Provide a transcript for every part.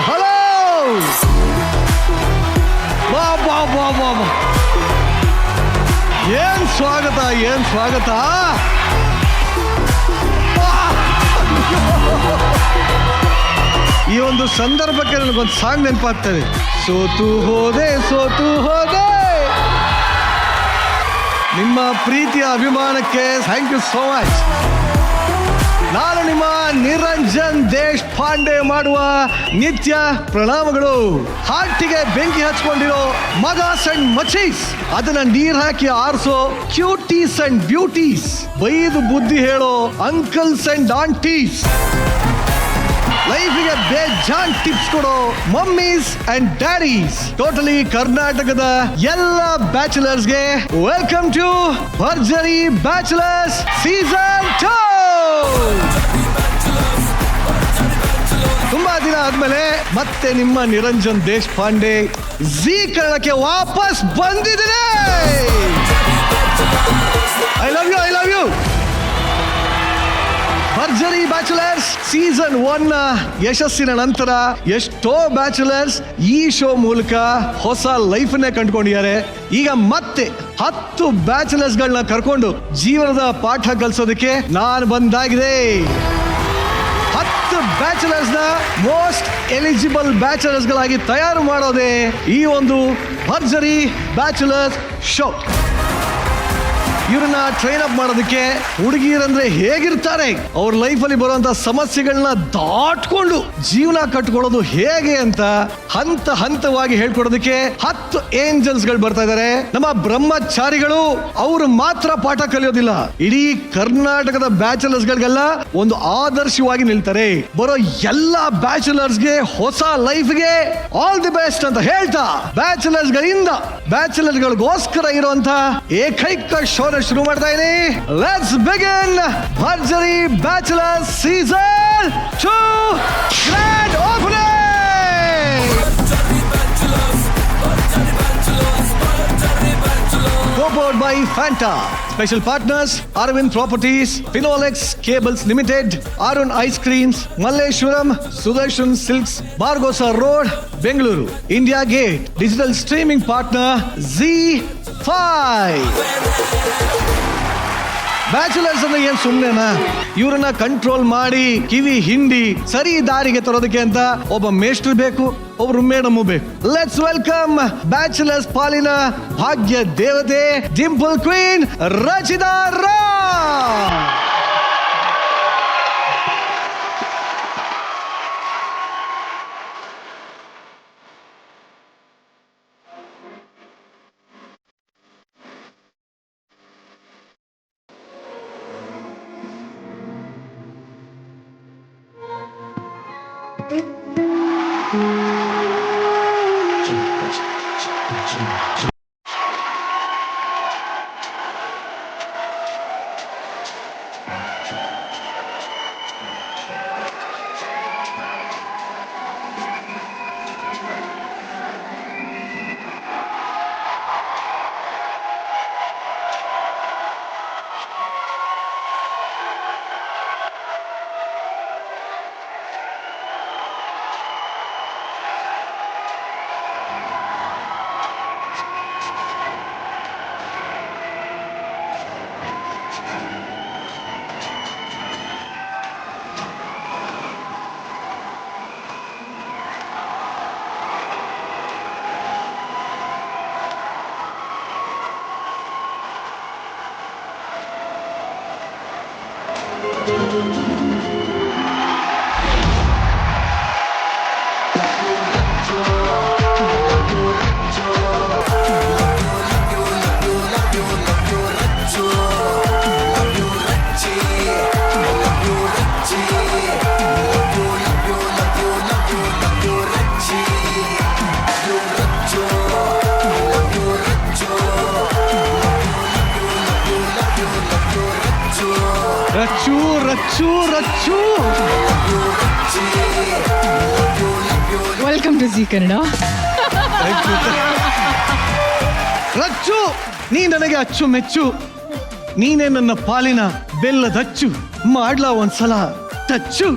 Hello. ಬಾ ಬಾ ಬಾ ಬಾ ಬಾ. ಏನ್ ಸ್ವಾಗತ, ಏನ್ ಸ್ವಾಗತ. ಈ ಒಂದು ಸಂದರ್ಭಕ್ಕೆ ನನಗೊಂದು ಸಾಂಗ್ ನೆನಪಾಗ್ತದೆ. ಸೋತು ಹೋದೆ, ಸೋತು ಹೋದೆ. ನಿಮ್ಮ ಪ್ರೀತಿಯ ಅಭಿಮಾನಕ್ಕೆ ಥ್ಯಾಂಕ್ ಯು ಸೋ ಮಚ್. ನಾನು ನಿಮ್ಮ ನಿರಂಜನ್ ದೇಶಪಾಂಡೆ ಮಾಡುವ ನಿತ್ಯ ಪ್ರಣಾಮಗಳು. ಹಾರ್ಟಿಗೆ ಬೆಂಕಿ ಹಚ್ಕೊಂಡಿರೋ ಮಗಾಸ್ ಅಂಡ್ ಮಚೀಸ್, ಅದನ್ನ ನೀರ್ ಹಾಕಿ ಆರಿಸೋ ಕ್ಯೂಟೀಸ್ ಅಂಡ್ ಬ್ಯೂಟೀಸ್, ಬೈದು ಬುದ್ಧಿ ಹೇಳೋ ಅಂಕಲ್ಸ್ ಅಂಡ್ ಆಂಟೀಸ್, ಲೈಫಿಗೆ ಬೇಜಾನ್ ಟಿಪ್ಸ್ ಕೊಡೋ ಮಮ್ಮೀಸ್ ಅಂಡ್ ಡ್ಯಾಡೀಸ್, ಟೋಟಲಿ ಕರ್ನಾಟಕದ ಎಲ್ಲ ಬ್ಯಾಚುಲರ್ಸ್ಗೆ ವೆಲ್ಕಮ್ ಟು ಭರ್ಜರಿ ಬ್ಯಾಚುಲರ್ಸ್ ಸೀಸನ್ 2. ತುಂಬಾ ದಿನ ಆದ್ಮೇಲೆ ಮತ್ತೆ ನಿಮ್ಮ ನಿರಂಜನ್ ದೇಶಪಾಂಡೆ ಜೀ ಕನ್ನಡಕ್ಕೆ ವಾಪಸ್ ಬಂದಿದ್ದೇನೆ. I love you, I love you. Bharjari bachelors season 1 ಯಶಸ್ಸಿನ ನಂತರ ಎಷ್ಟೋ ಬ್ಯಾಚುಲರ್ಸ್ ಈ ಶೋ ಮೂಲಕ ಹೊಸ ಲೈಫನ್ನೇ ಕಂಡುಕೊಂಡಿದ್ದಾರೆ. ಈಗ ಮತ್ತೆ 10 ಬ್ಯಾಚುಲರ್ಸ್ಗಳನ್ನ ಕರ್ಕೊಂಡು ಜೀವನದ ಪಾಠ ಕಲಿಸೋದಕ್ಕೆ ನಾನು ಬಂದಾಗಿದೆ. 10 ಬ್ಯಾಚುಲರ್ಸ್ನ ಮೋಸ್ಟ್ ಎಲಿಜಿಬಲ್ ಬ್ಯಾಚುಲರ್ಸ್ಗಳಾಗಿ ತಯಾರು ಮಾಡೋದೇ ಈ ಒಂದು ಭರ್ಜರಿ ಬ್ಯಾಚುಲರ್ಸ್ ಶೋ. ಇವ್ರನ್ನ ಟ್ರೈನ್ ಅಪ್ ಮಾಡೋದಕ್ಕೆ ಹುಡುಗಿಯರಂದ್ರೆ ಹೇಗಿರ್ತಾರೆ, ಅವ್ರ ಲೈಫಲ್ಲಿ ಬರುವಂತ ಸಮಸ್ಯೆಗಳನ್ನ ದಾಟ್ಕೊಂಡು ಜೀವನ ಕಟ್ಕೊಳ್ಳೋದು ಹೇಗೆ ಅಂತ ಹಂತ ಹಂತವಾಗಿ ಹೇಳ್ಕೊಡೋದಕ್ಕೆ 10 ಏಂಜಲ್ಸ್ ಗಳು ಬರ್ತಾ ಇದ್ದಾರೆ. ನಮ್ಮ ಬ್ರಹ್ಮಚಾರಿಗಳು ಅವರು ಮಾತ್ರ ಪಾಠ ಕಲಿಯೋದಿಲ್ಲ, ಇಡೀ ಕರ್ನಾಟಕದ ಬ್ಯಾಚುಲರ್ಸ್ ಗಳಿಗೆಲ್ಲ ಒಂದು ಆದರ್ಶವಾಗಿ ನಿಲ್ತಾರೆ. ಬರೋ ಎಲ್ಲಾ ಬ್ಯಾಚುಲರ್ಸ್ಗೆ ಹೊಸ ಲೈಫ್ಗೆ ಆಲ್ ದಿ ಬೆಸ್ಟ್ ಅಂತ ಹೇಳ್ತಾ ಬ್ಯಾಚುಲರ್ಸ್ ಗಳಿಂದ ಬ್ಯಾಚುಲರ್ ಗಳಿಗೋಸ್ಕರ ಇರುವಂತ ಏಕೈಕ ಶೋನ ಶುರು ಮಾಡ್ತಾ ಇದೀನಿ. ಲೆಟ್ಸ್ ಬಿಗಿನ್ ಭರ್ಜರಿ bachelor season 2 grand opening. Co-powered by Fanta. Special partners Arvind Properties, Finolex Cables Limited, Arun Ice Creams, Malleshwaram, Sudarshan Silks, Bargosa Road, Bengaluru. India Gate. Digital streaming partner ZEE5. Bachelors ಅಂದ್ರೆ ಏನ್ ಸುಮ್ಮನೆನಾ? ಇವ್ರನ್ನ control ಮಾಡಿ ಕಿವಿ ಹಿಂಡಿ ಸರಿ ದಾರಿಗೆ ತರೋದಕ್ಕೆ ಅಂತ ಒಬ್ಬ ಮೇಷ್ಟ್ರು ಬೇಕು, ಒಬ್ರು ಮೇಡಮ್ ಬೇಕು. ಲೆಟ್ಸ್ ವೆಲ್ಕಮ್ ಬ್ಯಾಚುಲರ್ಸ್ ಪಾಲಿನ ಭಾಗ್ಯ ದೇವತೆ dimple queen Rachita Rao. Rachchu Rachchu Rachchu. Welcome to Zee Kannada. Rachchu, ನೀ ನನಗೆ ಅಚ್ಚು ಮೆಚ್ಚು, ನೀನೇ ನನ್ನ ಪಾಲಿನ ಬೆಲ್ಲದಚ್ಚು, ಮಾಡ್ಲಾ ಒಂದ್ಸಲ ಟಚ್ಚು.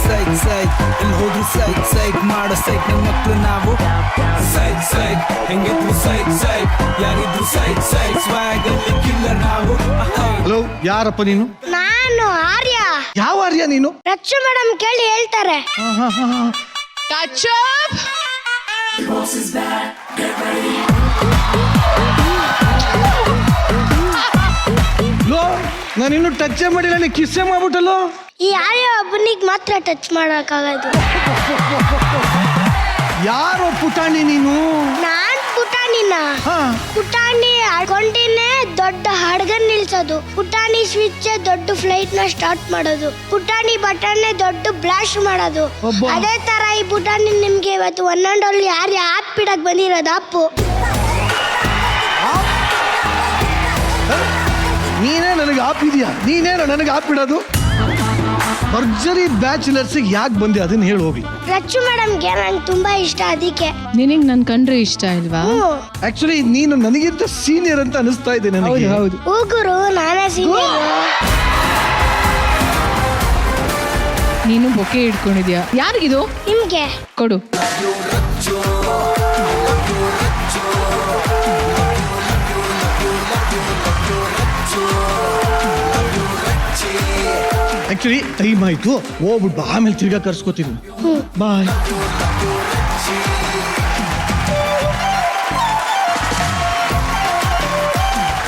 ಸೈಕ್ ಸೈಕ್ ಎಲ್ಲಿ ಹೋದ್ರು ಸೈಕ್ ಸೈಕ್ ಮಾಡೋ ಸೈಕ್ ನನ್ ಮಕ್ಳು ನಾವು ಸೈಕ್ ಸೈಕ್ ಹೆಂಗಿದ್ರು ಸೈಕ್ ಸೈಕ್ ಯಾರಿದ್ರು ಸೈಕ್ ಸೈಕ್ ಸ್ವ್ಯಾಗ್ ಅಲ್ಲಿ ಕಿಲ್ಲರ್ ನಾವು ಹಲೋ, ಯಾರಪ್ಪ ನೀನು? ನಾನು ಆರ್ಯ. ಯಾವ ಆರ್ಯ ನೀನು? ರಚ್ಚು ಮೇಡಮ್ ಕೇಳಿ ಹೇಳ್ತಾರೆ. Touch up! ಲೋ, ನಾನಿನ್ನು ಟಚ್ ಮಾಡಿಲ್ಲ, ನೀ ಕಿಸ್ಸೆ ಮಾಡ್ಬಿಟ್ಟಲ್ಲೋ. ಈ ಆರ್ಯ ಒಬ್ಬನಿಗೆ ಮಾತ್ರ ಟಚ್ ಮಾಡಕ್ಕಾಗದು. ಯಾರೋ ಪುಟಾಣಿ ನೀನು? ನಾನ್ ಪುಟಾಣಿನ. ಹಾ. ಪುಟಾಣಿ ಕೊಂಡಿನೇ ದೊಡ್ಡ ಹಡಗನ್ ನಿಲ್ಸೋದು. ಪುಟಾಣಿ ಸ್ವಿಚ್ ದೊಡ್ಡ ಫ್ಲೈಟ್ ನ ಸ್ಟಾರ್ಟ್ ಮಾಡೋದು. ಪುಟಾಣಿ ಬಟನ್ ದೊಡ್ಡ ಬ್ಲಾಸ್ಟ್ ಮಾಡೋದು. ಒಬ್ಬ. ಅದೇ ತರ ಈ ಪುಟಾಣಿ ನಿಮ್ಗೆ ಇವತ್ತು ಒನ್ ಅಂಡ್ ಓನ್ಲಿ ಆರ್ಯ ಆಪ್ ಬಿಡಕ್ ಬಂದಿರೋದು. ಅಪ್ಪು ನೀನೇ ನನಗೆ ಆಪಿದ್ಯಾ? ನೀನೇನೋ ನನಗೆ ಆಪಿಡೋದು? ಭರ್ಜರಿ ಬ್ಯಾಚುಲರ್ಸ್ ಯಾಕೆ ಬಂದೆ ಅದನ್ನ ಹೇಳಿ ಹೋಗಿ. ರಚ್ಚು ಮೇಡಮ್ಗೆ ನಂಗೆ ತುಂಬಾ ಇಷ್ಟ, ಅದಕ್ಕೆ. ನಿನಗ್ ನನ್ ಕಂಡ್ರೆ ಇಷ್ಟ ಇಲ್ವಾ? ಆಕ್ಚುಲಿ ನೀನು ನನಗಿಂತ ಸೀನಿಯರ್ ಅಂತ ಅನಿಸ್ತಾ ಇದೆ ನನಗೆ. ಹೌದು. ಹೋಗುರು, ನಾನೇ ಸೀನಿಯರ್. ನೀನು ಬೊಕ್ಕೆ ಇಟ್ಕೊಂಡಿದ್ಯಾ? ಯಾರಿಗಿದು? ನಿಮ್ಗೆ ಕೊಡು. ಆಕ್ಚುಲಿ ಟೈಮ್ ಆಯ್ತು, ಹೋಗ್ಬಿಟ್ಟು ಆಮೇಲೆ ತಿರ್ಗಾ ಕರ್ಸ್ಕೊತೀನಿ. ಬಾಯ್.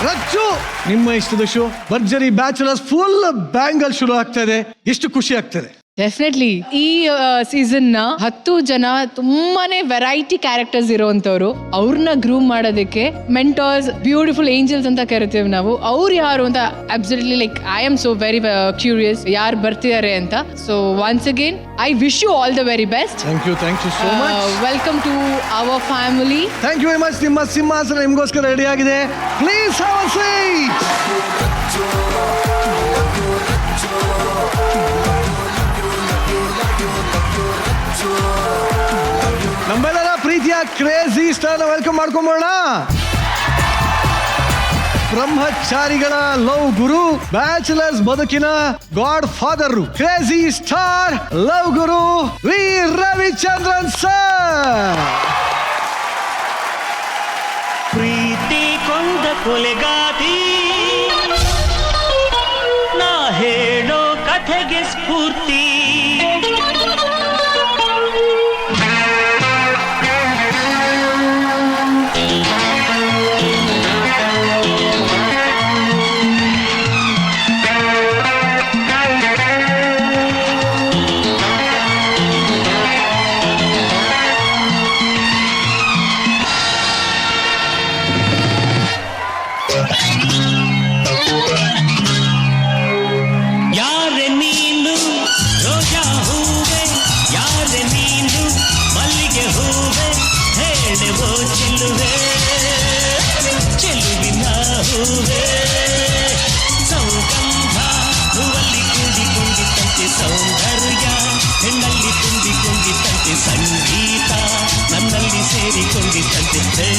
ರಚ್ಚು, ನಿಮ್ಮ ಇಷ್ಟದ ಶೋ ಭರ್ಜರಿ ಬ್ಯಾಚುಲರ್ಸ್ ಫುಲ್ ಬ್ಯಾಂಗಲ್ ಶುರು ಆಗ್ತಾ ಇದೆ. ಎಷ್ಟು ಖುಷಿ ಆಗ್ತದೆ. ಡೆಫಿನೆಟ್ಲಿ ಈ ಸೀಸನ್ ನ 10 ಜನ ತುಂಬಾನೇ ವೆರೈಟಿ ಕ್ಯಾರೆಕ್ಟರ್ಸ್ ಇರೋಂಥವ್ರು. ಅವ್ರನ್ನ ಗ್ರೂಮ್ ಮಾಡೋದಕ್ಕೆ ಮೆಂಟರ್ಸ್, ಬ್ಯೂಟಿಫುಲ್ ಏಂಜಲ್ಸ್ ಅಂತ ಕರಿತೀವಿ ನಾವು. ಅವ್ರು ಯಾರು ಅಂತ absolutely like I am so very curious ಯಾರು ಬರ್ತಿದ್ದಾರೆ ಅಂತ. So once again I wish you all the very best. Thank you so much. Welcome to our family. Thank you very much. ನಿಮ್ಮ ಸಿಂಹಾಸನ ನಿಮಗೋಸ್ಕರ ರೆಡಿ ಆಗಿದೆ. Please have a seat. ನಮ್ಮೆಲ್ಲರ ಪ್ರೀತಿಯ crazy star welcome ಮಾಡ್ಕೊಂಬೋಣ. ಬ್ರಹ್ಮಚಾರಿಗಳ ಲವ್ ಗುರು, ಬ್ಯಾಚುಲರ್ಸ್ ಬದುಕಿನ godfather, crazy star love guru V Ravichandran sir. ಪ್ರೀತಿ ಕೊಂದ ಕೊಲೆಗಾತಿ, ನಾ ಹೇಳೋ ಕಥೆಗೆ ಸ್ಫೂರ್ತಿ. ಯಾರೆ ನೀನು ರೋಜಾ ಹೂವೆ, ಯಾರೆ ನೀನು ಮಲ್ಲಿಗೆ ಹೂವೆ, ಹೇಳುವೋ ಚೆಲುವೆ ಚೆಲುವಿನ ಹೂವೆ. ಸೌಗಂಧ ಹೂವಲ್ಲಿ ಕುಂದಿಕೊಂಡಿತಂತೆ ಸೌಂದರ್ಯ, ಹೆಣ್ಣಲ್ಲಿ ತುಂಬಿಕೊಂಡಿತಂತೆ ಸಂಗೀತ, ನನ್ನಲ್ಲಿ ಸೇರಿಕೊಂಡಿತಂತೆ.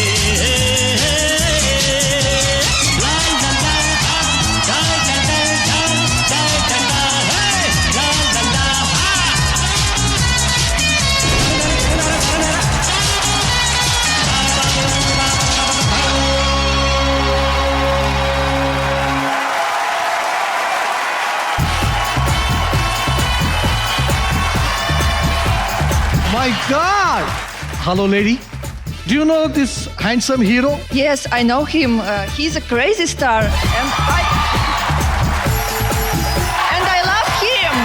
My God! Hello, lady. Do you know this handsome hero? Yes, I know him. He's a crazy star, and I love him.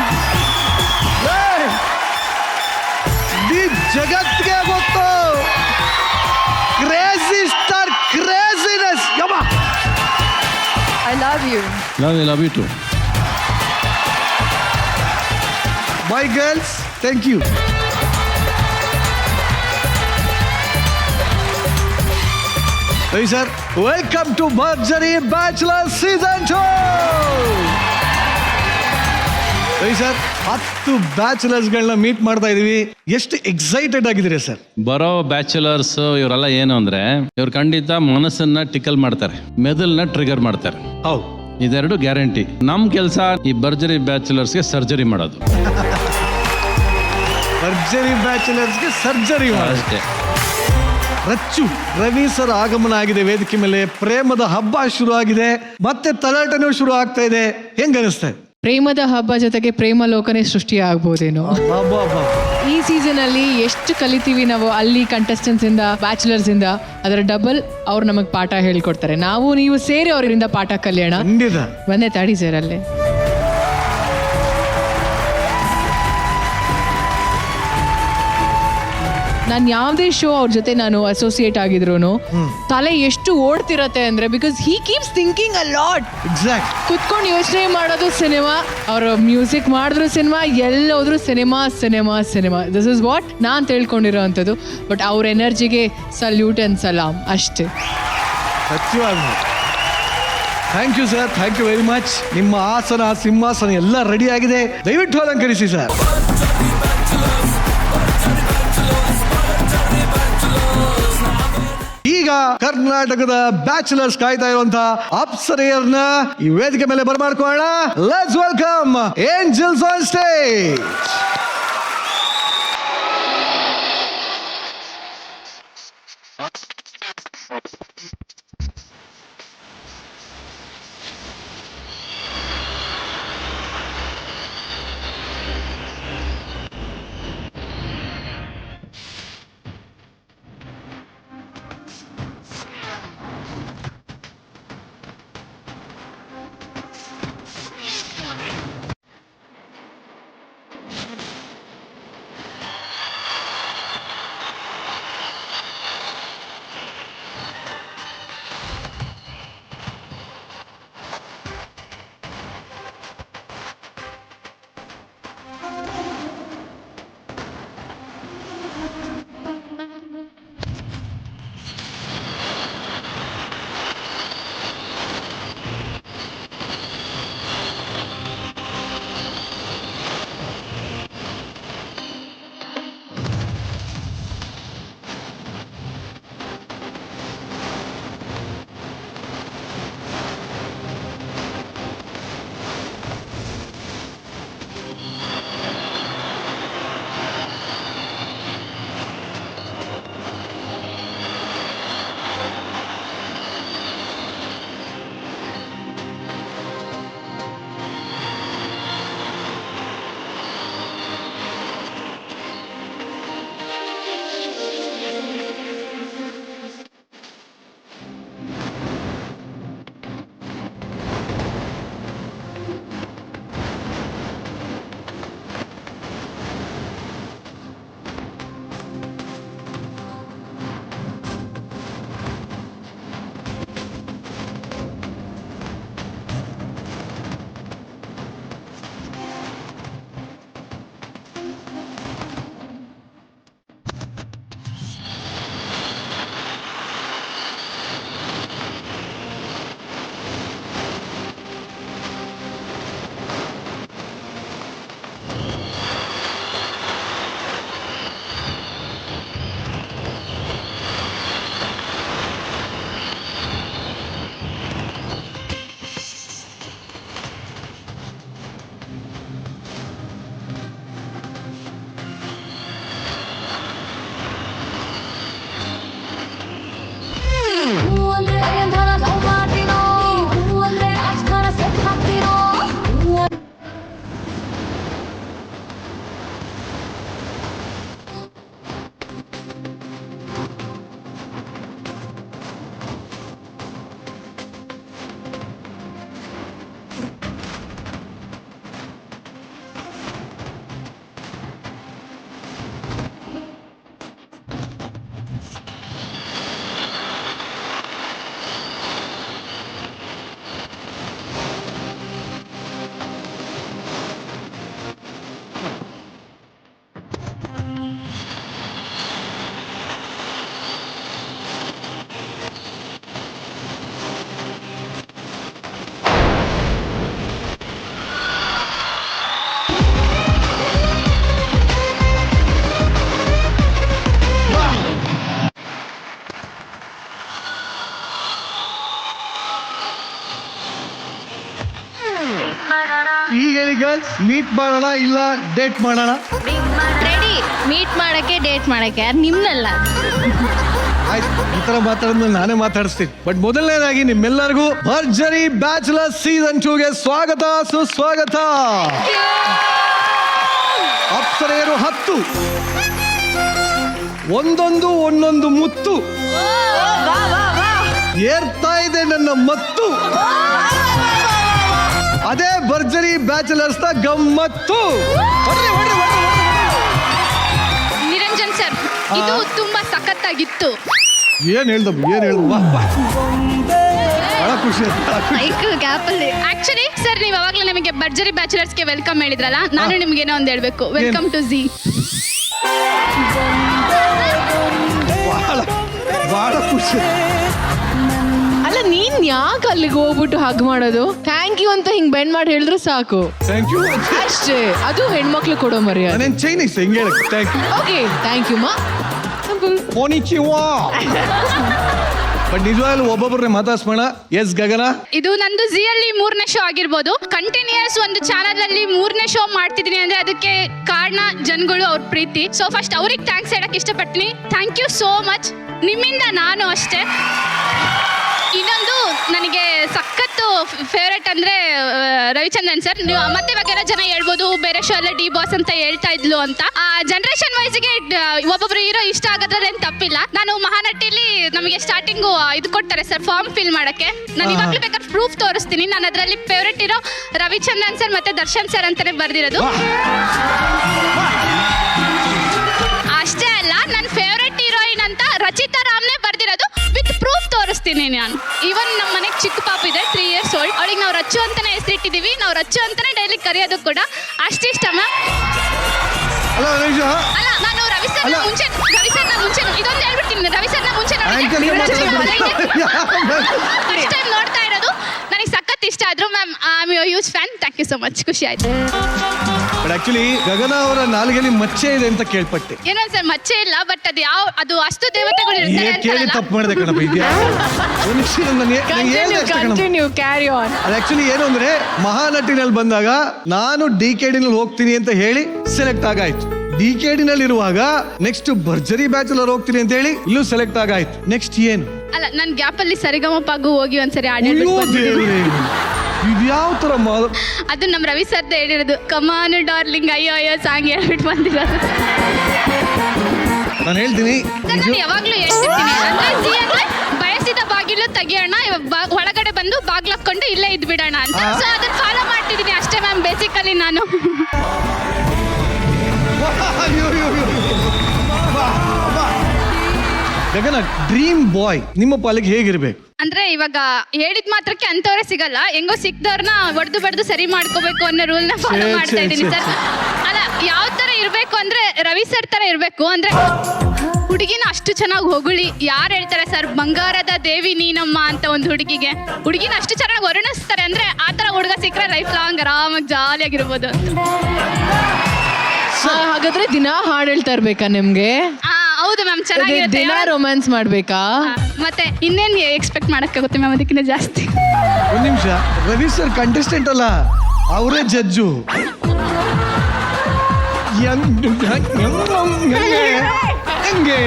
Hey! The ಜಗತ್ತಿಗೆ ಗೊತ್ತು ಕ್ರೇಜಿ ಸ್ಟಾರ್ ಕ್ರೇಜಿನೆಸ್. ಯಮ್ಮ. I love you. Love you too. My girls, thank you. Hey sir, welcome to Bharjari Bachelor Season 2. Hey sir, 10 ಬ್ಯಾಚುಲರ್ಸ್ಗಳನ್ನ meet ಮಾಡ್ತಾ ಇದೀವಿ. ಎಷ್ಟು excited ಆಗಿದ್ದೀರಿ sir? ಬರೋ bachelors ಇವರೆಲ್ಲ ಏನು ಅಂದ್ರೆ ಇವ್ರು ಖಂಡಿತ ಮನಸ್ಸನ್ನ ಟಿಕಲ್ ಮಾಡ್ತಾರೆ, ಮೆದುಳನ್ನ ಟ್ರಿಗರ್ ಮಾಡ್ತಾರೆ. ಹೌದು, ಇದೆರಡು ಗ್ಯಾರಂಟಿ. ನಮ್ ಕೆಲಸ ಈ ಭರ್ಜರಿ ಬ್ಯಾಚುಲರ್ಸ್ಗೆ ಸರ್ಜರಿ ಮಾಡೋದು. ಭರ್ಜರಿ ಬ್ಯಾಚುಲರ್ಸ್ಗೆ ಸರ್ಜರಿ ಅಷ್ಟೇ. ರಚ್ಚು ರವಿ ಸರ್ ಆಗಮನ ಆಗಿದೆ ವೇದಿಕೆ ಮೇಲೆ. ಪ್ರೇಮದ ಹಬ್ಬ ಶುರು ಆಗಿದೆ, ಮತ್ತೆ ತಲಾಟನೂ ಶುರು ಆಗ್ತಾ ಇದೆ. ಹೆಂಗ ಅನಿಸ್ತಾ ಇದೆ? ಪ್ರೇಮದ ಹಬ್ಬ ಜೊತೆಗೆ ಪ್ರೇಮ ಲೋಕನೇ ಸೃಷ್ಟಿ ಆಗ್ಬೋದೇನೋ. ಈ ಸೀಸನ್ ಅಲ್ಲಿ ಎಷ್ಟು ಕಲಿತೀವಿ ನಾವು ಅಲ್ಲಿ ಕಂಟೆಸ್ಟೆಂಟ್ಸ್ ಇಂದ, ಬ್ಯಾಚುಲರ್ಸ್ ಇಂದ. ಅದರ ಡಬಲ್ ಅವ್ರು ನಮಗೆ ಪಾಠ ಹೇಳ್ಕೊಡ್ತಾರೆ. ನಾವು ನೀವು ಸೇರಿ ಅವರಿಂದ ಪಾಠ ಕಲಿಯೋಣ. ಖಂಡಿತ. ಬಂದೆ ತಾಡಿ ಸರ್ ಅಲ್ಲೇ. ನಾನು ಯಾವುದೇ ಶೋ ಅವ್ರ ಜೊತೆ ನಾನು ಅಸೋಸಿಯೇಟ್ ಆಗಿದ್ರು ತಲೆ ಎಷ್ಟು ಓಡ್ತಿರತ್ತೆ ಅಂದ್ರೆ, because he keeps thinking a lot. Exact. ಕುತ್ಕೊಂಡು ಯೋಚನೆ ಮಾಡೋದು ಸಿನಿಮಾ, ಅವರು ಮ್ಯೂಸಿಕ್ ಮಾಡಿದ್ರು ಸಿನಿಮಾ, ಎಲ್ಲೋದ್ರು cinema cinema cinema. This is what ನಾನು ತಿಳ್ಕೊಂಡಿರೋ ಅಂಥದ್ದು. ಬಟ್ ಅವ್ರ ಎನರ್ಜಿಗೆ ಸಲ್ಯೂಟ್ ಅಂಡ್ ಸಲಾಮ್ ಅಷ್ಟೇ. ಸತ್ಯವಾಗಿ thank you sir, thank you very much. ನಿಮ್ಮ ಆಸನ ಸಿಂಹಾಸನ ಎಲ್ಲ ರೆಡಿ ಆಗಿದೆ, ದಯವಿಟ್ಟು ಅಲಂಕರಿಸಿ ಸರ್. ಈಗ ಕರ್ನಾಟಕದ ಬ್ಯಾಚುಲರ್ಸ್ ಕಾಯ್ತಾ ಇರುವಂತಹ ಅಪ್ಸರೆಯರ್ನ ಈ ವೇದಿಕೆ ಮೇಲೆ ಬರಮಾಡ್ಕೊಳ್ಳೋಣ. Let's welcome angels on stage. ಈಗ ಹೇಳಿ ಗರ್ಲ್ಸ್, ಮೀಟ್ ಮಾಡೋಣ ಇಲ್ಲ ಡೇಟ್ ಮಾಡೋಣ? ರೆಡಿ. ಮೀಟ್ ಮಾಡಕ್ಕೆ ಡೇಟ್ ಮಾಡಕ್ಕೆ ಯಾರು ನಿಮ್ನಲ್ಲ. ಆಯ್ತು, ಈ ತರ ಮಾತಾಡಿದ್ಮೇಲೆ ನಾನೇ ಮಾತಾಡಿಸ್ತೀನಿ. ಬಟ್ ಮೊದಲನೇದಾಗಿ ನಿಮ್ಮೆಲ್ಲರಿಗೂ ಭರ್ಜರಿ ಬ್ಯಾಚುಲರ್ ಸೀಸನ್ 2ಗೆ ಸ್ವಾಗತ ಸುಸ್ವಾಗತ. ಅಪ್ಸರೆಯರು 10, ಒಂದೊಂದು ಮುತ್ತು ಏರ್ತಾ ಇದೆ ನನ್ನ ಮತ್ತು. ಅದೇ ಭರ್ಜರಿ ಬ್ಯಾಚುಲರ್ಸ್ ನ ಗಮ್ಮತ್ತು. ನಿರಂಜನ್ ಸರ್, ಇದು ತುಂಬಾ ಸಖತ್ತಾಗಿತ್ತು. ಏನ್ ಹೇಳ್ದ ಬಹಳ ಖುಷಿ ಆಯ್ತು. ಆಕ್ಚುಲಿ ಸರ್, ನೀವು ಅವಾಗಲೇ ನಮಗೆ ಭರ್ಜರಿ ಬ್ಯಾಚುಲರ್ಸ್ಗೆ ವೆಲ್ಕಮ್ ಹೇಳಿದ್ರಲ್ಲ, ನಾನು ನಿಮ್ಗೇನೋ ಒಂದು ಹೇಳ್ಬೇಕು. Welcome to Zee. ಬಹಳ ಖುಷಿ. ಅಲ್ಲ, ನೀನ್ ಯಾಕೆ ಅಲ್ಲಿಗೆ ಹೋಗ್ಬಿಟ್ಟು ಹಗ್ ಮಾಡೋದು? ಥ್ಯಾಂಕ್ ಯು ಅಂತ ಹಿಂಗ್ ಬೆಂಡ್ ಮಾಡಿ ಹೇಳಿದ್ರೆ ಸಾಕು. ಥ್ಯಾಂಕ್ ಯು ಅಷ್ಟೇ, ಅದು ಹೆಣ್ಮಕ್ಳು ಕೊಡೋ ಮರ್ಯಾದೆ. ನಾನೇನ್ ಚೈನೀಸ್ ಹೆಂಗೆ ಹೇಳಕ್? Thank you. Okay, thank you ಮಾ. ಕೋನಿಚಿವಾ. ಬಟ್ ನಿಜವಾಗ್ಲೂ ಒಬ್ಬೊಬ್ಬರನ್ನೇ ಮಾತಾಡ್ಸೋಣ. ಎಸ್ ಗಗನ, ಇದು ನಂದು ಝೀ ಅಲ್ಲಿ 3ನೇ ಶೋ ಆಗಿರ್ಬೋದು. ಕಂಟಿನ್ಯೂಸ್ ಒಂದು ಚಾನಲ್ ಅಲ್ಲಿ 3ನೇ ಶೋ ಮಾಡ್ತಿದ್ದೀನಿ ಅಂದ್ರೆ ಅದಕ್ಕೆ ಕಾರಣ ಜನಗಳು, ಅವ್ರ ಪ್ರೀತಿ. ಸೊ ಫಸ್ಟ್ ಅವ್ರಿಗೆ ಥ್ಯಾಂಕ್ಸ್ ಹೇಳಕ್ ಇಷ್ಟಪಡ್ತೀನಿ. Thank you so much. ನಿಮ್ಮಿಂದ ನಾನು ಅಷ್ಟೇ. ಇನ್ನೊಂದು ನನಗೆ ಸಖತ್ತು ಫೇವ್ರೇಟ್ ಅಂದ್ರೆ ರವಿಚಂದ್ರನ್ ಸರ್. ನೀವು ಮತ್ತೆ ಇವಾಗೆಲ್ಲ ಜನ ಹೇಳ್ಬೋದು ಬೇರೆ ಶೋ ಎಲ್ಲ ಡಿ ಬಾಸ್ ಅಂತ ಹೇಳ್ತಾ ಇದ್ಲು ಅಂತ. ಆ ಜನರೇಷನ್ ವೈಸ್ಗೆ ಒಬ್ಬೊಬ್ರು ಹೀರೋ ಇಷ್ಟ ಆಗೋದ್ರಲ್ಲಿ ಏನು ತಪ್ಪಿಲ್ಲ. ನಾನು ಮಹಾನಟಿಲಿ ನಮಗೆ ಸ್ಟಾರ್ಟಿಂಗು ಇದು ಕೊಡ್ತಾರೆ ಸರ್, ಫಾರ್ಮ್ ಫಿಲ್ ಮಾಡಕ್ಕೆ. ನಾನು ಇವಾಗಲೂ ಬೇಕಾದ್ರೆ ಪ್ರೂಫ್ ತೋರಿಸ್ತೀನಿ. ನಾನು ಅದರಲ್ಲಿ ಫೇವ್ರೇಟ್ ಹೀರೋ ರವಿಚಂದ್ರನ್ ಸರ್ ಮತ್ತೆ ದರ್ಶನ್ ಸರ್ ಅಂತಾನೆ ಬರ್ದಿರೋದು. ಅಷ್ಟೇ ಅಲ್ಲ, ನನ್ನ ಫೇವ್ರೇಟ್ ಹೀರೋಯಿನ್ ಅಂತ ರಚಿತಾ ರಾಮ್ನೇ ಬರ್ದಿರೋದು. ವಿತ್ ಪ್ರೂಫ್ ತೋರಿಸ್ತೀನಿ ನಾನು. ಈವನ್ ನಮ್ಮ ಮನೆಗೆ ಚಿಕ್ಕ ಪಾಪ ಇದೆ, 3 years old. ಅವಳಿಗೆ ನಾವು ರಚ್ಚು ಅಂತಾನೆ ಹೆಸರಿಟ್ಟಿದೀವಿ. ನಾವು ರಚ್ಚು ಅಂತಾನೆ ಡೈಲಿ ಕರೆಯೋದು ಕೂಡ. ಅಷ್ಟಿಷ್ಟ ಮ್ಯಾಮ್. ಅಲ್ಲ, ನಾನು ರವಿ ಸರ್ನ ಮುಂಚೆ ಇದೊಂದು ಹೇಳ್ಬಿಡ್ತೀನಿ. ರವಿ ಸರ್ನ ಮುಂಚೆ ಫಸ್ಟ್ ಟೈಮ್ ನೋಡ್ತಾ ಇರೋದು. ನನಗೆ ಸಖತ್ ಇಷ್ಟ ಆದ್ರು ma'am. I am your huge fan. Thank you so much. ಖುಷಿ ಆಯ್ತು. ಬಟ್ ಆಕ್ಚುಲಿ ಗಗನ ಅವರ ನಾಲ್ಗೆಲಿ ಮಚ್ಚೆ ಇದೆ ಅಂತ ಕೇಳ್ಪಟ್ಟೆ. ಏನೋ ಸರ್, ಮಚ್ಚೆ ಇಲ್ಲ, ಬಟ್ ಅದು ಅಷ್ಟು ದೇವತೆಗಳು ಇರ್ತಾರೆ ಕೇಳಿ ತಪ್ಪು ಮಾಡಿದೆ ಕಣಪ್ಪ. ಇದೆಯಾ ಕಂಟಿನ್ಯೂ, ಕ್ಯಾರಿ ಆನ್. ಅದು ಆಕ್ಚುಲಿ ಏನು ಅಂದ್ರೆ, ಮಹಾನಟಿನಲ್ಲಿ ಬಂದಾಗ ನಾನು DKD ನಲ್ಲಿ ಹೋಗ್ತೀನಿ ಅಂತ ಹೇಳಿ ಸೆಲೆಕ್ಟ್ ಆಗಾಯ್ತು. DKD ನಲ್ಲಿ ಇರುವಾಗ ನೆಕ್ಸ್ಟ್ ಭರ್ಜರಿ ಬ್ಯಾಚುಲರ್ ಹೋಗ್ತೀನಿ ಅಂತ ಹೇಳಿ ಇಲ್ಲೂ ಸೆಲೆಕ್ಟ್ ಆಗಾಯ್ತು. ನೆಕ್ಸ್ಟ್ ಏನು? ಅಲ್ಲ, ನನ್ನ ಗ್ಯಾಪ್ ಅಲ್ಲಿ ಸರಿಗಮಪಗೂ ಹೋಗಿ ಒಂದ್ಸರಿ ಇದ್ಯಾವ ತರ ಅದು ನಮ್ಮ ರವಿ ಸರ್ದ ಹೇಳಿರೋದು. ಕಮಾನು ಡಾರ್ಲಿಂಗ್ ಅಯ್ಯೋ ಅಯ್ಯೋ ಸಾಂಗ್ ಹೇಳ್ಬಿಟ್ಟು ಬಂದಿರೋದು. ನಾನು ಹೇಳ್ತೀನಿ, ನಾನು ಯಾವಾಗ್ಲೂ ಹೇಳ್ತಿರ್ತೀನಿ, ಅಂದ್ರೆ ಬಯಸಿದ ಬಾಗಿಲು ತೆಗಿಯೋಣ, ಒಳಗಡೆ ಬಂದು ಬಾಗ್ಲು ಹಾಕೊಂಡು ಇಲ್ಲೇ ಇದ್ಬಿಡೋಣ ಅಂತ. ಸೊ ಅದನ್ನ ಫಾಲೋ ಮಾಡ್ತಿದ್ದೀನಿ ಅಷ್ಟೇ ಮ್ಯಾಮ್, ಬೇಸಿಕಲಿ ನಾನು. ಗಗನ, ಡ್ರೀಮ್ ಬಾಯ್ ನಿಮ್ಮ ಪಾಲಿಗೆ ಹೇಗಿರ್ಬೇಕು? ಅಂದ್ರೆ ಇವಾಗ ಹೇಳಿದ ಮಾತ್ರಕ್ಕೆ ಅಂತವರೇ ಸಿಗಲ್ಲ. ಹೆಂಗೋ ಸಿಕ್ದವ್ರನ್ನ ಹೊಡೆದು ಬಡ್ದು ಸರಿ ಮಾಡ್ಕೋಬೇಕು ಅನ್ನೋ ರೂಲ್ನ ಫಾಲೋ ಮಾಡ್ತಾ ಇದ್ದೀನಿ ಸರ್. ಅಲ್ಲ, ಯಾವ ತರ ಇರ್ಬೇಕು ಅಂದ್ರೆ ರವಿ ಸರ್ ತರ ಇರ್ಬೇಕು. ಅಂದ್ರೆ ಹುಡುಗಿನ ಅಷ್ಟು ಚೆನ್ನಾಗಿ ಹೊಗಳಿ, ಯಾರು ಹೇಳ್ತಾರೆ ಸರ್ ಬಂಗಾರದ ದೇವಿ ನೀನಮ್ಮ ಅಂತ ಒಂದು ಹುಡುಗಿಗೆ, ಹುಡುಗಿನ ಅಷ್ಟು ಚೆನ್ನಾಗಿ ವರ್ಣಿಸ್ತಾರೆ. ಅಂದ್ರೆ ಆ ತರ ಹುಡುಗ ಸಿಕ್ಕರೆ ಲೈಫ್ ಲಾಂಗ್ ಆರಾಮಾಗಿ ಜಾಲಿಯಾಗಿರ್ಬೋದು. ಹಾಗಾದ್ರೆ ದಿನ ಹಾಡು ಹೇಳ್ತಾ ಇರ್ಬೇಕಾ ನಿಮ್ಗೆ? ಹೌದು ಮ್ಯಾಮ್, ಚೆನ್ನಾಗಿರುತ್ತೆ. ದಿನ ರೊಮ್ಯಾನ್ಸ್ ಮಾಡ್ಬೇಕಾ? ಮತ್ತೆ ಇನ್ನೇನು ಎಕ್ಸ್ಪೆಕ್ಟ್ ಮಾಡಕ್ಕಾಗುತ್ತೆ ಮ್ಯಾಮ್, ಅದಕ್ಕಿಂತ ಜಾಸ್ತಿ. ಒಂದ್ ನಿಮಿಷ, ರವಿ ಸರ್ ಕಂಟೆಸ್ಟೆಂಟ್ ಅಲ್ಲ, ಅವರೇ ಜಡ್ಜು. ಹೆಂಗೆ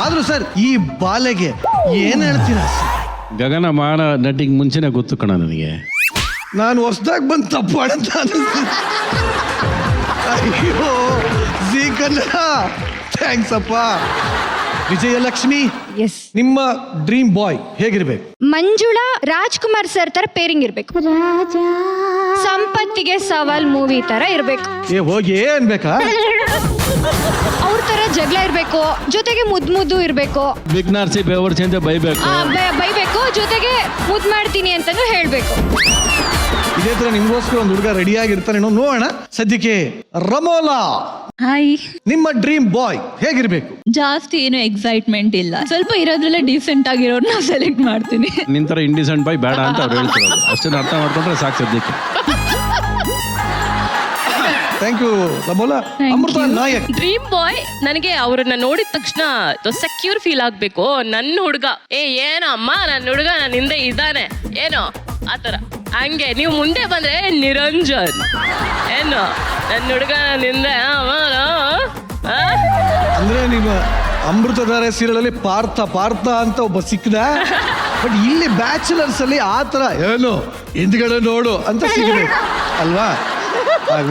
ಆದ್ರೂ ಸರ್ ಈ ಬಾಲೆಗೆ ಏನ್ ಹೇಳ್ತೀರಾ? ಗಗನ ಮಾನ ನಟಿಗೆ ಮುಂಚೆನೆ ಗೊತ್ತು ಕಣ ನನಗೆ. ನಾನು ಹೊಸದಾಗಿ ಬಂದು ತಪ್ಪು ಅಂತ ಅನಿಸ್ತೀನಿ. ಅಯ್ಯೋ ಜೀ ಕನ್ನಡ, ಥ್ಯಾಂಕ್ಸ್ ಅಪ್ಪ. ವಿಜಯಲಕ್ಷ್ಮಿ, ಎಸ್, ನಿಮ್ಮ ಡ್ರೀಮ್ ಬಾಯ್ ಹೇಗಿರ್ಬೇಕು? ಮಂಜುಳಾ ರಾಜ್ಕುಮಾರ್ ಸರ್ ತರ ಪೇರಿಂಗ್ ಇರ್ಬೇಕು. ಸಂಪತ್ತಿಗೆ ಸವಾಲ್ ಮೂವಿ ತರ ಇರ್ಬೇಕು. ಹೋಗಿ ಅನ್ಬೇಕಾ? ಅವ್ರ ತರ ಜಗಳ ಇರ್ಬೇಕು, ಜೊತೆಗೆ ಮುದ್ದು ಇರ್ಬೇಕು. ಬಿಗ್ನಾರ್ಸಿ ಬೇವರ್ಸಿ ಅಂತ ಬೈಬೇಕು, ಬೈಬೇಕು, ಜೊತೆಗೆ ಮುದ್ದು ಮಾಡ್ತೀನಿ ಅಂತಾನು ಹೇಳ್ಬೇಕು. ಇದೇ ತರ ನಿಮ್ಗೋಸ್ಕರ ಒಂದು ಹುಡುಗ ರೆಡಿ ಆಗಿರ್ತಾನೆ, ನೋಡೋಣ. ಸದ್ಯಕ್ಕೆ ರಮೋಲಾ, ಹಾಯ್, ನಿಮ್ಮ ಡ್ರೀಮ್ ಬಾಯ್ ಹೇಗಿರ್ಬೇಕು? ಜಾಸ್ತಿ ಏನು ಎಕ್ಸೈಟ್ಮೆಂಟ್ ಇಲ್ಲ, ಸ್ವಲ್ಪ ಇರೋದ್ರಲ್ಲ ಡೀಸೆಂಟ್ ಆಗಿರೋರ್ನ ಸೆಲೆಕ್ಟ್ ಮಾಡ್ತೀನಿ. ನಿಂತರ ಇಂಡಿಸೆಂಟ್ ಬಾಯ್ ಬೇಡ ಅಂತ ಅವ್ರು ಹೇಳ್ತಿರೋದು. ಅಷ್ಟನ್ನ ಅರ್ಥ ಮಾಡ್ಕೊಂಡ್ರೆ ಸಾಕು ಸದ್ಯಕ್ಕೆ. Thank you Ramola. Amrutha Nayak, dream boy ನನಗೆ ಅವ್ರನ್ನ ನೋಡಿದ ತಕ್ಷಣ ಸೆಕ್ಯೂರ್ ಫೀಲ್ ಆಗ್ಬೇಕು. ನನ್ನ ಹುಡುಗ ಏನಮ್ಮ, ನನ್ನ ಹುಡುಗ ನನ್ನ ಹಿಂದೆ ಇದ್ದಾನೆ ಏನೋ ಆತರ. ಹಂಗೆ ನೀವು ಮುಂದೆ ಬಂದ್ರೆ ನಿರಂಜನ್, ಏನು ನನ್ನ ಹುಡುಗ ನನ್ನ ಹಿಂದೆ ಅಂದ್ರೆ ನಿಮ್ಮ ಅಮೃತಧಾರೆ ಸೀರಿಯಲ್ ಅಲ್ಲಿ ಪಾರ್ಥ ಅಂತ ಒಬ್ಬ ಸಿಕ್ಕದ, ಬಟ್ ಇಲ್ಲಿ ಬ್ಯಾಚುಲರ್ಸ್ ಅಲ್ಲಿ ಆ ತರ ಏನು ಹಿಂದ್ಗಡೆ ನೋಡು ಅಂತ ಸಿಗಬೇಕು ಅಲ್ವಾ?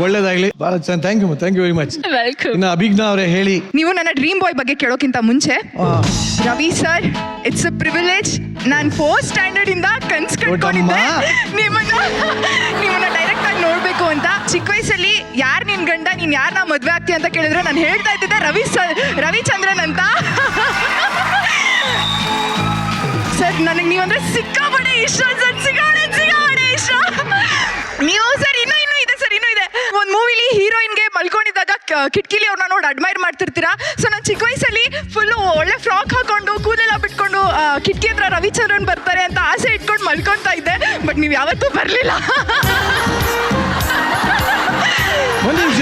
ಒಳ್ಳೇದಾಗ್ಲಿ, ಬಹಳ ಚೆನ್ನಾಗಿ. Thank you very much. Welcome. ಇನ್ನು ಅಭಿಜ್ಞಾ ಅವರೇ ಹೇಳಿ. ನೀವು ನನ್ನ ಡ್ರೀಮ್ ಬಾಯ್ ಬಗ್ಗೆ ಕೇಳೋಕ್ಕಿಂತ ಮುಂಚೆ, Ravi sir, it's a privilege. ನಾನು 4th ಸ್ಟ್ಯಾಂಡರ್ಡ್ ಇಂದ ಕನ್ಸ್ ಕಟ್ಕೊಂಡಿದ್ದೆ ನಿಮ್ಮನ್ನ ಡೈರೆಕ್ಟ್ ಆಗಿ ನೋಡ್ಬೇಕು ಅಂತ. ಚಿಕ್ಕ ವಯಸ್ಸಲ್ಲಿ ಯಾರು ನಿನ್ ಗಂಡ, ನೀನ್ ಯಾರನ್ನ ಮದ್ವೆ ಆಗ್ತೀಯ ಅಂತ ಕೇಳಿದ್ರೆ ನಾನು ಹೇಳ್ತಾ ಇದ್ದಿದ್ದೆ ರವಿಚಂದ್ರನ್ ಅಂತ. ಸರ್ ನನಗೆ ನೀವಂದ್ರೆ ಸಿಕ್ಕಾಪಟ್ಟೆ ಇಷ್ಟ ಸರ್, ಸಿಕ್ಕಾಪಟ್ಟೆ ಇಷ್ಟ. ನೀವು ಸರ್ ಇನ್ನೂ ಇದೆ ಒಂದು ಮೂವಿಲಿ ಹೀರೋಯಿನ್ಗೆ ಮಲ್ಕೊಂಡಿದ್ದಾಗ ಕಿಟಕಿಲಿ ಅವ್ರನ್ನ ನೋಡಿ ಅಡ್ಮೈರ್ ಮಾಡ್ತಿರ್ತೀರಾ. ಸೊ ನಾನು ಚಿಕ್ಕ ವಯಸ್ಸಲ್ಲಿ ಫುಲ್ಲು ಒಳ್ಳೆ ಫ್ರಾಕ್ ಹಾಕೊಂಡು ಕೂದಲೆಲ್ಲ ಬಿಟ್ಕೊಂಡು ಕಿಟಕಿ ಹತ್ರ ರವಿಚಂದ್ರನ್ ಬರ್ತಾರೆ ಅಂತ ಆಸೆ ಇಟ್ಕೊಂಡು ಮಲ್ಕೊತಾ ಇದ್ದೆ. ಬಟ್ ನೀವು ಯಾವತ್ತೂ ಬರಲಿಲ್ಲ ಒಂದ್ ನಿಮಿಷ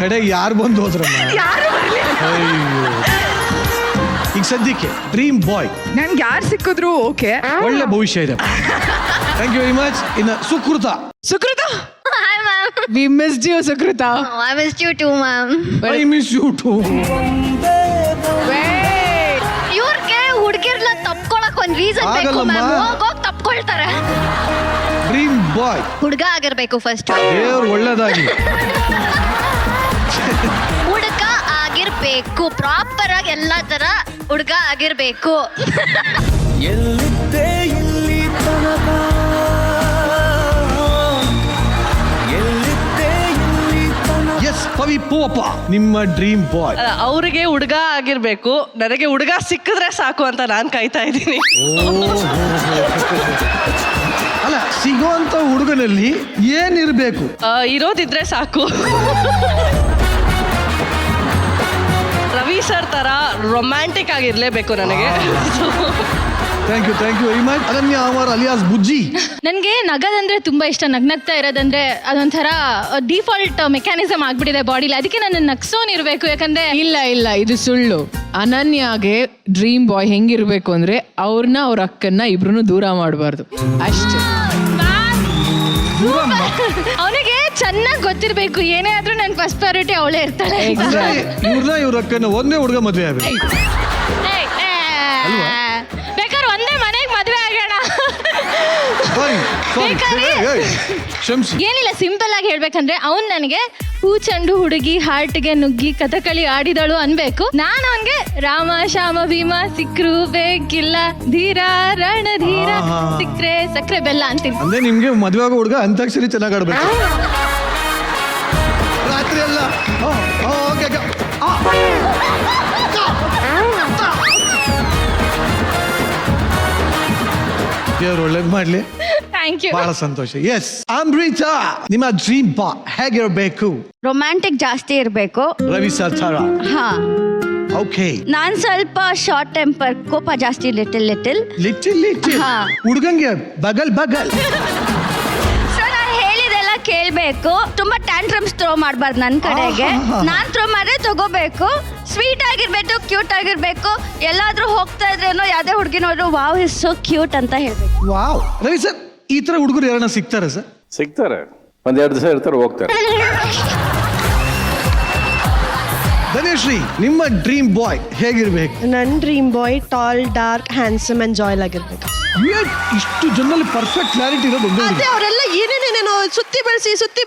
ಕಡೆಗೆ ಯಾರು ಬಂದು ಹೋದ್ರಮ್ಮ? ಯಾರು ಬರಲಿಲ್ಲ. ಈಗ ಸದ್ಯಕ್ಕೆ ಡ್ರೀಮ್ ಬಾಯ್ ನನ್ಗೆ ಯಾರು ಸಿಕ್ಕಿದ್ರು ಓಕೆ, ಒಳ್ಳೆ ಭವಿಷ್ಯ ಇದೆ. Thank you very much. ಇನ್ನು Sukrutha. Hi ma'am. We missed you Sukrutha. I missed you too ma'am. I miss you too. ಇವ್ರಿಗೆ ಹುಡುಗಿರ್ನ ತಪ್ಕೊಳಕ್ ಒಂದ್ ರೀಸನ್ ಬೇಕು ಆಗಲ್ಲಮ್ಮ. ಮ್ಯಾಮ್. ಹೋಗ್ ತಪ್ಕೊಳ್ತಾರೆ. ಡ್ರೀಮ್ ಬಾಯ್ ಹುಡುಗ ಆಗಿರ್ಬೇಕು ಫಸ್ಟ್. ದೇವ್ರು ಒಳ್ಳೇದಾಗಿ. ಹುಡುಗ ಆಗಿರ್ಬೇಕು, ಪ್ರಾಪರ್ ಆಗಿ ಎಲ್ಲಾ ತರ ಹುಡುಗ ಆಗಿರ್ಬೇಕು. ಎಲ್ಲಿದ್ದೆ ಇಲ್ಲಿ ತನಕ, ಎಲ್ಲಿದ್ದೆ ಇಲ್ಲಿ ತನಕ. ಎಸ್ ಪವಿ ಪೂವಪ್ಪ, ನಿಮ್ಮ ಡ್ರೀಮ್ ಬಾಯ್. ಅವ್ರಿಗೆ ಹುಡುಗ ಆಗಿರ್ಬೇಕು, ನನಗೆ ಹುಡುಗ ಸಿಕ್ಕಿದ್ರೆ ಸಾಕು ಅಂತ ನಾನು ಕಾಯ್ತಾ ಇದ್ದೀನಿ. ಅಲ್ಲ, ಸಿಗೋಂತ ಹುಡುಗನಲ್ಲಿ ಏನಿರ್ಬೇಕು? ಇರೋದಿದ್ರೆ ಸಾಕು. ರವಿ ಸರ್ ತರ ರೊಮ್ಯಾಂಟಿಕ್ ಆಗಿರ್ಲೇಬೇಕು ನನಗೆ. Thank you very much. Ananya Amar alias ಬುಜ್ಜಿ. ನನಗೆ ನಗದಂದ್ರೆ ತುಂಬಾ ಇಷ್ಟ. ನಗ್ನಗ್ತಾ ಇರೋದಂದ್ರೆ ಅದೊಂಥರ ಡಿಫಾಲ್ಟ್ ಮೆಕ್ಯಾನಿಸಮ್ ಆಗ್ಬಿಟ್ಟಿದೆ ಬಾಡಿಲಿ. ಅದಕ್ಕೆ ನನ್ನ ನಗ್ಸೋನಿರ್ಬೇಕು. ಯಾಕಂದ್ರೆ ಇಲ್ಲ ಇದು ಸುಳ್ಳು. ಅನನ್ಯಾಗೆ ಡ್ರೀಮ್ ಬಾಯ್ ಹೆಂಗಿರ್ಬೇಕು ಅಂದ್ರೆ ಅವ್ರನ್ನ ಅವ್ರ ಅಕ್ಕನ್ನ ಇಬ್ರು ದೂರ ಮಾಡಬಾರ್ದು ಅಷ್ಟೇ. ಅವನಿಗೆ ಚೆನ್ನಾಗಿ ಗೊತ್ತಿರ್ಬೇಕು, ಏನೇ ಆದ್ರೂ ನನ್ನ ಫಸ್ಟ್ ಪ್ರಯಾರಿಟಿ ಅವಳೇ ಇರ್ತಾಳೆ. ಇವ್ರ ಅಕ್ಕನ ಒಂದೇ ಹುಡುಗ ಮದುವೆ ಆಗ್ಬೇಕು. ಬೇಕಾದ್ರೆ ಒಂದೇ ಮನೆಗೆ ಮದುವೆ ಆಗೋಣ. ಏನಿಲ್ಲ, ಸಿಂಪಲ್ ಆಗಿ ಹೇಳ್ಬೇಕಂದ್ರೆ ಅವ್ನ್ ನನಗೆ ಹೂ ಚಂಡು ಹುಡುಗಿ ಹಾರ್ಟ್ಗೆ ನುಗ್ಗಿ ಕಥಕಳಿ ಆಡಿದಳು ಅನ್ಬೇಕು. ನಾನು ಅವನ್ಗೆ ರಾಮ ಶ್ಯಾಮ ಭೀಮ ಸಿಕ್ರು ಬೇಕಿಲ್ಲ ಧೀರ ರಣಧೀರ ಸಿಕ್ರೆ ಸಕ್ರೆ ಬೆಲ್ಲ ಅಂತೀನಿ. ಅಂದ್ರೆ ನಿಮ್ಗೆ ಮದುವೆ ಆಗೋ ಹುಡುಗ ಅಂತಾಕ್ಷರಿ ಚೆನ್ನಾಗಿ ಆಡ್ಬೇಕು ರಾತ್ರಿ ಎಲ್ಲ. ದೇವ್ರು ಒಳ್ಳೇದ್ ಮಾಡ್ಲಿ. Thank you. ಬಹಳ ಸಂತೋಷ. ಎಸ್ ಅಮೃತಾ, ನಿಮ್ಮ ಡ್ರೀಮ್ ಬಾಯ್ ಹೇಗಿರ್ಬೇಕು? ರೊಮ್ಯಾಂಟಿಕ್ ಜಾಸ್ತಿ ಇರಬೇಕು. ರವಿ ಸರ್ ಥರ. ಹಾ, ಓಕೆ. ನಾನ್ ಸ್ವಲ್ಪ ಶಾರ್ಟ್ ಟೆಂಪರ್, ಕೋಪ ಜಾಸ್ತಿ, ಲಿಟಲ್ ಹಾ. ಹುಡುಗಂಗೆ ಬಗಲ್ ಸೊ ನಾನು ಹೇಳಿದೆಲ್ಲ ಕೇಳ್ಬೇಕು. ತುಂಬಾ ಟ್ಯಾಂಟ್ರಮ್ಸ್ ಥ್ರೋ ಮಾಡಬಾರ್ದು ನನ್ನ ಕಡೆಗೆ. ನಾನ್ ಥ್ರೋ ಮಾಡಿದ್ರೆ ತಗೋಬೇಕು. ಸ್ವೀಟ್ ಆಗಿರ್ಬೇಕು, ಕ್ಯೂಟ್ ಆಗಿರ್ಬೇಕು. ಎಲ್ಲಾದ್ರೂ ಹೋಗ್ತಾ ಇದ್ರೇನೋ ಯಾವ್ದೇ ಹುಡುಗಿ ನೋಡ್ರು ವಾವ್ ಇಸ್ ಸೋ ಕ್ಯೂಟ್ ಅಂತ ಹೇಳ್ಬೇಕು. ವಾವ್. ರವಿ ಸರ್, ಈ ತರ ಹುಡುಗರು ಯಾರನ್ನ ಸಿಗ್ತಾರೆ ಸರ್? ಸಿಗ್ತಾರೆ, ಒಂದೆರಡು ದಿವಸ ಇರ್ತಾರೆ, ಹೋಗ್ತಾರೆ. ಧನೇಶ್ರೀ, ನಿಮ್ಮ ಡ್ರೀಮ್ ಬಾಯ್ ಹೇಗಿರ್ಬೇಕು? ನನ್ನ dream boy tall, dark, handsome and Joy ಆಗಿರ್ಬೇಕು. ಇಷ್ಟು ಜನರಲ್ಲಿ ಪರ್ಫೆಕ್ಟ್ ಕ್ಲಾರಿಟಿ ಇರೋದು. ಅದೇ ಅವರೆಲ್ಲ ಏನೇನೇನೇನೋ ಸುತ್ತಿ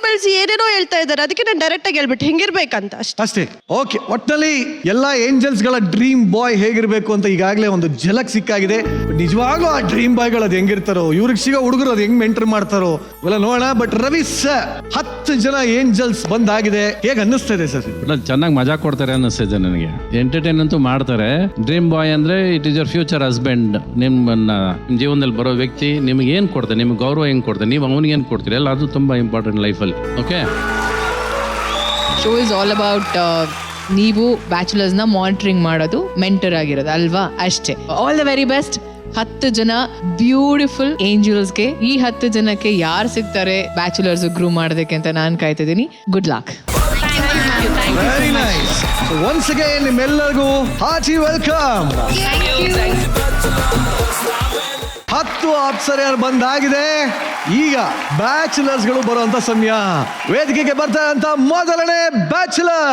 ಬೆಳೆಸಿ ಏನೇನೋ ಹೇಳ್ತಾ ಇದ್ದಾರೆ. ಅದಕ್ಕೆ ನಾನು ಡೈರೆಕ್ಟ್ ಆಗಿ ಹೇಳ್ಬಿಟ್ಟು ಹೆಂಗಿರ್ಬೇಕಂತ ಅಷ್ಟೇ. ಓಕೆ, ಒಟ್ಟಿನಲ್ಲಿ ಎಲ್ಲಾ ಏಂಜಲ್ಸ್ ಗಳ ಡ್ರೀಮ್ ಬಾಯ್ ಹೇಗಿರ್ಬೇಕು ಅಂತ ಈಗಾಗಲೇ ಒಂದು ಝಲಕ್ ಸಿಕ್ಕಾಗಿದೆ. ನಿಜವಾಗ್ಲೂ ಆ ಡ್ರೀಮ್ ಬಾಯ್ ಗಳು ಅದು ಹೆಂಗಿರ್ತಾರೋ, ಇವ್ರಿಗೆ ಸಿಗೋ ಹುಡುಗರು ಅದು ಹೆಂಗ್ ಮೆಂಟರ್ ಮಾಡ್ತಾರೋ ಇವೆಲ್ಲ ನೋಡೋಣ. ಬಟ್ ರವಿ ಸರ್, 10 ಜನ ಏಂಜಲ್ಸ್ ಬಂದಾಗಿದೆ, ಹೇಗೆ ಅನ್ನಿಸ್ತಾ ಇದೆ ಸರ್? ಚೆನ್ನಾಗಿ ಮಜಾ ಕೊಡ್ತಾರೆ ಅನ್ನಿಸ್ತಿದೆ ನನಗೆ. ಎಂಟರ್ಟೈನ್ ಅಂತೂ ಮಾಡ್ತಾರೆ. ಡ್ರೀಮ್ ಬಾಯ್ ಅಂದ್ರೆ it is your future husband. ನಿಮ್ಮನ್ನ ಜೀವನದಲ್ಲಿ ಬರೋ ವ್ಯಕ್ತಿ ನಿಮ್ಗೆ ಏನ್ ಕೊಡ್ತಾರೆ, ನಿಮ್ಗೆ ಗೌರವ ಹೆಂಗ್ ಕೊಡ್ತಾರೆ, ನೀವು ಅವನಿಗೆ ಏನ್ ಕೊಡ್ತೀರಿ ಅಲ್ಲ, ಅದು ತುಂಬಾ ಇಂಪಾರ್ಟೆಂಟ್ ಲೈಫಲ್ಲಿ. Okay, show is all about ನೀವು ಬ್ಯಾಚುಲರ್ಸ್ನ ಮಾನಿಟರಿಂಗ್ ಮಾಡೋದು, ಮೆಂಟರ್ ಆಗಿರೋದು ಅಲ್ವಾ? ಅಷ್ಟೇ. All the very best. 10 ಜನ ಬ್ಯೂಟಿಫುಲ್ ಏಂಜಲ್ಸ್ಗೆ. ಈ 10 ಜನಕ್ಕೆ ಯಾರು ಸಿಗ್ತಾರೆ ಬ್ಯಾಚುಲರ್ಸ್ ಗ್ರೂ ಮಾಡೋದಕ್ಕೆ ಅಂತ ನಾನು ಕಾಯ್ತಿದ್ದೀನಿ. Good luck. Very nice. Once again ನಿಮ್ಮೆಲ್ಲರಿಗೂ ಹಾರ್ಟಿ ವೆಲ್ಕಮ್. 10 ಅಪ್ಸರೆಯರು ಬಂದಾಗಿದೆ. ಈಗ ಬ್ಯಾಚುಲರ್ಸ್ಗಳು ಬರುವಂತ ಸಮಯ. ವೇದಿಕೆಗೆ ಬರ್ತಾ ಅಂತ ಮೊದಲನೇ ಬ್ಯಾಚುಲರ್,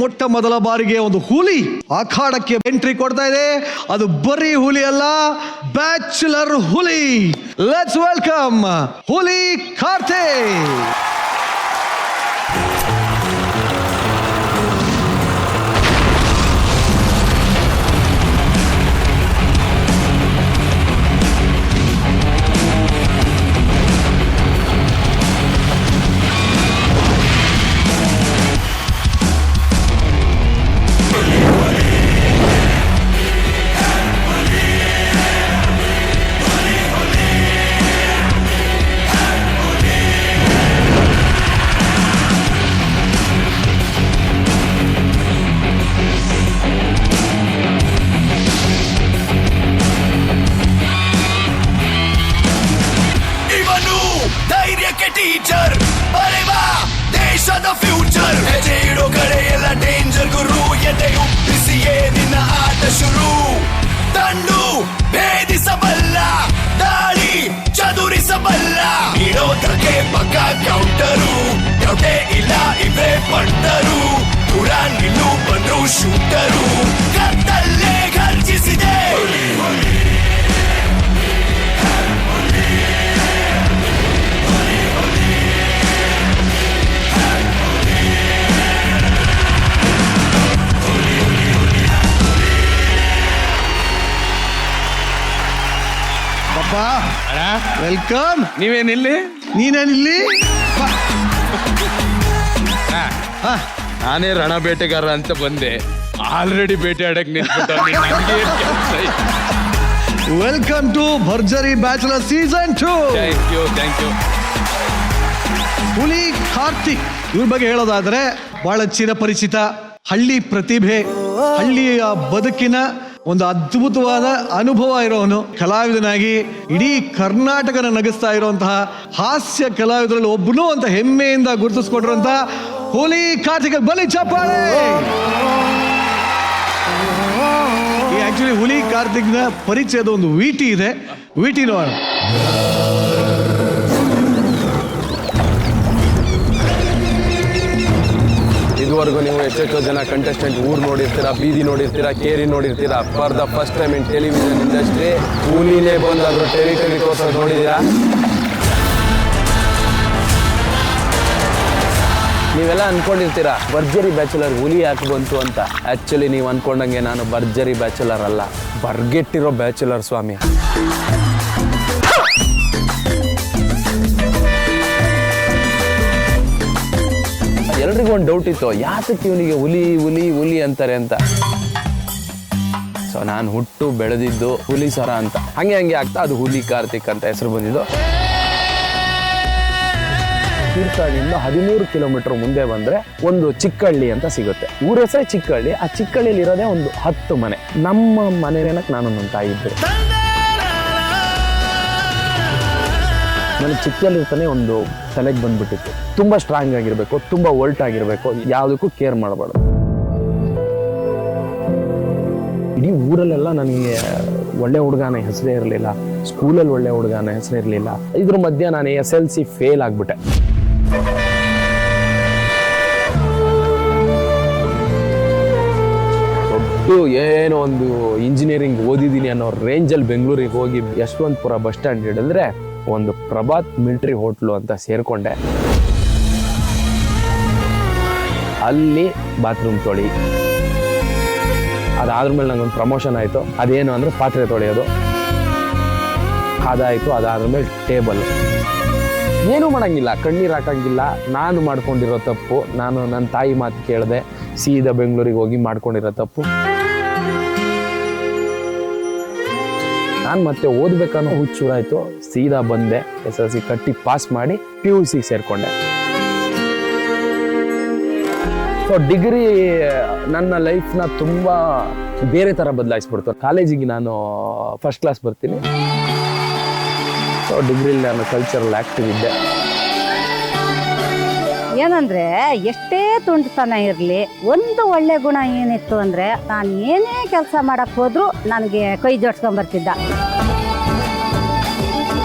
ಮೊಟ್ಟ ಮೊದಲ ಬಾರಿಗೆ ಒಂದು ಹುಲಿ ಅಖಾಡಕ್ಕೆ ಎಂಟ್ರಿ ಕೊಡ್ತಾ ಇದೆ. ಅದು ಬರೀ ಹುಲಿ ಅಲ್ಲ, ಬ್ಯಾಚುಲರ್ ಹುಲಿ. ಲೆಟ್ಸ್ ವೆಲ್ಕಮ್ ಹುಲಿ ಕಾರ್ತಿಕ್. ಟೀಚರ್ ಬರೆವಾ ದೇಶದ ಫ್ಯೂಚರ್. ಹೆಜ್ಜೆ ಇಡೋ ಕಡೆ ಎಲ್ಲ ಡೇಂಜರ್ ಗುರು, ಎದೆಯು ಬಿಸಿಯೇ ನಿನ್ನ ಆಟ ಶುರು. ತಂಡು ಭೇದಿಸಬಲ್ಲ, ದಾಳಿ ಚದುರಿಸಬಲ್ಲ, ಇಡೋದಕ್ಕೆ ಪಕ್ಕ ಕೌಂಟರು. ಡೌಟೇ ಇಲ್ಲ ಇವೇ ಪಂಟರು, ದೂರ ನಿಲ್ಲು ಬಂದ್ರು ಶೂಟರು. ಕತ್ತಲ್ಲೇ ಘರ್ಜಿಸಿದೆ ವೆಲ್ಕಮ್. ನೀವೇನಿಲ್ಲಿ? ನೀನೇನಿಲ್ಲಿ? ನಾನೇ ರಣ ಬೇಟೆಗಾರ ಅಂತ ಬಂದೆ, ಆಲ್ರೆಡಿ ಬೇಟೆ ಆಡಕ್ ನಿಂತ್ಬಿಟ್ಟು. Welcome to Bharjari bachelor season 2. Thank you. Huli Karthik ಇವ್ರ ಬಗ್ಗೆ ಹೇಳೋದಾದ್ರೆ ಬಹಳ ಚಿರಪರಿಚಿತ ಹಳ್ಳಿ ಪ್ರತಿಭೆ, ಹಳ್ಳಿಯ ಬದುಕಿನ ಒಂದು ಅದ್ಭುತವಾದ ಅನುಭವ ಇರೋನು ಕಲಾವಿದನಾಗಿ ಇಡೀ ಕರ್ನಾಟಕನ ನಗಿಸ್ತಾ ಇರುವಂತಹ ಹಾಸ್ಯ ಕಲಾವಿದರಲ್ಲಿ ಒಬ್ಬನು ಅಂತ ಹೆಮ್ಮೆಯಿಂದ ಗುರುತಿಸ್ಕೊಂಡಿರುವಂತಹ ಹುಲಿ ಕಾರ್ತಿಕ್ ಬಲಿ ಚಪ್ಪಾಳೆ. ಈ ಆಕ್ಚುಲಿ ಹುಲಿ ಕಾರ್ತಿಕ್ನ ಪರಿಚಯದ ಒಂದು ವಿಟಿ ಇದೆ, ವಿಟಿ ನೋಡೋಣ. ಇದುವರೆಗೂ ನೀವು ಎಷ್ಟೆಷ್ಟೋ ಜನ ಕಂಟೆಸ್ಟೆಂಟ್ ಊರು ನೋಡಿರ್ತೀರಾ, ಬೀದಿ ನೋಡಿರ್ತೀರಾ, ಕೇರಿ ನೋಡಿರ್ತೀರಾ. For the first time in television industry ಹುಲಿನೇ ಬಂದಾದ್ರು ಟೆರಿಟರಿ ತೋರ್ಸೋದು ನೋಡಿದ್ದೀರಾ? ನೀವೆಲ್ಲ ಅನ್ಕೊಂಡಿರ್ತೀರಾ ಭರ್ಜರಿ ಬ್ಯಾಚುಲರ್ ಹುಲಿ ಯಾಕೆ ಬಂತು ಅಂತ. ಆ್ಯಕ್ಚುಲಿ ನೀವು ಅನ್ಕೊಂಡಂಗೆ ನಾನು ಭರ್ಜರಿ ಬ್ಯಾಚುಲರ್ ಅಲ್ಲ, ಬರ್ಗೆಟ್ಟಿರೋ ಬ್ಯಾಚುಲರ್ ಸ್ವಾಮಿ. ಎಲ್ರಿಗೂ ಒಂದು ಡೌಟ್ ಇತ್ತು, ಯಾತಕ್ಕೆ ಇವನಿಗೆ ಹುಲಿ ಹುಲಿ ಹುಲಿ ಅಂತಾರೆ ಅಂತ. ಸೊ ನಾನು ಹುಟ್ಟು ಬೆಳೆದಿದ್ದು ಹುಲಿ ಸರ ಅಂತ, ಹಂಗೆ ಆಗ್ತಾ ಅದು ಹುಲಿ ಕಾರ್ತಿಕ್ ಅಂತ ಹೆಸರು ಬಂದಿದ್ದು. ತೀರ್ಥಹಳ್ಳಿಯಿಂದ 13 ಕಿಲೋಮೀಟರ್ ಮುಂದೆ ಬಂದ್ರೆ ಒಂದು ಚಿಕ್ಕಹಳ್ಳಿ ಅಂತ ಸಿಗುತ್ತೆ. ಊರ ಹೆಸರೇ ಚಿಕ್ಕಹಳ್ಳಿ. ಆ ಚಿಕ್ಕಹಳ್ಳಿಯಲ್ಲಿ ಇರೋದೇ ಒಂದು 10 ಮನೆ. ನಮ್ಮ ಮನೆಯೇನಕ್ಕೆ ನಾನು ನನ್ನ ತಾಯಿ ಇದ್ದರು. ನನಗೆ ಚಿಕ್ಕದಲ್ಲಿರ್ತಾನೆ ಒಂದು ತಲೆಗೆ ಬಂದ್ಬಿಟ್ಟಿತ್ತು, ತುಂಬ ಸ್ಟ್ರಾಂಗ್ ಆಗಿರಬೇಕು, ತುಂಬ ವೋಲ್ಟ್ ಆಗಿರಬೇಕು, ಯಾವುದಕ್ಕೂ ಕೇರ್ ಮಾಡಬಾರ್ದು. ಇಡೀ ಊರಲ್ಲೆಲ್ಲ ನನಗೆ ಒಳ್ಳೆ ಹುಡುಗನ ಹೆಸರೇ ಇರಲಿಲ್ಲ, ಸ್ಕೂಲಲ್ಲಿ ಒಳ್ಳೆ ಹುಡುಗನ ಹೆಸರೇ ಇರಲಿಲ್ಲ. ಇದ್ರ ಮಧ್ಯೆ ನಾನು SLC ಫೇಲ್ ಆಗಿಬಿಟ್ಟೆ. ದೊಡ್ಡ ಏನೋ ಒಂದು ಇಂಜಿನಿಯರಿಂಗ್ ಓದಿದ್ದೀನಿ ಅನ್ನೋ ರೇಂಜಲ್ಲಿ ಬೆಂಗಳೂರಿಗೆ ಹೋಗಿ ಯಶವಂತಪುರ ಬಸ್ ಸ್ಟ್ಯಾಂಡ್ ಹಿಡಿದ್ರೆ ಒಂದು ಪ್ರಭಾತ್ ಮಿಲಿಟರಿ ಹೋಟ್ಲು ಅಂತ ಸೇರ್ಕೊಂಡೆ. ಅಲ್ಲಿ ಬಾತ್ರೂಮ್ ತೊಳಿ, ಅದಾದ್ಮೇಲೆ ನಂಗೊಂದು ಪ್ರಮೋಷನ್ ಆಯಿತು. ಅದೇನು ಅಂದರೆ ಪಾತ್ರೆ ತೊಳೆಯೋದು ಅದಾಯಿತು. ಅದಾದ್ಮೇಲೆ ಟೇಬಲ್. ಏನೂ ಮಾಡೋಂಗಿಲ್ಲ, ಕಣ್ಣೀರು ಹಾಕೋಂಗಿಲ್ಲ. ನಾನು ಮಾಡ್ಕೊಂಡಿರೋ ತಪ್ಪು, ನಾನು ನನ್ನ ತಾಯಿ ಮಾತು ಕೇಳಿದೆ, ಸೀದಾ ಬೆಂಗಳೂರಿಗೆ ಹೋಗಿ ಮಾಡ್ಕೊಂಡಿರೋ ತಪ್ಪು. ನಾನು ಮತ್ತೆ ಓದ್ಬೇಕನ್ನೋ ಹುಚ್ಚೂರಾಯಿತು. ಸೀದಾ ಬಂದೆ, SLC ಕಟ್ಟಿ ಪಾಸ್ ಮಾಡಿ PUC ಸೇರಿಕೊಂಡೆ. ಸೊ ಡಿಗ್ರಿ ನನ್ನ ಲೈಫ್ನ ತುಂಬ ಬೇರೆ ಥರ ಬದಲಾಯಿಸ್ಬಿಡ್ತು. ಕಾಲೇಜಿಗೆ ನಾನು ಫಸ್ಟ್ ಕ್ಲಾಸ್ ಬರ್ತೀನಿ. ಸೊ ಡಿಗ್ರಿಲಿ ನಾನು ಕಲ್ಚರಲ್ ಆ್ಯಕ್ಟಿವ್ ಇದ್ದೆ. ಏನಂದ್ರೆ ಎಷ್ಟೇ ತುಂಟತನ ಇರಲಿ, ಒಂದು ಒಳ್ಳೆ ಗುಣ ಏನಿತ್ತು ಅಂದ್ರೆ ನಾನು ಏನೇ ಕೆಲಸ ಮಾಡಕ್ ಹೋದ್ರು ನನಗೆ ಕೈ ಜೋಡ್ಸ್ಕೊಂಡ್ ಬರ್ತಿದ್ದ.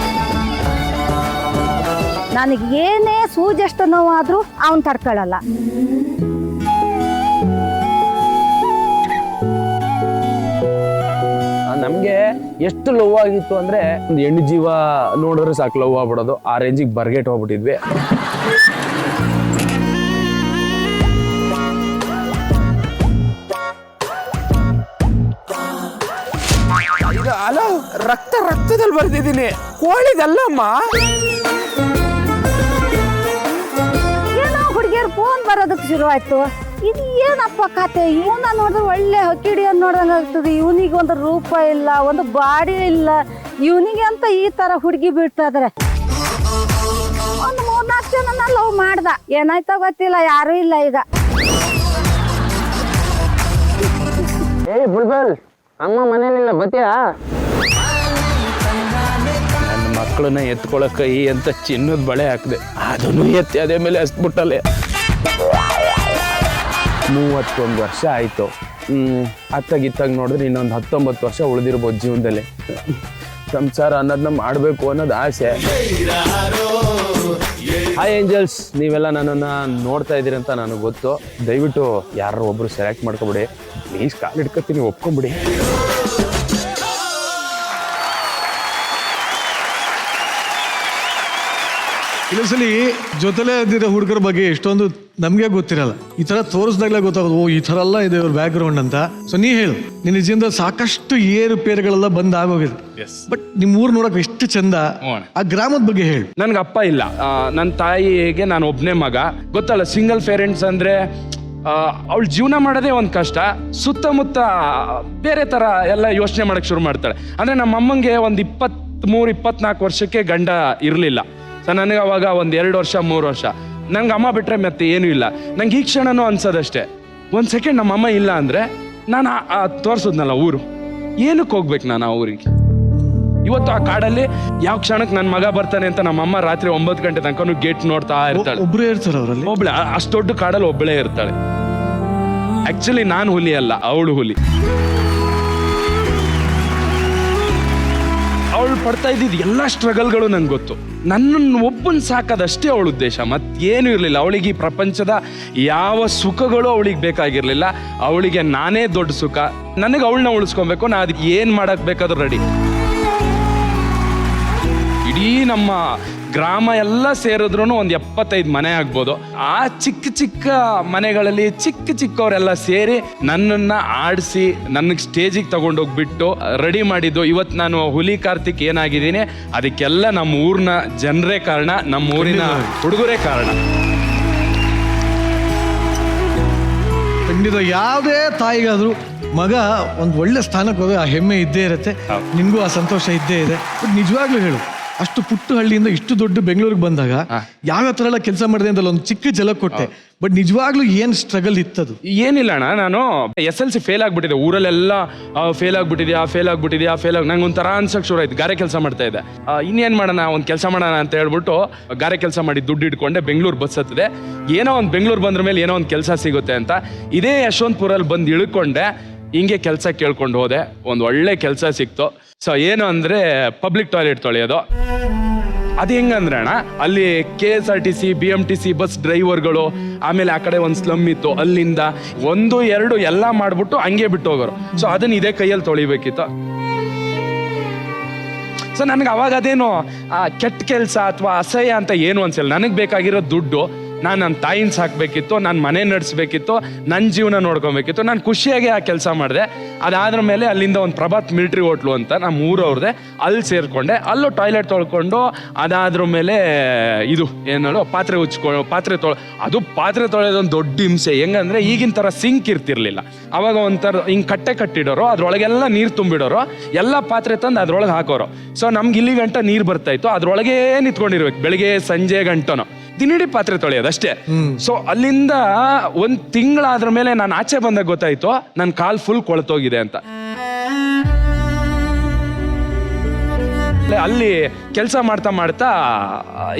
ನನಗೆ ಏನೇ ಸೂಜೆಷ್ಟು ನೋವಾದ್ರೂ ಅವನ್ ತಡ್ಕೊಳ್ಳಲ್ಲ. ನಮ್ಗೆ ಎಷ್ಟು ಲವ್ ಆಗಿತ್ತು ಅಂದ್ರೆ ಒಂದು ಹೆಣ್ಣು ಜೀವ ನೋಡಿದ್ರೆ ಸಾಕು ಲವ್ ಆಗ್ಬಿಡೋದು, ಆ ರೇಂಜಿಗೆ ಬರ್ಗೆಟ್ ಹೋಗ್ಬಿಟ್ಟಿದ್ವಿ. ಅಲ್ಲ, ರಕ್ತದಲ್ಲಿ ಬರ್ತಿದ್ದೀನಿ, ಕೋಳಿದಲ್ಲಮ್ಮ. ಏನೋ ಹುಡುಗಿಯರ್ ಫೋನ್ ಬರೋದಕ್ಕೆ ಶುರುವಾಯ್ತು. ಇದು ಏನಪ್ಪ ಕತೆ? ಇವನ್ನ ನೋಡಿದ್ರೆ ಒಳ್ಳೆ ಹಕ್ಕಿಡಿಯನ್ನು ನೋಡ್ದಂಗೆ ಆಗ್ತದೆ. ಇವನಿಗೆ ಒಂದು ರೂಪ ಇಲ್ಲ, ಒಂದು ಬಾಡಿ ಇಲ್ಲ. ಇವನಿಗೆ ಅಂತ ಈ ತರ ಹುಡುಗಿ ಬಿಡ್ತಾ ಇದಾರೆ. ಒಂದು 3-4 ಜನ ಲವ್ ಮಾಡ್ದ, ಏನಾಯ್ತೋ ಗೊತ್ತಿಲ್ಲ, ಯಾರು ಇಲ್ಲ ಈಗ. ಬುಲ್ಬಲ್, ಅಮ್ಮ ಮನೇಲಿಲ್ಲ, ಬತ್ತೀಯಾ? ನನ್ನ ಮಕ್ಕಳನ್ನ ಎತ್ಕೊಳಕ್ ಕೈ ಅಂತ ಚಿನ್ನದ ಬಳೆ ಹಾಕಿದೆ, ಅದನ್ನು ಎತ್ತಿ ಅದೇ ಮೇಲೆ ಹಸ್ಬಿಟ್ಟಲೆ. 31 ವರ್ಷ ಆಯ್ತು. ಅತ್ತಾಗಿತ್ತಾಗ ನೋಡಿದ್ರೆ ಇನ್ನೊಂದು 19 ವರ್ಷ ಉಳಿದಿರ್ಬೋದು ಜೀವನದಲ್ಲಿ. ಸಂಸಾರ ಅನ್ನೋದನ್ನ ಮಾಡಬೇಕು ಅನ್ನೋದು ಆಸೆ. ಹಾಯ್ ಏಂಜಲ್ಸ್, ನೀವೆಲ್ಲ ನನ್ನನ್ನು ನೋಡ್ತಾ ಇದ್ದೀರಿ ಅಂತ ನನಗೆ ಗೊತ್ತು. ದಯವಿಟ್ಟು ಯಾರು ಒಬ್ರು ಸೆಲೆಕ್ಟ್ ಮಾಡ್ಕೊಬಿಡಿ ಪ್ಲೀಸ್, ಕಾಲು ಹಿಡ್ಕೊತೀನಿ, ಒಪ್ಕೊಂಬಿಡಿ. ಇನ್ನೊಂದ್ಸಲಿ ಜೊತೆಲೇ ಇದ್ದಿರೋ ಹುಡುಗರ ಬಗ್ಗೆ ಎಷ್ಟೊಂದು ನಮ್ಗೆ ಗೊತ್ತಿರಲ್ಲ. ಈ ತರ ತೋರಿಸ್ದಾಗ್ಲೇ ಗೊತ್ತಾಗೋದು, ಓ ಈ ತರ ಎಲ್ಲ ಇದೆ ಇವ್ರ ಬ್ಯಾಕ್ ಗ್ರೌಂಡ್ ಅಂತ. ಸೊ ನೀ ಹೇಳು, ನಿನ್ನ ಜೀವನದಲ್ಲಿ ಸಾಕಷ್ಟು ಏರುಪೇರುಗಳೆಲ್ಲ ಬಂದ್ ಆಗೋಗಿದೆ. ಬಟ್ ನಿಮ್ ಊರ್ ನೋಡಕ್ ಎಷ್ಟು ಚಂದ. ಆ ಗ್ರಾಮದ ಬಗ್ಗೆ ಹೇಳು. ನನ್ಗೆ ಅಪ್ಪ ಇಲ್ಲ, ನನ್ನ ತಾಯಿಗೆ ನಾನು ಒಬ್ನೇ ಮಗ. ಗೊತ್ತಲ್ಲ, ಸಿಂಗಲ್ ಪೇರೆಂಟ್ಸ್ ಅಂದ್ರೆ ಅವಳು ಜೀವನ ಮಾಡೋದೇ ಒಂದು ಕಷ್ಟ. ಸುತ್ತಮುತ್ತ ಬೇರೆ ತರ ಎಲ್ಲ ಯೋಚನೆ ಮಾಡಕ್ ಶುರು ಮಾಡ್ತಾಳೆ. ಅಂದ್ರೆ ನಮ್ಮ ಅಮ್ಮಂಗೆ ಒಂದು 23-24 ವರ್ಷಕ್ಕೆ ಗಂಡ ಇರಲಿಲ್ಲ. ಸೊ ನನಗೆ ಅವಾಗ ಒಂದು 2 ವರ್ಷ 3 ವರ್ಷ ನಂಗೆ ಅಮ್ಮ ಬಿಟ್ರೆ ಮತ್ತೆ ಏನೂ ಇಲ್ಲ. ನಂಗೆ ಈ ಕ್ಷಣನೂ ಅನ್ಸೋದಷ್ಟೇ, ಒಂದು ಸೆಕೆಂಡ್ ನಮ್ಮ ಅಮ್ಮ ಇಲ್ಲ ಅಂದರೆ ನಾನು ತೋರಿಸಿದ್ನಲ್ಲ ಊರು, ಏನಕ್ಕೆ ಹೋಗ್ಬೇಕು ನಾನು ಆ ಊರಿಗೆ? ಇವತ್ತು ಆ ಕಾಡಲ್ಲಿ ಯಾವ ಕ್ಷಣಕ್ಕೆ ನನ್ನ ಮಗ ಬರ್ತಾನೆ ಅಂತ ನಮ್ಮ ಅಮ್ಮ ರಾತ್ರಿ 9 ಗಂಟೆ ತನಕ ಗೇಟ್ ನೋಡ್ತಾ ಇರ್ತಾಳೆ. ಒಬ್ಬರೇ ಇರ್ತಾರೆ ಅವರಲ್ಲಿ, ಒಬ್ಳೆ. ಅಷ್ಟು ದೊಡ್ಡ ಕಾಡಲ್ಲಿ ಒಬ್ಬಳೇ ಇರ್ತಾಳೆ. ಆಕ್ಚುಲಿ ನಾನು ಹುಲಿ ಅಲ್ಲ, ಅವಳು ಹುಲಿ. ಅವಳು ಪಡ್ತಾ ಇದ್ದಿದ್ದು ಎಲ್ಲ ಸ್ಟ್ರಗಲ್ಗಳು ನಂಗೆ ಗೊತ್ತು. ನನ್ನನ್ನು ಒಬ್ಬನ್ ಸಾಕೋದಷ್ಟೇ ಅವಳ ಉದ್ದೇಶ, ಮತ್ತೇನು ಇರಲಿಲ್ಲ. ಅವಳಿಗೆ ಈ ಪ್ರಪಂಚದ ಯಾವ ಸುಖಗಳು ಅವಳಿಗೆ ಬೇಕಾಗಿರ್ಲಿಲ್ಲ. ಅವಳಿಗೆ ನಾನೇ ದೊಡ್ಡ ಸುಖ. ನನಗೆ ಅವಳನ್ನ ಉಳಿಸ್ಕೊಬೇಕು, ನಾ ಅದಕ್ಕೆ ಏನು ಮಾಡಕ್ ಬೇಕಾದ್ರೂ ರೆಡಿ. ಇಡೀ ನಮ್ಮ ಗ್ರಾಮ ಎಲ್ಲ ಸೇರಿದ್ರು ಒಂದು 75 ಮನೆ ಆಗ್ಬೋದು. ಆ ಚಿಕ್ಕ ಚಿಕ್ಕ ಮನೆಗಳಲ್ಲಿ ಚಿಕ್ಕವರೆಲ್ಲ ಸೇರಿ ನನ್ನನ್ನು ಆಡಿಸಿ ನನಗೆ ಸ್ಟೇಜಿಗೆ ತಗೊಂಡೋಗ್ಬಿಟ್ಟು ರೆಡಿ ಮಾಡಿದ್ದು. ಇವತ್ತು ನಾನು ಹುಲಿ ಕಾರ್ತಿಕ್ ಏನಾಗಿದ್ದೀನಿ ಅದಕ್ಕೆಲ್ಲ ನಮ್ಮ ಊರಿನ ಜನರೇ ಕಾರಣ, ನಮ್ಮ ಊರಿನ ಹುಡುಗರೇ ಕಾರಣ. ಖಂಡಿತ ಯಾವುದೇ ತಾಯಿಗಾದ್ರೂ ಮಗ ಒಂದು ಒಳ್ಳೆ ಸ್ಥಾನಕ್ಕೆ ಹೋದ್ರೆ ಆ ಹೆಮ್ಮೆ ಇದ್ದೇ ಇರುತ್ತೆ. ನಿನ್ಗೂ ಆ ಸಂತೋಷ ಇದ್ದೇ ಇದೆ. ಬಟ್ ನಿಜವಾಗ್ಲೂ ಹೇಳು, ಅಷ್ಟು ಪುಟ್ಟ ಹಳ್ಳಿಯಿಂದ ಇಷ್ಟು ದೊಡ್ಡ ಬೆಂಗಳೂರಿಗೆ ಬಂದಾಗ ಯಾವ್ಯಾವ ಥರ ಎಲ್ಲ ಕೆಲಸ ಮಾಡಿದೆ ಅಂತಲ್ಲ ಒಂದು ಚಿಕ್ಕ ಜಲ ಕೊಟ್ಟೆ. ಬಟ್ ನಿಜವಾಗ್ಲೂ ಏನು ಸ್ಟ್ರಗಲ್ ಇತ್ತದು? ಏನಿಲ್ಲ ಅಣ್ಣ, ನಾನು SLC ಫೇಲ್ ಆಗ್ಬಿಟ್ಟಿದೆ. ಊರಲ್ಲೆಲ್ಲ ಫೇಲ್ ಆಗ್ಬಿಟ್ಟಿದ್ಯಾ. ನಂಗೆ ಒಂಥರ ಅನ್ಸಕ್ ಶುರು ಆಯ್ತು. ಗಾರೆ ಕೆಲಸ ಮಾಡ್ತಾ ಇದ್ದೆ. ಇನ್ನೇನು ಮಾಡೋಣ, ಒಂದು ಕೆಲಸ ಮಾಡೋಣ ಅಂತ ಹೇಳ್ಬಿಟ್ಟು ಗಾರೆ ಕೆಲಸ ಮಾಡಿ ದುಡ್ಡು ಇಟ್ಕೊಂಡೆ ಬೆಂಗಳೂರು ಬಸ್ ಹತ್ತಿದೆ. ಏನೋ ಒಂದು ಬೆಂಗಳೂರು ಬಂದ್ರ ಮೇಲೆ ಏನೋ ಒಂದು ಕೆಲಸ ಸಿಗುತ್ತೆ ಅಂತ ಇದೇ ಯಶವಂತಪುರಲ್ಲಿ ಬಂದು ಇಳ್ಕೊಂಡೆ. ಹಿಂಗೆ ಕೆಲಸ ಕೇಳ್ಕೊಂಡು ಹೋದೆ, ಒಂದು ಒಳ್ಳೆ ಕೆಲಸ ಸಿಕ್ತು. ಸೊ ಏನು ಅಂದರೆ ಪಬ್ಲಿಕ್ ಟಾಯ್ಲೆಟ್ ತೊಳೆಯೋದು. ಅದು ಹೆಂಗಂದ್ರೆ ಅಣ್ಣ, ಅಲ್ಲಿ KSRTC BMTC ಬಸ್ ಡ್ರೈವರ್ಗಳು, ಆಮೇಲೆ ಆ ಕಡೆ ಒಂದು ಸ್ಲಮ್ ಇತ್ತು, ಅಲ್ಲಿಂದ 1 2 ಎಲ್ಲ ಮಾಡ್ಬಿಟ್ಟು ಹಂಗೆ ಬಿಟ್ಟು ಹೋಗೋರು. ಸೊ ಅದನ್ನ ಇದೇ ಕೈಯಲ್ಲಿ ತೊಳಿಬೇಕಿತ್ತು. ಸೊ ನನಗೆ ಅವಾಗ ಅದೇನು ಕೆಟ್ಟ ಕೆಲಸ ಅಥವಾ ಅಸಹ್ಯ ಅಂತ ಏನು ಅನ್ಸಲ್ಲ. ನನಗೆ ಬೇಕಾಗಿರೋ ದುಡ್ಡು, ನಾನು ನನ್ನ ತಾಯಿನ ಸಾಕಬೇಕಿತ್ತು, ನಾನು ಮನೆ ನಡೆಸಬೇಕಿತ್ತು, ನನ್ನ ಜೀವನ ನೋಡ್ಕೊಬೇಕಿತ್ತು. ನಾನು ಖುಷಿಯಾಗಿ ಆ ಕೆಲಸ ಮಾಡಿದೆ. ಅದಾದ್ರ ಮೇಲೆ ಅಲ್ಲಿಂದ ಒಂದು ಪ್ರಭಾತ್ ಮಿಲಿಟ್ರಿ ಹೋಟ್ಲು ಅಂತ ನಮ್ಮ ಊರವ್ರದ್ದೆ, ಅಲ್ಲಿ ಸೇರಿಕೊಂಡೆ. ಅಲ್ಲೂ ಟಾಯ್ಲೆಟ್ ತೊಳ್ಕೊಂಡು ಅದಾದ್ರ ಮೇಲೆ ಇದು ಏನೋ ಪಾತ್ರೆ ತೊಳೆಯೋದೊಂದು ದೊಡ್ಡ ಹಿಂಸೆ. ಹೆಂಗಂದ್ರೆ ಈಗಿನ ಥರ ಸಿಂಕ್ ಇರ್ತಿರ್ಲಿಲ್ಲ. ಅವಾಗ ಒಂಥರ ಹಿಂಗೆ ಕಟ್ಟಿಡೋರು, ಅದ್ರೊಳಗೆಲ್ಲ ನೀರು ತುಂಬಿಡೋರು, ಎಲ್ಲ ಪಾತ್ರೆ ತಂದು ಅದ್ರೊಳಗೆ ಹಾಕೋರು. ಸೊ ನಮ್ಗೆ ಇಲ್ಲಿ ಗಂಟ ನೀರು ಬರ್ತಾಯಿತ್ತು, ಅದ್ರೊಳಗೇ ನಿಂತ್ಕೊಂಡಿರ್ಬೇಕು ಬೆಳಿಗ್ಗೆ ಸಂಜೆ ಗಂಟನೋ, ದಿನಡಿ ಪಾತ್ರೆ ತೊಳೆಯೋದು ಅಷ್ಟೇ. ಸೊ ಅಲ್ಲಿಂದ 1 ತಿಂಗಳಾದ್ರ ಮೇಲೆ ನಾನು ಆಚೆ ಬಂದಾಗ ಗೊತ್ತಾಯ್ತು ನನ್ನ ಕಾಲ್ ಫುಲ್ ಕೊಳ್ತೋಗಿದೆ ಅಂತ. ಅಲ್ಲಿ ಕೆಲಸ ಮಾಡ್ತಾ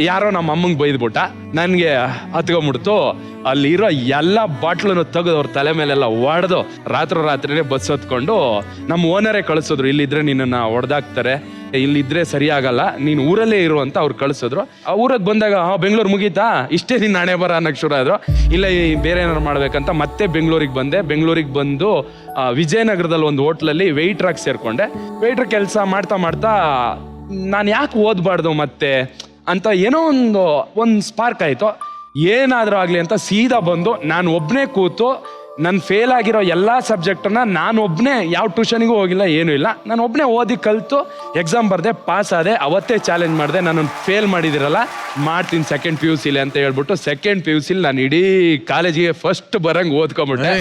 ಯಾರೋ ನಮ್ಮ ಅಮ್ಮಂಗೆ ಬೈದ್ಬಿಟ್ಟ. ನನಗೆ ಹತ್ಕೊಂಡ್ಬಿಡ್ತು. ಅಲ್ಲಿರೋ ಎಲ್ಲ ಬಾಟ್ಲನ್ನು ತೆಗೆದು ಅವ್ರ ತಲೆ ಮೇಲೆಲ್ಲ ಹೊಡೆದು ರಾತ್ರಿನೇ ಬಸ್ ಹತ್ಕೊಂಡು ನಮ್ಮ ಓನರೇ ಕಳಿಸಿದ್ರು, ಇಲ್ಲಿದ್ರೆ ನಿನ್ನನ್ನು ಹೊಡೆದಾಕ್ತಾರೆ, ಇಲ್ಲಿದ್ರೆ ಸರಿ ಆಗಲ್ಲ, ನೀನು ಊರಲ್ಲೇ ಇರು ಅಂತ ಅವ್ರು ಕಳಿಸಿದ್ರು. ಆ ಊರಿಗೆ ಬಂದಾಗ ಬೆಂಗಳೂರು ಮುಗೀತಾ, ಇಷ್ಟೇ ನಿನ್ನ ಹಣೆ ಬರ ಅನ್ನೋಕ್ಕೆ ಶುರು ಆದ್ರು. ಇಲ್ಲ ಬೇರೆ ಏನಾರು ಮಾಡ್ಬೇಕಂತ ಮತ್ತೆ ಬೆಂಗಳೂರಿಗೆ ಬಂದೆ. ಬೆಂಗಳೂರಿಗೆ ಬಂದು ವಿಜಯನಗರದಲ್ಲಿ ಒಂದು ಹೋಟ್ಲಲ್ಲಿ ವೆಯ್ಟ್ರಾಗಿ ಸೇರ್ಕೊಂಡೆ. ವೆಯ್ಟ್ರ್ ಕೆಲಸ ಮಾಡ್ತಾ ಮಾಡ್ತಾ ನಾನು ಯಾಕೆ ಓದಬಾರ್ದು ಮತ್ತೆ ಅಂತ ಏನೋ ಒಂದು ಸ್ಪಾರ್ಕ್ ಆಯಿತು. ಏನಾದರೂ ಆಗಲಿ ಅಂತ ಸೀದಾ ಬಂದು ನಾನು ಒಬ್ಬನೇ ಕೂತು ನನ್ನ ಫೇಲ್ ಆಗಿರೋ ಎಲ್ಲ ಸಬ್ಜೆಕ್ಟನ್ನ ನಾನು ಒಬ್ಬನೇ, ಯಾವ ಟ್ಯೂಷನಿಗೂ ಹೋಗಿಲ್ಲ, ಏನೂ ಇಲ್ಲ, ನಾನು ಒಬ್ಬನೇ ಓದಿ ಕಲಿತು ಎಕ್ಸಾಮ್ ಬರೆದೆ, ಪಾಸ್ ಆದೆ. ಅವತ್ತೇ ಚಾಲೆಂಜ್ ಮಾಡಿದೆ, ನಾನು ಫೇಲ್ ಮಾಡಿದಿರಲ್ಲ ಮಾಡ್ತೀನಿ ಸೆಕೆಂಡ್ PUC ಅಂತ ಹೇಳ್ಬಿಟ್ಟು ಸೆಕೆಂಡ್ PUC ನಾನು ಇಡೀ ಕಾಲೇಜಿಗೆ ಫಸ್ಟ್ ಬರಂಗೆ ಓದ್ಕೊಂಬಿಟ್ಟೆ.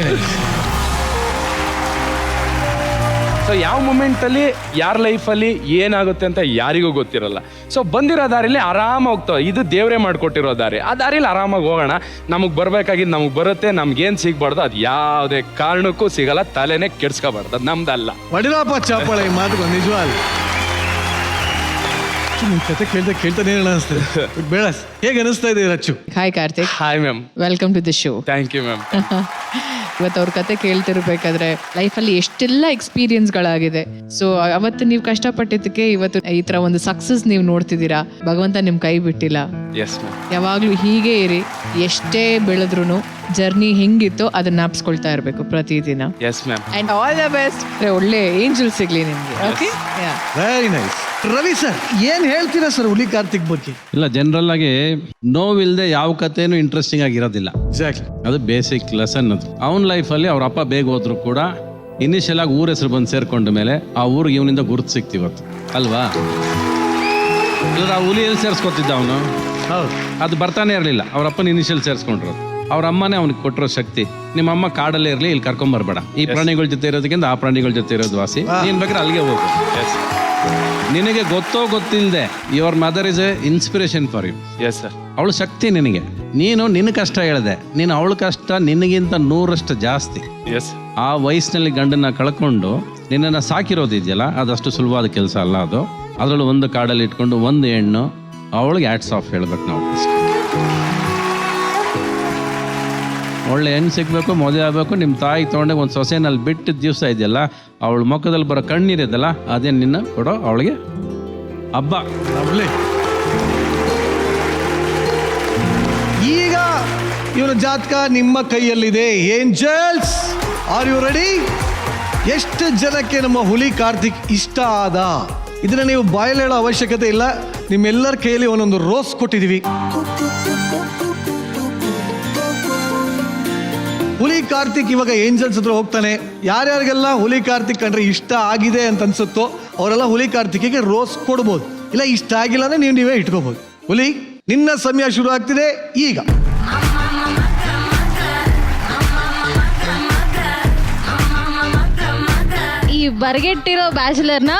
ಸೊ ಯಾವ ಮೂಮೆಂಟಲ್ಲಿ ಯಾರ ಲೈಫಲ್ಲಿ ಏನಾಗುತ್ತೆ ಅಂತ ಯಾರಿಗೂ ಗೊತ್ತಿರಲ್ಲ. ಸೊ ಬಂದಿರೋ ದಾರಿಲಿ ಆರಾಮಾಗಿ ಹೋಗ್ತಾವೆ. ಇದು ದೇವರೇ ಮಾಡಿಕೊಟ್ಟಿರೋ ದಾರಿ. ಆ ದಾರಿಲಿ ಆರಾಮಾಗಿ ಹೋಗೋಣ. ನಮಗೆ ಬರಬೇಕಾಗಿದ್ದು ನಮಗೆ ಬರುತ್ತೆ. ನಮ್ಗೇನು ಸಿಗ್ಬಾರ್ದು ಅದು ಯಾವುದೇ ಕಾರಣಕ್ಕೂ ಸಿಗಲ್ಲ. ತಲೆನೇ ಕೆಡ್ಸ್ಕೋಬಾರ್ದು, ಅದು ನಮ್ದಲ್ಲ. ಹೊಡಿರಪ್ಪ ಚಾಪಳ ಈ ಮಾತುಗಳು ನಿಜವಾಗ್ಲು. ಕತೆ ಕೇಳ್ತಾನೆ ಅನಿಸ್ತದೆ. ಬೇಡ, ಹೇಗೆ ಅನಿಸ್ತಾ ಇದೆ Rachchu? Hi Karthik. Hi ma'am, welcome to the show. Thank you ma'am. ಇವತ್ತು ಅವ್ರ ಕತೆ ಕೇಳ್ತಿರ್ಬೇಕಾದ್ರೆ ಲೈಫಲ್ಲಿ ಎಷ್ಟೆಲ್ಲ ಎಕ್ಸ್ಪೀರಿಯನ್ಸ್ಗಳಾಗಿದೆ. ಸೊ ಅವತ್ತು ನೀವು ಕಷ್ಟಪಟ್ಟಿದ್ದಕ್ಕೆ ಇವತ್ತು ಈ ತರ ಒಂದು ಸಕ್ಸಸ್ ನೀವು ನೋಡ್ತಿದ್ದೀರಾ. ಭಗವಂತ ನಿಮ್ ಕೈ ಬಿಟ್ಟಿಲ್ಲ. Yes ma'am. ಯಾವಾಗ್ಲೂ ಹೀಗೆ ಇರಿ. ಎಷ್ಟೇ ಬೆಳೆದ್ರು ಜರ್ನಿ ಹೆಂಗಿತ್ತು ಅದನ್ನ ಜ್ಞಾಪಿಸ್ಕೊಳ್ತಾ ಇರಬೇಕು ಪ್ರತಿದಿನ. Yes ma'am. And all the best. ಒಳ್ಳೆ ಏಂಜಲ್ ಸಿಗ್ಲಿ ನಿಮ್ಗೆ. Okay, very nice. Ravi sir, ಏನ್ ಹೇಳ್ತೀರಾ ಸರ್ ಹುಲಿ ಕಾರ್ತಿಕ್ ಬಗ್ಗೆ? ಇಲ್ಲ, ಜನರಲ್ ಆಗಿ ನೋವಿಲ್ದೆ ಯಾವ ಕಥೆನೂ ಇಂಟ್ರೆಸ್ಟಿಂಗ್ ಆಗಿರೋದಿಲ್ಲ. ಅದು ಬೇಸಿಕ್ ಲೆಸನ್. ಅದು ಅವನ ಲೈಫಲ್ಲಿ ಅವ್ರ ಅಪ್ಪ ಬೇಗ ಹೋದ್ರು ಕೂಡ ಇನಿಷಿಯಲ್ ಆಗಿ ಊರ ಹೆಸರು ಬಂದು ಸೇರ್ಕೊಂಡ ಮೇಲೆ ಆ ಊರಿಗೆ ಇವನಿಂದ ಗುರುತು ಸಿಕ್ತಿವತ್ತು ಅಲ್ವಾ? ಇಲ್ಲ, ಆ ಹುಲಿ ಎಲ್ಲಿ ಸೇರಿಸ್ಕೊತಿದ್ದ ಅವನು? ಅದು ಬರ್ತಾನೆ ಇರಲಿಲ್ಲ. ಅವ್ರ ಅಪ್ಪನ ಇನಿಷಿಯಲ್ ಸೇರಿಸ್ಕೊಂಡ್ರು. ಅವ್ರ ಅಮ್ಮನೇ ಅವ್ನಿಗೆ ಕೊಟ್ಟಿರೋ ಶಕ್ತಿ. ನಿಮ್ಮ ಅಮ್ಮ ಕಾಡಲ್ಲೇ ಇರಲಿ, ಇಲ್ಲಿ ಕರ್ಕೊಂಬರ್ಬೇಡ, ಈ ಪ್ರಾಣಿಗಳ ಜೊತೆ ಇರೋದಕ್ಕಿಂತ ಆ ಪ್ರಾಣಿಗಳ ಜೊತೆ ಇರೋದು ವಾಸಿ, ನೀನ್ ಬೇಕಾದ್ರೆ ಅಲ್ಲಿಗೆ ಹೋಗು. ನಿನಗೆ ಗೊತ್ತೋ ಗೊತ್ತಿಲ್ಲದೆ your mother is a inspiration for you. Yes sir. ಅವಳು ಶಕ್ತಿ ನಿನಗೆ. ನೀನು ನಿನ್ನ ಕಷ್ಟ ಹೇಳಿದೆ, ನೀನು ಅವಳ ಕಷ್ಟ ನಿನಗಿಂತ 100ರಷ್ಟು ಜಾಸ್ತಿ. ಎಸ್. ಆ ವಯಸ್ಸಿನಲ್ಲಿ ಗಂಡನ್ನ ಕಳ್ಕೊಂಡು ನಿನ್ನನ್ನು ಸಾಕಿರೋದಿದೆಯಲ್ಲ, ಅದಷ್ಟು ಸುಲಭವಾದ ಕೆಲಸ ಅಲ್ಲ ಅದು. ಅದರಲ್ಲೂ ಒಂದು ಕಾಡಲ್ಲಿ ಇಟ್ಕೊಂಡು ಒಂದು ಹೆಣ್ಣು, ಅವಳಿಗೆ ಹ್ಯಾಟ್ಸ್ ಆಫ್ ಹೇಳ್ಬೇಕು ನಾವು. ಒಳ್ಳೆ ಹೆಣ್ಣು ಸಿಗ್ಬೇಕು, ಮದುವೆ ಆಗಬೇಕು. ನಿಮ್ಮ ತಾಯಿ ತೊಗೊಂಡೆ ಒಂದು ಸೊಸೆನಲ್ಲಿ ಬಿಟ್ಟಿದ್ದ ದಿವಸ ಇದೆಯಲ್ಲ, ಅವಳ ಮುಖದಲ್ಲಿ ಬರೋ ಕಣ್ಣೀರಿದೆಯಲ್ಲ, ಅದೇ ನಿನ್ನ ಕೊಡೋ ಅವಳಿಗೆ ಹಬ್ಬ. ಈಗ ಇವನ ಜಾತಕ ನಿಮ್ಮ ಕೈಯಲ್ಲಿದೆ. Angels, are you ready? ಎಷ್ಟು ಜನಕ್ಕೆ ನಮ್ಮ ಹುಲಿ ಕಾರ್ತಿಕ್ ಇಷ್ಟ ಆದ? ಇದನ್ನ ನೀವು ಬಾಯಲ್ಲಿ ಹೇಳೋ ಅವಶ್ಯಕತೆ ಇಲ್ಲ. ನಿಮ್ಮೆಲ್ಲರ ಕೈಯಲ್ಲಿ ಒಂದೊಂದು ರೋಸ್ ಕೊಟ್ಟಿದ್ದೀವಿ. ಹುಲಿ ಕಾರ್ತಿಕ್ ಇವಾಗ ಏಂಜಲ್ಸ್ ಹತ್ರ ಹೋಗ್ತಾನೆ. ಯಾರ್ಯಾರಿಗೆಲ್ಲ ಹುಲಿ ಕಾರ್ತಿಕ್ ಕಂಡ್ರೆ ಇಷ್ಟ ಆಗಿದೆ ಅಂತ ಅನ್ಸುತ್ತೋ ಅವರೆಲ್ಲ ಹುಲಿ ಕಾರ್ತಿಕ್ಗೆ ರೋಸ್ ಕೊಡ್ಬೋದು. ಇಲ್ಲ ಇಷ್ಟ ಆಗಿಲ್ಲ ಅಂದ್ರೆ ನೀವೇ ಇಟ್ಕೋಬಹುದು. ಹುಲಿ, ನಿನ್ನ ಸಮಯ ಶುರು ಆಗ್ತಿದೆ ಈಗ. ಈ ಬರ್ಗೆಟ್ಟಿರೋ ಬ್ಯಾಚುಲರ್ನ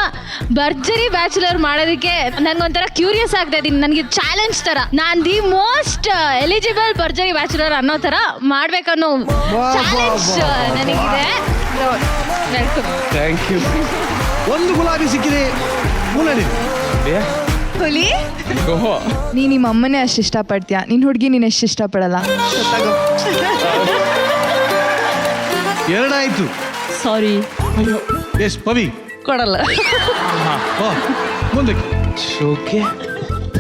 ಭರ್ಜರಿ ಬ್ಯಾಚುಲರ್ ಮಾಡೋದಕ್ಕೆ ನನ್ಗೊಂಥರ ಕ್ಯೂರಿಯಸ್ ಆಗ್ತಾ ಇದೀನಿ. ನನಗೆ ಚಾಲೆಂಜ್ ತರ, ನಾನ್ the most eligible Bharjari bachelor ಅನ್ನೋ ತರ ಮಾಡ್ಬೇಕನ್ನೋ ಚಾಲೆಂಜ್ ನನಗಿದೆ. Thank you. ಒಂದು ಗುಲಾಬಿ ಸಿಕ್ಕಿದೆ. ಹುಲಿ, ನೀ ನಿಮ್ಮ ಅಮ್ಮನೇ ಅಷ್ಟು ಇಷ್ಟಪಡ್ತೀಯ, ನಿನ್ ಹುಡುಗಿ ನೀನ್ ಎಷ್ಟು ಇಷ್ಟಪಡಲ್ಲ. ಎರಡಾಯ್ತು. ಸಾರಿ. ಎಸ್ ಪವಿ ಕೊಡಲ್ಲ. ಮುಂದಕ್ಕೆ ಶೋಕೆ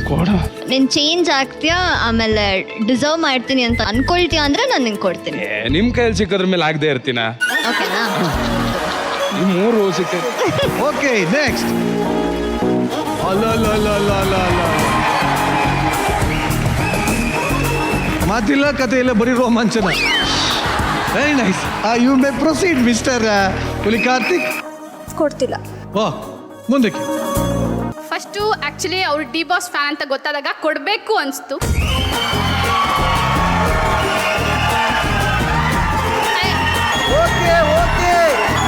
ಕೊಡ. ನೀನ್ ಚೇಂಜ್ ಆಗ್ತೀಯಾ, ಆಮೇಲೆ ಡಿಸರ್ವ್ ಮಾಡ್ತೀನಿ ಅಂತ ಅನ್ಕೊಳ್ತೀಯ ಅಂದ್ರೆ ನಾನು ನಿಂಗೆ ಕೊಡ್ತೀನಿ. ನಿಮ್ ಕೈಯಲ್ಲಿ ಸಿಕ್ಕೋದ್ರ ಮೇಲೆ ಆಗದೆ ಇರ್ತೀನ. ಓಕೆನಾ? ಈ 3 ಸಿಕ್ಕ. Okay, next. ಮಾತಿಲ್ಲ, ಕತೆ ಇಲ್ಲ, ಬರೀ ರೋಮಾಂಚನ. Very nice. You may proceed mister Huli Karthik. ಕೊಡ್ತಿಲ್ಲ. ಮುಂದಕ್ಕೆ. ಫಸ್ಟು ಆ್ಯಕ್ಚುಲಿ ಅವ್ರು ಡಿ ಬಾಸ್ ಫ್ಯಾನ್ ಅಂತ ಗೊತ್ತಾದಾಗ ಕೊಡಬೇಕು ಅನಿಸ್ತು. ಓಕೆ ಓಕೆ,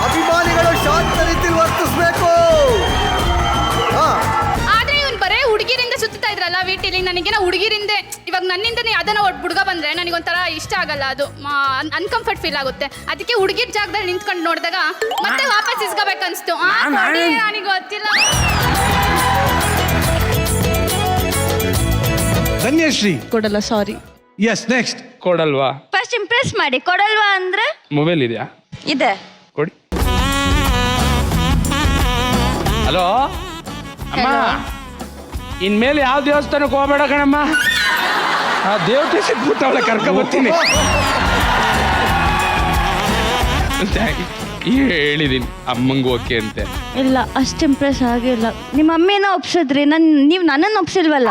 ಅಭಿಮಾನಿಗಳು ಶಾಂತ ರೀತಿಯಲ್ಲಿ ವರ್ತಿಸ್ಬೇಕು. ಆದರೆ ಇವನು ಬರೇ ಹುಡುಗಿರಿಂದ ಸುತ್ತಾ ಇದ್ರಲ್ಲ ವೀಟಿಲಿ, ನನಗೇನೋ ಹುಡುಗಿರಿಂದ ಇವಾಗ ನನ್ನಿಂದನೇ ಅದನ್ನ ಹುಡುಗ ಬಂದರೆ ನನಗೊಂಥರ ಇಷ್ಟ ಆಗಲ್ಲ. ಅದು ಅನ್ಕಂಫರ್ಟ್ ಫೀಲ್ ಆಗುತ್ತೆ. ಅದಕ್ಕೆ ಹುಡುಗಿರ ಜಾಗದಲ್ಲಿ ನಿಂತ್ಕೊಂಡು ನೋಡಿದಾಗ ಮತ್ತೆ ವಾಪಸ್ ಇಸ್ಕೋಬೇಕನ್ನಿಸ್ತು. ನನಗೆ ಗೊತ್ತಿಲ್ಲ. ಧನ್ಯಶ್ರೀ. ಕೊಡಲ್ಲ, ಸಾರಿ. Yes, next. ಕೊಡಲ್ವಾ? ಫಸ್ಟ್ ಇಂಪ್ರೆಸ್ ಮಾಡಿ. ಕೊಡಲ್ವಾ ಅಂದ್ರೆ ಮೊಬೈಲ್ ಇದೆಯಾ? ಇದೆ. ಕೊಡಿ. ಹಲೋ, ಅಮ್ಮ ಇನ್ಮೇಲೆ ಯಾವ ದೇವಸ್ಥಾನಕ್ಕೆ ಹೋಗ್ಬೇಡ ಕಣಮ್ಮ, ಆ ದೇವತೆ ಸಿಕ್ಬಿಟ್ಟು ಅವಳೆ ಕರ್ಕೊಂಬರ್ತೀನಿ ಅಂತ ಹೇಳಿದೀನಿ ಅಮ್ಮಂಗೆ ಓಕೆ ಅಂತೆ. ಇಲ್ಲ ಅಷ್ಟು ಇಂಪ್ರೆಸ್ ಆಗಿಲ್ಲ. ನಿಮ್ಮ ಮಮ್ಮಿನ ಒಪ್ಸಿದ್ರಿ, ನೀವು ನನ್ನನ್ನು ಒಪ್ಸಿಲ್ವಲ್ಲ.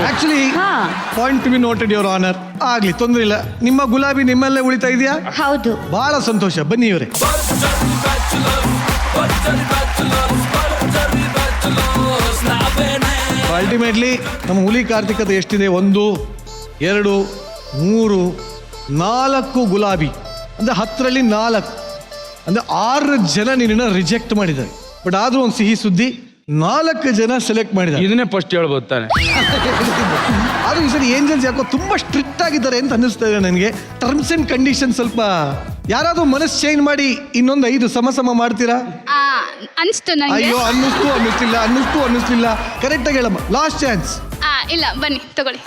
ಆಕ್ಚುಲಿ ಹಾ. Point to be noted your honour. ಆಗ್ಲಿ, ತೊಂದ್ರೆ ಇಲ್ಲ. ನಿಮ್ಮ ಗುಲಾಬಿ ನಿಮ್ಮಲ್ಲೇ ಉಳಿತಾ ಇದೆಯಾ? ಹೌದು. ಬಹಳ ಸಂತೋಷ. ಬನ್ನಿ ಇವರೇ. ಅಲ್ಟಿಮೇಟ್ಲಿ ನಮ್ಮ ಹುಲಿ ಕಾರ್ತಿಕತೆ ಎಷ್ಟಿದೆ? 1 2 3 4 ಗುಲಾಬಿ ಅಂದ್ರೆ 10ರಲ್ಲಿ 4 ಅಂದ್ರೆ 6 ಜನ ನಿನ್ನ ರಿಜೆಕ್ಟ್ ಮಾಡಿದ್ದಾರೆ. ಬಟ್ ಆದ್ರೂ ಒಂದು ಸಿಹಿ ಸುದ್ದಿ, 4 ಜನ ಸೆಲೆಕ್ಟ್ ಮಾಡಿದ್ದಾರೆ. ಇದನ್ನೇ ಫಸ್ಟ್ ಹೇಳ್ಬೋದು ತಾನೆ. ಆದ್ರೂ ಈ ಸರಿ ಏಂಜಲ್ಸ್ ಯಾಕೋ ತುಂಬಾ ಸ್ಟ್ರಿಕ್ಟ್ ಆಗಿದ್ದಾರೆ ಅಂತ ಅನ್ನಿಸ್ತಾ ಇದೆ ನನಗೆ. ಟರ್ಮ್ಸ್ ಅಂಡ್ ಕಂಡೀಷನ್ ಸ್ವಲ್ಪ ಯಾರಾದ್ರೂ ಮನಸ್ಸು ಚೇಂಜ್ ಮಾಡಿ ಇನ್ನೊಂದು 5 ಸಮ ಮಾಡ್ತೀರಾ? ಅನ್ಸ್ತು ನಂಗೆ. ಅಯ್ಯೋ, ಅನ್ನಿಸ್ಲಿಲ್ಲ. ಕರೆಕ್ಟ್ ಆಗಿ ಹೇಳಮ್ಮ. Last chance. ಇಲ್ಲ, ಬನ್ನಿ ತಗೊಳ್ಳಿ.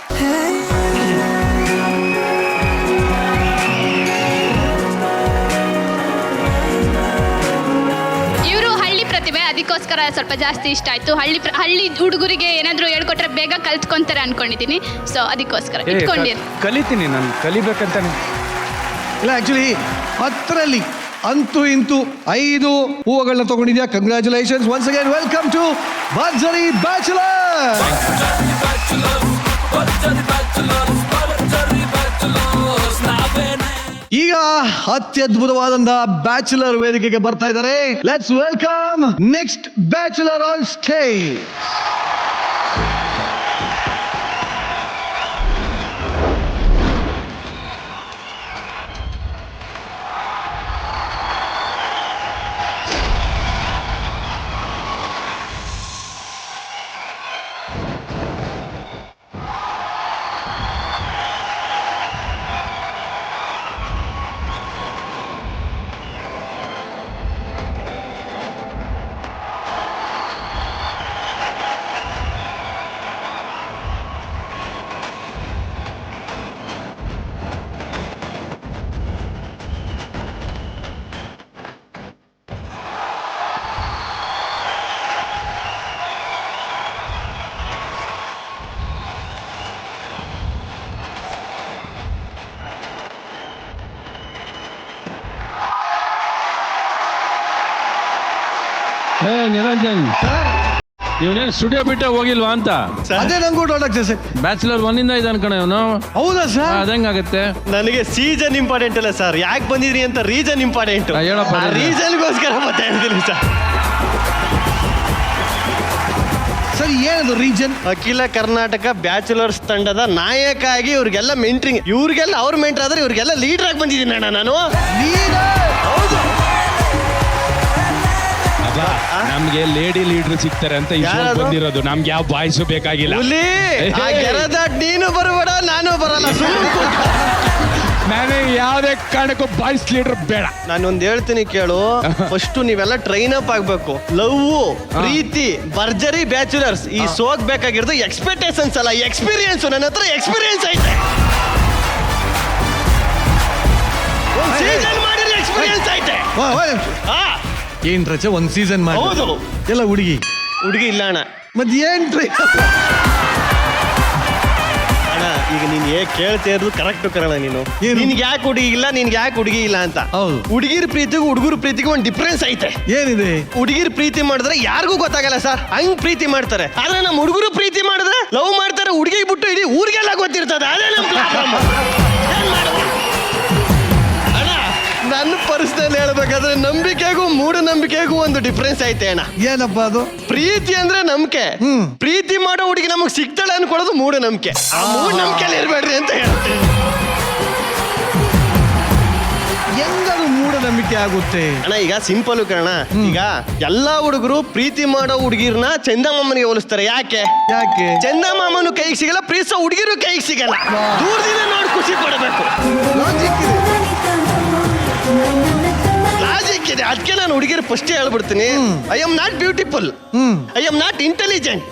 ಇವರು ಹಳ್ಳಿ ಪ್ರತಿಭೆ, ಅದಕ್ಕೋಸ್ಕರ ಸ್ವಲ್ಪ ಜಾಸ್ತಿ ಇಷ್ಟ ಆಯ್ತು. ಹಳ್ಳಿ ಹುಡುಗರಿಗೆ ಏನಾದ್ರು ಹೇಳ್ಕೊಟ್ರೆ ಬೇಗ ಕಲ್ತ್ಕೊಂತಾರೆ ಅನ್ಕೊಂಡಿದೀನಿ. ಸೊ ಅದಕ್ಕೋಸ್ಕರ ಇಟ್ಕೊಂಡಿರಿ. ಕಲಿತೀನಿ ನಾನು, ಕಲಿಬೇಕಂತಾನೆ. ಇಲ್ಲ, ಆಕ್ಚುಲಿ 10ರಲ್ಲಿ ಅಂತೂ ಇಂತೂ 5 ಹೂವುಗಳನ್ನ ತಗೊಂಡಿದ್ಯಾ. Congratulations once again. Welcome to Bharjari bachelor. ಈಗ ಅತ್ಯದ್ಭುತವಾದಂತಹ ಬ್ಯಾಚುಲರ್ ವೇದಿಕೆಗೆ ಬರ್ತಾ ಇದ್ದಾರೆ. Let's welcome next bachelor on stage. Niranjan, ಇವನೇನು ಸ್ಟುಡಿಯೋ ಬಿಟ್ಟೆ ಹೋಗಿಲ್ವಾ ಅಂತ. ಅದೇ ನಂಗೂ ಡೌಟ್ ಸರ್. ಬ್ಯಾಚುಲರ್ 1 ಇದ್ದಾನೆ ಕಣ ಇವನು. ಹೌದಾ ಸರ್? ಅದಂಗಾಗತ್ತೆ. ನನಗೆ ಸೀಸನ್ ಇಂಪಾರ್ಟೆಂಟ್ ಅಲ್ಲ ಸರ್, ಯಾಕೆ ಬಂದಿದ್ರಿ ಅಂತ ರೀಸನ್ ಇಂಪಾರ್ಟೆಂಟ್. ಹೇಳಪ್ಪ. ರೀಸನ್ಗೋಸ್ಕರ ಮತ್ತೆ ಹೇಳ್ತೀನಿ ಸರ್. ಸರ್, ಏನದು ರೀಜನ್? ಅಖಿಲ ಕರ್ನಾಟಕ ಬ್ಯಾಚುಲರ್ಸ್ ತಂಡದ ನಾಯಕ ಆಗಿ ಇವ್ರಿಗೆಲ್ಲ ಮೆಂಟ್ರಿಂಗ್, ಇವ್ರಿಗೆಲ್ಲ ಅವ್ರ ಮೆಂಟರ್ ಆದ್ರೆ ಇವ್ರಿಗೆಲ್ಲ ಲೀಡರ್ ಆಗಿ ಬಂದಿದ್ದೀನಿ ಅಣ್ಣ ನಾನು. ಹೌದು. ನಮ್ಗೆ ಲೇಡಿ ಲೀಡರ್ ಸಿಗ್ತಾರೆ ಅಂತ ಬಂದಿರೋದು, ನಮ್ಗೆ ಯಾವ ಬಾಯ್ಸು ಬೇಕಾಗಿಲ್ಲ. ನೀನು ಬರಬೇಡ, ನಾನು ಬರಲ್ಲ. ನನಗೆ ಯಾವುದೇ ಕಾರಣಕ್ಕೂ ಬಾಯ್ಸ್ ಲೀಡರ್ ಬೇಡ. ನಾನೊಂದು ಹೇಳ್ತೀನಿ ಕೇಳು. ಫಸ್ಟ್ ನೀವೆಲ್ಲ ಟ್ರೈನ್ ಅಪ್ ಆಗ್ಬೇಕು. ಲವ್, ಪ್ರೀತಿ, ಭರ್ಜರಿ ಬ್ಯಾಚುಲರ್ಸ್ ಈ ಸೋಗ್ ಬೇಕಾಗಿರೋದು ಎಕ್ಸ್ಪೆಕ್ಟೇಷನ್ಸ್ ಅಲ್ಲ, ಎಕ್ಸ್ಪೀರಿಯನ್ಸ್. ನನ್ನ ಹತ್ರ ಎಕ್ಸ್ಪೀರಿಯನ್ಸ್ ಐತೆ. ಸೀಸನ್ ಮಾಡಿದ್ರೆ ಎಕ್ಸ್ಪೀರಿಯನ್ಸ್ ಐತೆ. ಏನ್ ರಚ ಒಂದ್ ಸೀಸನ್ ಮಾಡಿ? ಹೌದು. ಎಲ್ಲ ಹುಡುಗಿ ಇಲ್ಲ ಅಣ್ಣ. ಮತ್ ಏನ್ ಅಣ್ಣ, ಈಗ ನೀನ್ ಹೇಗ್ ಕೇಳ್ತಾ ಇರೋದು ಕರೆಕ್ಟ್ ಕರೋಣ. ನಿನ್ಗೆ ಯಾಕೆ ಹುಡುಗಿ ಇಲ್ಲ ಅಂತ. ಹುಡುಗಿರ್ ಪ್ರೀತಿಗೂ ಹುಡುಗರ ಪ್ರೀತಿಗೂ ಒಂದು ಡಿಫ್ರೆನ್ಸ್ ಐತೆ. ಏನಿದೆ? ಹುಡುಗಿರ್ ಪ್ರೀತಿ ಮಾಡಿದ್ರೆ ಯಾರಿಗೂ ಗೊತ್ತಾಗಲ್ಲ ಸರ್, ಹಂಗ್ ಪ್ರೀತಿ ಮಾಡ್ತಾರೆ. ಆದ್ರೆ ನಮ್ಮ ಹುಡುಗರು ಪ್ರೀತಿ ಮಾಡಿದ್ರೆ ಲವ್ ಮಾಡ್ತಾರೆ, ಹುಡುಗಿ ಬಿಟ್ಟು ಇಡೀ ಊರಿಗೆಲ್ಲ ಗೊತ್ತಿರ್ತದೆ. ಅದೇ ನಮ್ ಪ್ರಾಬ್ಲಮ್. ನನ್ನ ಪರ್ಸನಲ್ ಹೇಳ್ಬೇಕಾದ್ರೆ ನಂಬಿಕೆಗೂ ಮೂಢನಂಬಿಕೆಗೂ ಒಂದು ಡಿಫ್ರೆನ್ಸ್ ಐತೆ ಅಣ್ಣ. ಏನಪ್ಪ ಅದು? ಪ್ರೀತಿ ಅಂದ್ರೆ ನಂಬಿಕೆ. ಪ್ರೀತಿ ಮಾಡೋ ಹುಡುಗಿ ನಮಗ್ ಸಿಗ್ತಾಳೆ ಅನ್ಕೊಳ್ಳೋದು ಮೂಢನಂಬಿಕೆ. ಆ ಮೂಢನಂಬಿಕೆಯಲ್ಲಿ ಇರ್ಬೇಡ್ರಿ ಅಂತ ಹೇಳ್ತೀನಿ. ಹೆಂಗದು ಮೂಢನಂಬಿಕೆ ಆಗುತ್ತೆ ಅಣ್ಣ? ಈಗ ಸಿಂಪಲ್ ಕಣ. ಈಗ ಎಲ್ಲಾ ಹುಡುಗರು ಪ್ರೀತಿ ಮಾಡೋ ಹುಡುಗಿರ್ನ ಚಂದಮಾಮನಿಗೆ ಹೋಲಿಸ್ತಾರೆ. ಯಾಕೆ? ಚಂದಮಾಮನು ಕೈಗೆ ಸಿಗಲ್ಲ, ಪ್ರೀತಿಸೋ ಹುಡುಗಿರು ಕೈಗೆ ಸಿಗಲ್ಲ. ದೂರದಿಂದ ನೋಡಿ ಖುಷಿ ಪಡಬೇಕು. ಲಾಜಿಕ್ ಇದೆ. ಅದಕ್ಕೆ ನಾನು ಹುಡುಗಿರು ಫಸ್ಟ್ ಹೇಳ್ಬಿಡ್ತೀನಿ, I am not beautiful, I am not intelligent,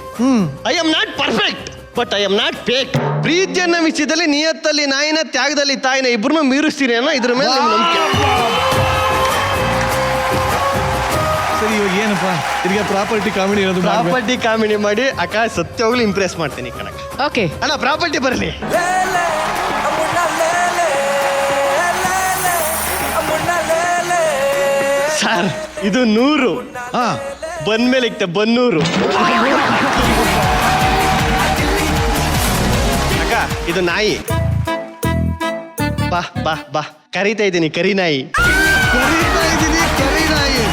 I am not perfect, but I am not fake. ಪ್ರೀತಿಯನ್ನ ವಿಷಯದಲ್ಲಿ ನಿಯತ್ತಲ್ಲಿ ನಾಯಿನ, ತ್ಯಾಗದಲ್ಲಿ ತಾಯಿನ ಇಬ್ಬರನ್ನು ಮೀರಿಸ್ತೀನಿ ಅನ್ನೋ ಇದ್ರ ಮೇಲೆ ನಂಬಿಕೆ. ಸರಿ ಇವಾಗ ಏನಪ್ಪ ತಿರ್ಗಾ ಪ್ರಾಪರ್ಟಿ ಕಾಮಿಡಿ ಇರೋದು ಪ್ರಾಪರ್ಟಿ ಕಾಮಿಡಿ ಮಾಡಿ ಅಕ್ಕ ಸತ್ಯವಾಗ್ಲೂ ಇಂಪ್ರೆಸ್ ಮಾಡ್ತೀನಿ ಕಣಕ. ಓಕೆ ಅಣ್ಣ ಪ್ರಾಪರ್ಟಿ ಬರಲಿ. ಸರ್ ಇದು 100. ಹಾ ಬಂದ್ಮೇಲೆ ಇಕ್ತೆ ಬನ್ನೂರು. ಅಕ್ಕ ಇದು ನಾಯಿ. ಬಾ ಬಾ ಬಾ ಕರೀತಾ ಇದ್ದೀನಿ ಕರಿ ನಾಯಿ. ಕರೀತಾ ಇದ್ದೀನಿ ಕರಿ ನಾಯಿ.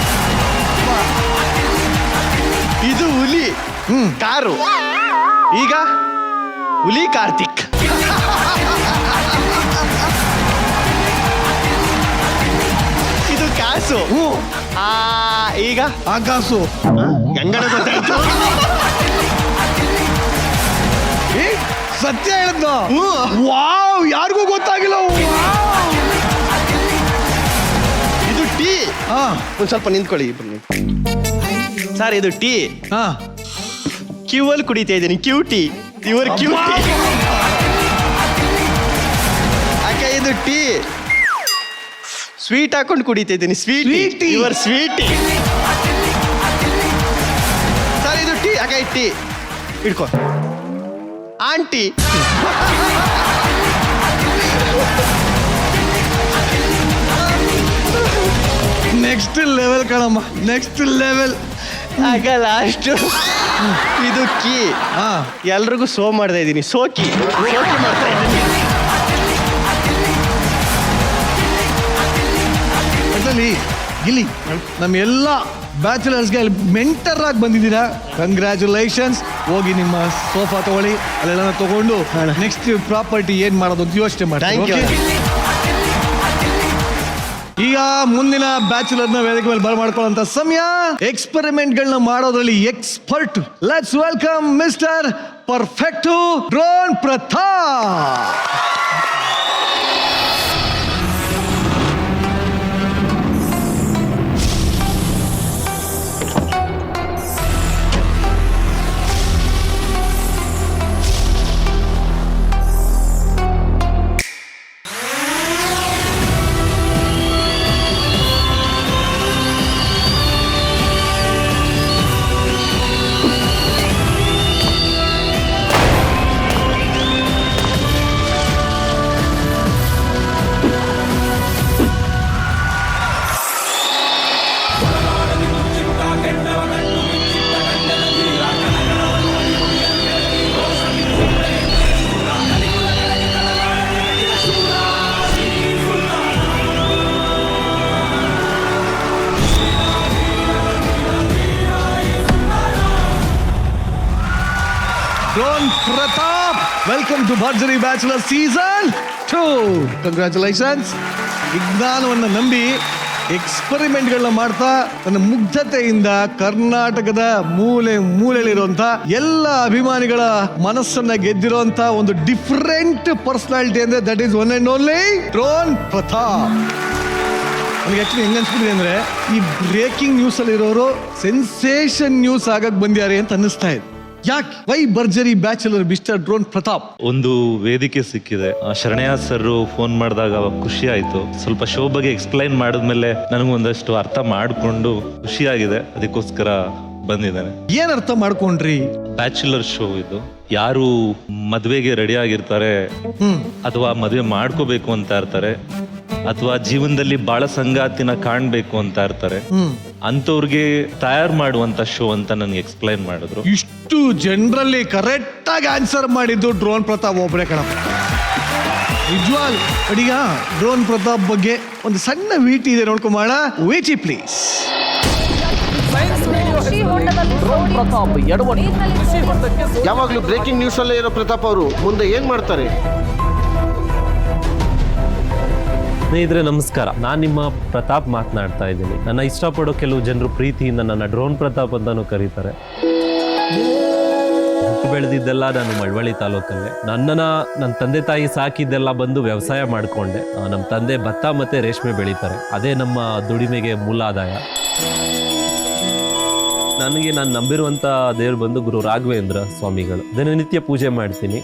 ಇದು ಹುಲಿ ಕಾರು. ಈಗ ಹುಲಿ ಕಾರ್ತಿಕ್. ಇದು ಕಾಸು. ಈಗ ಆಕಾಸು ಗಂಗಡ ಗೊತ್ತಾಯ್ತು. ಸತ್ಯ ಹೇಳಿದ್ನ. ವಾವ್ ಯಾರಿಗೂ ಗೊತ್ತಾಗಿಲ್ಲ. ಇದು ಟೀ. ಒಂದ್ ಸ್ವಲ್ಪ ನಿಂತ್ಕೊಳ್ಳಿ ಬನ್ನಿ ಸರ್. ಇದು ಟೀ. ಕ್ಯೂ ಅಲ್ಲಿ ಕುಡಿತಾ ಇದ್ದೀನಿ. Cutie. Your cutie. ಅಕ್ಕ ಇದು ಟೀ ಸ್ವೀಟ್ ಹಾಕೊಂಡು ಕುಡಿತಾ ಇದ್ದೀನಿ. Sweet your sweet tea. Sir ಇದು ಟೀ. ಅಕ್ಕ ಇದು ಟೀ ಇಡ್ಕೊ. ಆಂಟಿ. ನೆಕ್ಸ್ಟ್ ಲೆವೆಲ್ ಕಣಮ್ಮ, ನೆಕ್ಸ್ಟ್ ಲೆವೆಲ್. ಆಗ ಲಾಸ್ಟ್ ಇದು ಕೀ. ಎಲ್ರಿಗೂ ಸೋ ಮಾಡ್ತಾ ಇದ್ದೀನಿ. ಸೋಕಿ ಮಾಡ್ತಾ ಇದ್ದೀನಿ. ಅದರಲ್ಲಿ ಇಲ್ಲಿ ನಮ್ಮ ಎಲ್ಲ ಬ್ಯಾಚುಲರ್ಸ್ಗೆ ಅಲ್ಲಿ ಮೆಂಟರ್ ಆಗಿ ಬಂದಿದ್ದೀರಾ. ಕಂಗ್ರ್ಯಾಚುಲೇಷನ್ಸ್. ಹೋಗಿ ನಿಮ್ಮ ಸೋಫಾ ತಗೊಳ್ಳಿ, ಅಲ್ಲೆಲ್ಲ ತಗೊಂಡು ನೆಕ್ಸ್ಟ್ ಪ್ರಾಪರ್ಟಿ ಏನ್ ಮಾಡೋದು ಅಂತ ಯೋಚನೆ ಮಾಡಿ. ಈಗ ಮುಂದಿನ ಬ್ಯಾಚುಲರ್ನ ವೇದಿಕೆ ಮೇಲೆ ಬರಮಾಡ್ಕೊಳ್ಳುವಂತ ಸಮಯ. ಎಕ್ಸ್ಪೆರಿಮೆಂಟ್ಗಳನ್ನ ಮಾಡೋದ್ರಲ್ಲಿ expert. Let's welcome mister perfect drone Pratap. Drone Pratap, welcome to Bharjari bachelor season 2. Congratulations. ವಿಜ್ಞಾನವನ್ನು ನಂಬಿ ಎಕ್ಸ್ಪೆರಿಮೆಂಟ್ಗಳನ್ನ ಮಾಡ್ತಾ ತನ್ನ ಮುಗ್ಧತೆಯಿಂದ ಕರ್ನಾಟಕದ ಮೂಲೆ ಮೂಲೆಯಲ್ಲಿರುವಂತ ಎಲ್ಲ ಅಭಿಮಾನಿಗಳ ಮನಸ್ಸನ್ನ ಗೆದ್ದಿರುವಂತ ಒಂದು ಡಿಫರೆಂಟ್ ಪರ್ಸನಾಲಿಟಿ ಅಂದ್ರೆ that is one and only drone Pratap. ನನಗೆ ಆಕ್ಚುಲಿ ಹೆಂಗ ಅನ್ಸ್ಬಿಟ್ಟಿದೆ ಅಂದ್ರೆ ಈ ಬ್ರೇಕಿಂಗ್ ನ್ಯೂಸ್ ಅಲ್ಲಿ ಇರೋರು ಸೆನ್ಸೇಷನ್ ನ್ಯೂಸ್ ಆಗಕ್ ಬಂದ್ಯಾರೆ ಅಂತ ಅನ್ನಿಸ್ತಾ ಇದೆ. ಯಾಕೆ? ವೈ ಭರ್ಜರಿ ಬ್ಯಾಚುಲರ್ ಮಿಸ್ಟರ್ ಡ್ರೋನ್ ಪ್ರತಾಪ್? ಒಂದು ವೇದಿಕೆ ಸಿಕ್ಕಿದೆ. ಶರಣಯ್ಯ ಸರ್ ಫೋನ್ ಮಾಡಿದಾಗ ಖುಷಿ ಆಯ್ತು. ಸ್ವಲ್ಪ ಶೋ ಬಗ್ಗೆ ಎಕ್ಸ್ಪ್ಲೈನ್ ಮಾಡಿದ್ಮೇಲೆ ನನಗೂ ಒಂದಷ್ಟು ಅರ್ಥ ಮಾಡಿಕೊಂಡು ಖುಷಿಯಾಗಿದೆ. ಅದಕ್ಕೋಸ್ಕರ ಬಂದಿದ್ದೇನೆ. ಏನ್ ಅರ್ಥ ಮಾಡ್ಕೊಂಡ್ರಿ? ಬ್ಯಾಚುಲರ್ ಶೋ ಇದು. ಯಾರು ಮದ್ವೆಗೆ ರೆಡಿ ಆಗಿರ್ತಾರೆ ಅಥವಾ ಮದ್ವೆ ಮಾಡ್ಕೋಬೇಕು ಅಂತ ಇರ್ತಾರೆ ಅಥವಾ ಜೀವನದಲ್ಲಿ ಬಾಳ ಸಂಗಾತಿನ ಕಾಣ್ಬೇಕು ಅಂತ ಇರ್ತಾರೆ, ಅಂತವ್ರಿಗೆ ತಯಾರು ಮಾಡುವಂತ ಶೋ ಅಂತ ನನಗೆ ಎಕ್ಸ್ಪ್ಲೈನ್ ಮಾಡಿದ್ರು. ಇಷ್ಟು ಜನರಲ್ಲಿ ಕರೆಕ್ಟ್ ಆಗಿ ಆನ್ಸರ್ ಮಾಡಿದ್ದು ಡ್ರೋನ್ ಪ್ರತಾಪ್ ಒಬ್ಬರೇ ಕಣಪ್ಪ. ನಿಜವಾಗ್ ಅಡಿಗ ಡ್ರೋನ್ ಪ್ರತಾಪ್ ಬಗ್ಗೆ ಒಂದು ಸಣ್ಣ ವೀಟಿ ಇದೆ, ನೋಡ್ಕೊಂಬೋಣ. VT please. ಯಾವಾಗ್ಲೂ ಬ್ರೇಕಿಂಗ್ ನ್ಯೂಸ್ ಅಲ್ಲೇ ಇರೋ ಪ್ರತಾಪ್ ಅವರು ಮುಂದೆ ಏನ್ ಮಾಡ್ತಾರೆ? ಸ್ನೇಹಿತರೆ ನಮಸ್ಕಾರ, ನಾನು ನಿಮ್ಮ ಪ್ರತಾಪ್ ಮಾತನಾಡ್ತಾ ಇದ್ದೀನಿ. ನನ್ನ ಇಷ್ಟಪಡೋ ಕೆಲವು ಜನರು ಪ್ರೀತಿಯಿಂದ ನನ್ನ ಡ್ರೋನ್ ಪ್ರತಾಪ್ ಅಂತಾನು ಕರೀತಾರೆ. ಬೆಳೆದಿದ್ದೆಲ್ಲ ನಾನು ಮಳವಳ್ಳಿ ತಾಲೂಕಲ್ಲೇ. ನನ್ನ ತಂದೆ ತಾಯಿ ಸಾಕಿದ್ದೆಲ್ಲ ಬಂದು ವ್ಯವಸಾಯ ಮಾಡಿಕೊಂಡೆ. ನಮ್ಮ ತಂದೆ ಭತ್ತ ಮತ್ತು ರೇಷ್ಮೆ ಬೆಳೀತಾರೆ. ಅದೇ ನಮ್ಮ ದುಡಿಮೆಗೆ ಮೂಲಾದಾಯ. ನನಗೆ ನಾನು ನಂಬಿರುವಂಥ ದೇವರು ಬಂದು ಗುರು ರಾಘವೇಂದ್ರ ಸ್ವಾಮಿಗಳು. ದಿನನಿತ್ಯ ಪೂಜೆ ಮಾಡ್ತೀನಿ.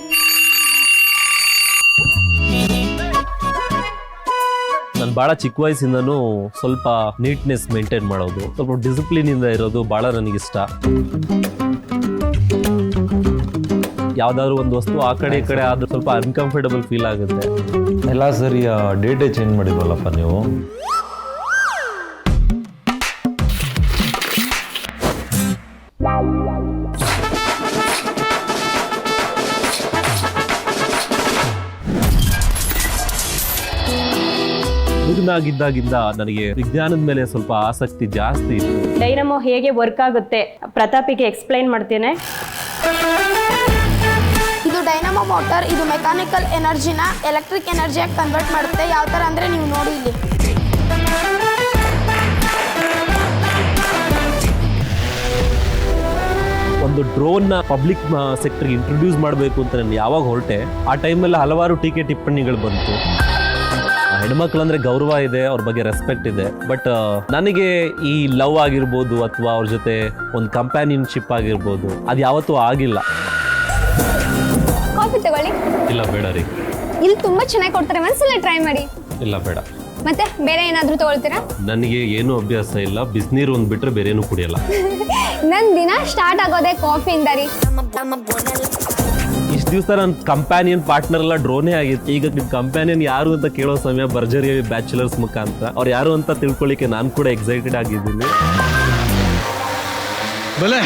ನಾನು ಭಾಳ ಚಿಕ್ಕ ವಯಸ್ಸಿಂದನೂ ಸ್ವಲ್ಪ ನೀಟ್ನೆಸ್ ಮೇಂಟೈನ್ ಮಾಡೋದು, ಸ್ವಲ್ಪ ಡಿಸಿಪ್ಲಿನ್ ಇಂದ ಇರೋದು ಭಾಳ ನನಗಿಷ್ಟ. ಯಾವ್ದಾದ್ರು ಒಂದು ವಸ್ತು ಆ ಕಡೆ ಈ ಕಡೆ ಆದ್ರೂ ಸ್ವಲ್ಪ ಅನ್ಕಂಫರ್ಟಬಲ್ ಫೀಲ್ ಆಗುತ್ತೆ. ಎಲ್ಲ ಸರಿ, ಡೇಟೇ ಚೇಂಜ್ ಮಾಡಿದ್ವಲ್ಲಪ್ಪ ನೀವು. ಹುಡುಗನಾಗಿದ್ದಾಗಿಂದ ನನಗೆ ವಿಜ್ಞಾನದ ಮೇಲೆ ಸ್ವಲ್ಪ ಆಸಕ್ತಿ ಜಾಸ್ತಿ ಇತ್ತು. ಡೈನಮೋ ಹೇಗೆ ವರ್ಕ್ ಆಗುತ್ತೆ ಪ್ರತಾಪಿಗೆ ಎಕ್ಸ್ಪ್ಲೈನ್ ಮಾಡ್ತೇನೆ. ಇದು ಡೈನಮೋ ಮೋಟರ್. ಇದು ಮೆಕ್ಯಾನಿಕಲ್ ಎನರ್ಜಿನ ಎಲೆಕ್ಟ್ರಿಕ್ ಎನರ್ಜಿಯಾಗಿ ಕನ್ವರ್ಟ್ ಮಾಡುತ್ತೆ. ಯಾವ ಥರ ಅಂದರೆ ನೀವು ನೋಡಿ ಇಲ್ಲಿ. ಒಂದು ಡ್ರೋನ್ನ ಪಬ್ಲಿಕ್ ಸೆಕ್ಟರ್ಗೆ ಇಂಟ್ರೊಡ್ಯೂಸ್ ಮಾಡಬೇಕು ಅಂತ ನಾನು ಯಾವಾಗ ಹೊರಟೆ, ಆ ಟೈಮಲ್ಲಿ ಹಲವಾರು ಟೀಕೆ ಟಿಪ್ಪಣಿಗಳು ಬಂತು. ಹೆಣ್ಮಕ್ಳು ಅಂದ್ರೆ ಗೌರವ ಇದೆ, ಅವ್ರ ಬಗ್ಗೆ ರೆಸ್ಪೆಕ್ಟ್ ಇದೆ. ಬಟ್ ನನಗೆ ಈ ಲವ್ ಆಗಿರ್ಬೋದು ಅಥವಾ ಅವ್ರ ಜೊತೆ ಒಂದು ಕಂಪ್ಯಾನಿಯನ್ಶಿಪ್ ಆಗಿರ್ಬೋದು, ಅದು ಯಾವತ್ತೂ ಆಗಿಲ್ಲ. ಕಾಫಿ ತಗೊಳ್ಳಿ. ಇಲ್ಲ ಬೇಡ ರೀ. ಇಲ್ಲಿ ತುಂಬ ಚೆನ್ನಾಗಿ ಕೊಡ್ತಾರೆ, ಒಂದ್ಸಲ ಟ್ರೈ ಮಾಡಿ. ಇಲ್ಲ ಬೇಡ. ಮತ್ತೆ ಬೇರೆ ಏನಾದರೂ ತಗೊಳ್ತೀರಾ? ನನಗೆ ಏನೂ ಅಭ್ಯಾಸ ಇಲ್ಲ, ಬಿಸಿನೀರು ಒಂದು ಬಿಟ್ಟರೆ ಬೇರೆ ಏನೂ ಕುಡಿಯಲ್ಲ. ನನ್ನ ದಿನ ಸ್ಟಾರ್ಟ್ ಆಗೋದೇ ಕಾಫಿಯಿಂದ ರೀ. ಇಷ್ಟು ದಿವಸ ನನ್ನ ಕಂಪ್ಯಾನಿಯನ್ ಪಾರ್ಟ್ನರ್ ಎಲ್ಲ ಡ್ರೋನೇ ಆಗಿತ್ತು. ಈಗ ನಿಮ್ಮ ಕಂಪ್ಯಾನಿಯನ್ ಯಾರು ಅಂತ ಕೇಳೋ ಸಮಯ ಭರ್ಜರಿ ಬ್ಯಾಚುಲರ್ಸ್ ಮುಖಾಂತರ ಅವ್ರು ಯಾರು ಅಂತ ತಿಳ್ಕೊಳ್ಳಿಕ್ಕೆ ನಾನು ಕೂಡ ಎಕ್ಸೈಟೆಡ್ ಆಗಿದ್ದೀನಿ. ಬಲೆ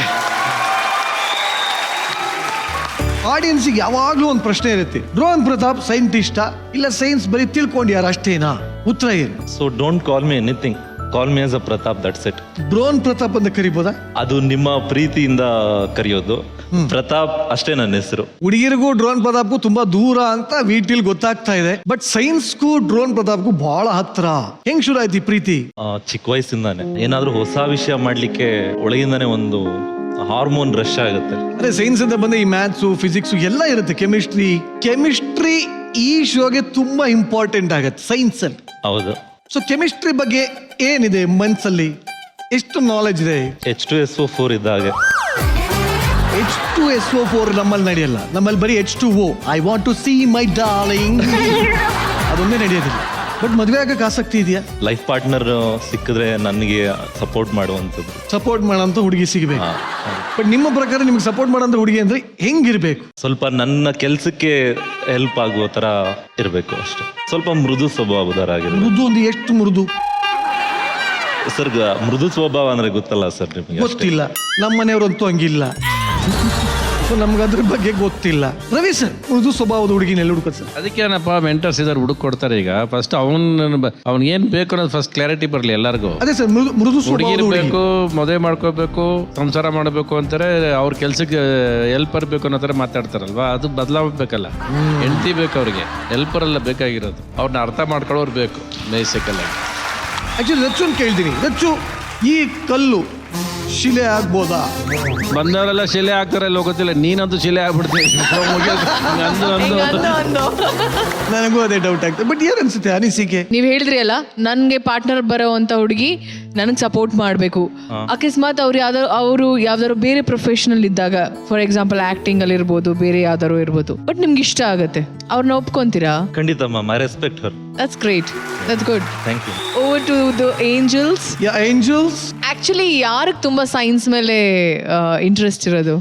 ಆಡಿಯನ್ಸಿಗೆ ಯಾವಾಗ್ಲೂ ಒಂದು ಪ್ರಶ್ನೆ ಇರುತ್ತೆ, ಡ್ರೋನ್ ಪ್ರತಾಪ್ ಸೈಂಟಿಸ್ಟಾ ಇಲ್ಲ ಸೈನ್ಸ್ ಬರೀ ತಿಳ್ಕೊಂಡ್ಯಾರ ಅಷ್ಟೇನಾ? ಉತ್ತರ ಏನು? So don't call me anything, call me as a Pratap, that's it. Drone Pratap ಅಂತ ಕರಿಬೋದಾ? ಅದು ನಿಮ್ಮ ಪ್ರೀತಿಯಿಂದ ಕರೆಯೋದು. ಪ್ರತಾಪ್ ಅಷ್ಟೇ ನನ್ನ ಹೆಸರು. ಹುಡುಗಿರಿಗೂ ಡ್ರೋನ್ ಪ್ರತಾಪ್ಗೂ ತುಂಬಾ ದೂರ ಅಂತ ವಿಟಿಲ್ ಗೊತ್ತಾಗ್ತಾ ಇದೆ. ಬಟ್ ಸೈನ್ಸ್ಗೂ ಡ್ರೋನ್ ಪ್ರತಾಪ್ಗೂ ಬಹಳ ಹತ್ರ. ಹೆಂಗ್ ಶುರು ಆಯ್ತು ಈ ಪ್ರೀತಿ? ಚಿಕ್ಕ ವಯಸ್ಸಿಂದಾನೆ ಏನಾದ್ರೂ ಹೊಸ ವಿಷಯ ಮಾಡ್ಲಿಕ್ಕೆ ಒಳಗಿಂದಾನೆ ಒಂದು ಹಾರ್ಮೋನ್ ರಶ್ ಆಗುತ್ತೆ. ಅದೇ ಸೈನ್ಸ್ ಅಂತ ಬಂದ ಈ ಮ್ಯಾಥ್ಸು ಫಿಸಿಕ್ಸು ಎಲ್ಲ ಇರುತ್ತೆ. ಕೆಮಿಸ್ಟ್ರಿ ಈ ಶೋಗೆ ತುಂಬಾ ಇಂಪಾರ್ಟೆಂಟ್ ಆಗುತ್ತೆ ಸೈನ್ಸ್ ಅಲ್ಲಿ. ಹೌದು. ಸೊ ಕೆಮಿಸ್ಟ್ರಿ ಬಗ್ಗೆ ಏನಿದೆ ಮನ್ಸಲ್ಲಿ, ಎಷ್ಟು ನಾಲೆಜ್ ಇದೆ? H2SO4 ಇದ್ದಾಗೆ. H2SO4 ನಮ್ಮಲ್ಲಿ ನಡೆಯಲ್ಲ. ನಮ್ಮಲ್ಲಿ ಬರೀ H2O, I want to see my darling, ಅದೊಂದೇ ನಡೆಯೋದಿಲ್ಲ. ಬಟ್ ಮದುವೆ ಆಗಕ್ಕೆ ಆಸಕ್ತಿ ಇದೆಯಾ? ಲೈಫ್ ಪಾರ್ಟ್ನರ್ ಸಿಕ್ಕಿದ್ರೆ ನನಗೆ ಸಪೋರ್ಟ್ ಮಾಡುವಂಥದ್ದು. ಸಪೋರ್ಟ್ ಮಾಡೋಂಥ ಹುಡುಗಿ ಸಿಗಬೇಕು. ಬಟ್ ನಿಮ್ಮ ಪ್ರಕಾರ ನಿಮ್ಗೆ ಸಪೋರ್ಟ್ ಮಾಡೋಂಥ ಹುಡುಗಿ ಅಂದ್ರೆ ಹೆಂಗಿರ್ಬೇಕು? ಸ್ವಲ್ಪ ನನ್ನ ಕೆಲ್ಸಕ್ಕೆ ಹೆಲ್ಪ್ ಆಗುವ ತರ ಇರಬೇಕು ಅಷ್ಟೇ. ಸ್ವಲ್ಪ ಮೃದು ಸ್ವಭಾವದರಾಗಿರ್ಬೇಕು. ಮೃದು ಅಂದ್ರೆ ಎಷ್ಟು ಮೃದು? ಸರ್ ಮೃದು ಸ್ವಭಾವ ಅಂದ್ರೆ ಗೊತ್ತಲ್ಲ ಸರ್ ನಿಮಗೆ? ಗೊತ್ತಿಲ್ಲ. ನಮ್ಮ ಮನೆಯವ್ರಂತೂ ಹಂಗಿಲ್ಲ. ಸೊ ನಮ್ಗೆ ಅದ್ರ ಬಗ್ಗೆ ಗೊತ್ತಿಲ್ಲ. ರವಿ ಸರ್, ಮೃದು ಸ್ವಭಾವದ ಹುಡುಗಿನೆಲ್ಲ ಹುಡುಕತ್ ಸರ್? ಅದಕ್ಕೇನಪ್ಪ ಮೆಂಟರ್ಸ್ ಇದಾರೆ, ಹುಡುಕ್ ಕೊಡ್ತಾರೆ. ಈಗ ಫಸ್ಟ್ ಅವ್ನಿಗೆ ಏನ್ ಬೇಕು ಅನ್ನೋದು ಫಸ್ಟ್ ಕ್ಲಾರಿಟಿ ಬರಲಿ ಎಲ್ಲರಿಗೂ. ಅದೇ ಸರ್, ಮೃದು ಹುಡುಗಿ ಇರಬೇಕು, ಮದುವೆ ಮಾಡ್ಕೋಬೇಕು, ಸಂಸಾರ ಮಾಡಬೇಕು ಅಂತಾರೆ. ಅವ್ರ ಕೆಲ್ಸಕ್ಕೆ ಹೆಲ್ಪರ್ ಬೇಕು ಅನ್ನೋ ತರ ಮಾತಾಡ್ತಾರಲ್ವಾ, ಅದು ಬದಲಾಗಬೇಕಲ್ಲ. ಹೆಂಡತಿ ಬೇಕು ಅವ್ರಿಗೆ, ಹೆಲ್ಪರ್ ಎಲ್ಲ ಬೇಕಾಗಿರೋದು. ಅವ್ರನ್ನ ಅರ್ಥ ಮಾಡ್ಕೊಳ್ಳೋರು ಬೇಕು ಬೇಸಿಕಲ್ ಆಗಿ. ಆಕ್ಚುಲಿ ರಚ್ಚುನ್ ಕೇಳ್ತೀನಿ, ರಚ್ಚು ಈ ಕಲ್ಲು ಶಿಲೆ ಆಗ್ಬೋದಾ? ಬಂದವರೆಲ್ಲ ಶಿಲೆ ಆಗ್ತಾರೆ ಇಲ್ಲ ಗೊತ್ತಿಲ್ಲ, ನೀನಂತೂ ಶಿಲೆ ಆಗ್ಬಿಡ್ತೀನಿ. ನನಗೂ ಅದೇ ಡೌಟ್ ಆಗ್ತದೆ. ಬಟ್ ಏನ್ ಅನ್ಸುತ್ತೆ ಅನಿಸಿಕೆ? ನೀವ್ ಹೇಳಿದ್ರಿ ಅಲ್ಲ, ನನ್ಗೆ ಪಾರ್ಟ್ನರ್ ಬರೋ ಅಂತ ಹುಡುಗಿ ನನಗೆ ಸಪೋರ್ಟ್ ಮಾಡಬೇಕು. ಅಕಸ್ಮಾತ್ ಅವರು ಯಾವ್ದಾದ್ರು ಬೇರೆ ಪ್ರೊಫೆಷನಲ್ ಇದ್ದಾಗ, ಫಾರ್ ಎಕ್ಸಾಂಪಲ್ ಆಕ್ಟಿಂಗ್ ಅಲ್ಲಿ ಇರ್ಬೋದು, ಬೇರೆ ಯಾವ್ದಾರು ಇರ್ಬೋದು, ಬಟ್ ನಿಮ್ಗೆ ಇಷ್ಟ ಆಗುತ್ತೆ, ಅವ್ರನ್ನ ಒಪ್ಕೊಂತೀರಾ? ಖಂಡಿತ ma'am, I respect her. That's great. That's good. Thank you. Over to the angels. Yeah, angels. Actually, ಯಾರಿಗೆ ತುಂಬಾ ಸೈನ್ಸ್ ಮೇಲೆ ಇಂಟ್ರೆಸ್ಟ್ ಇರೋದು?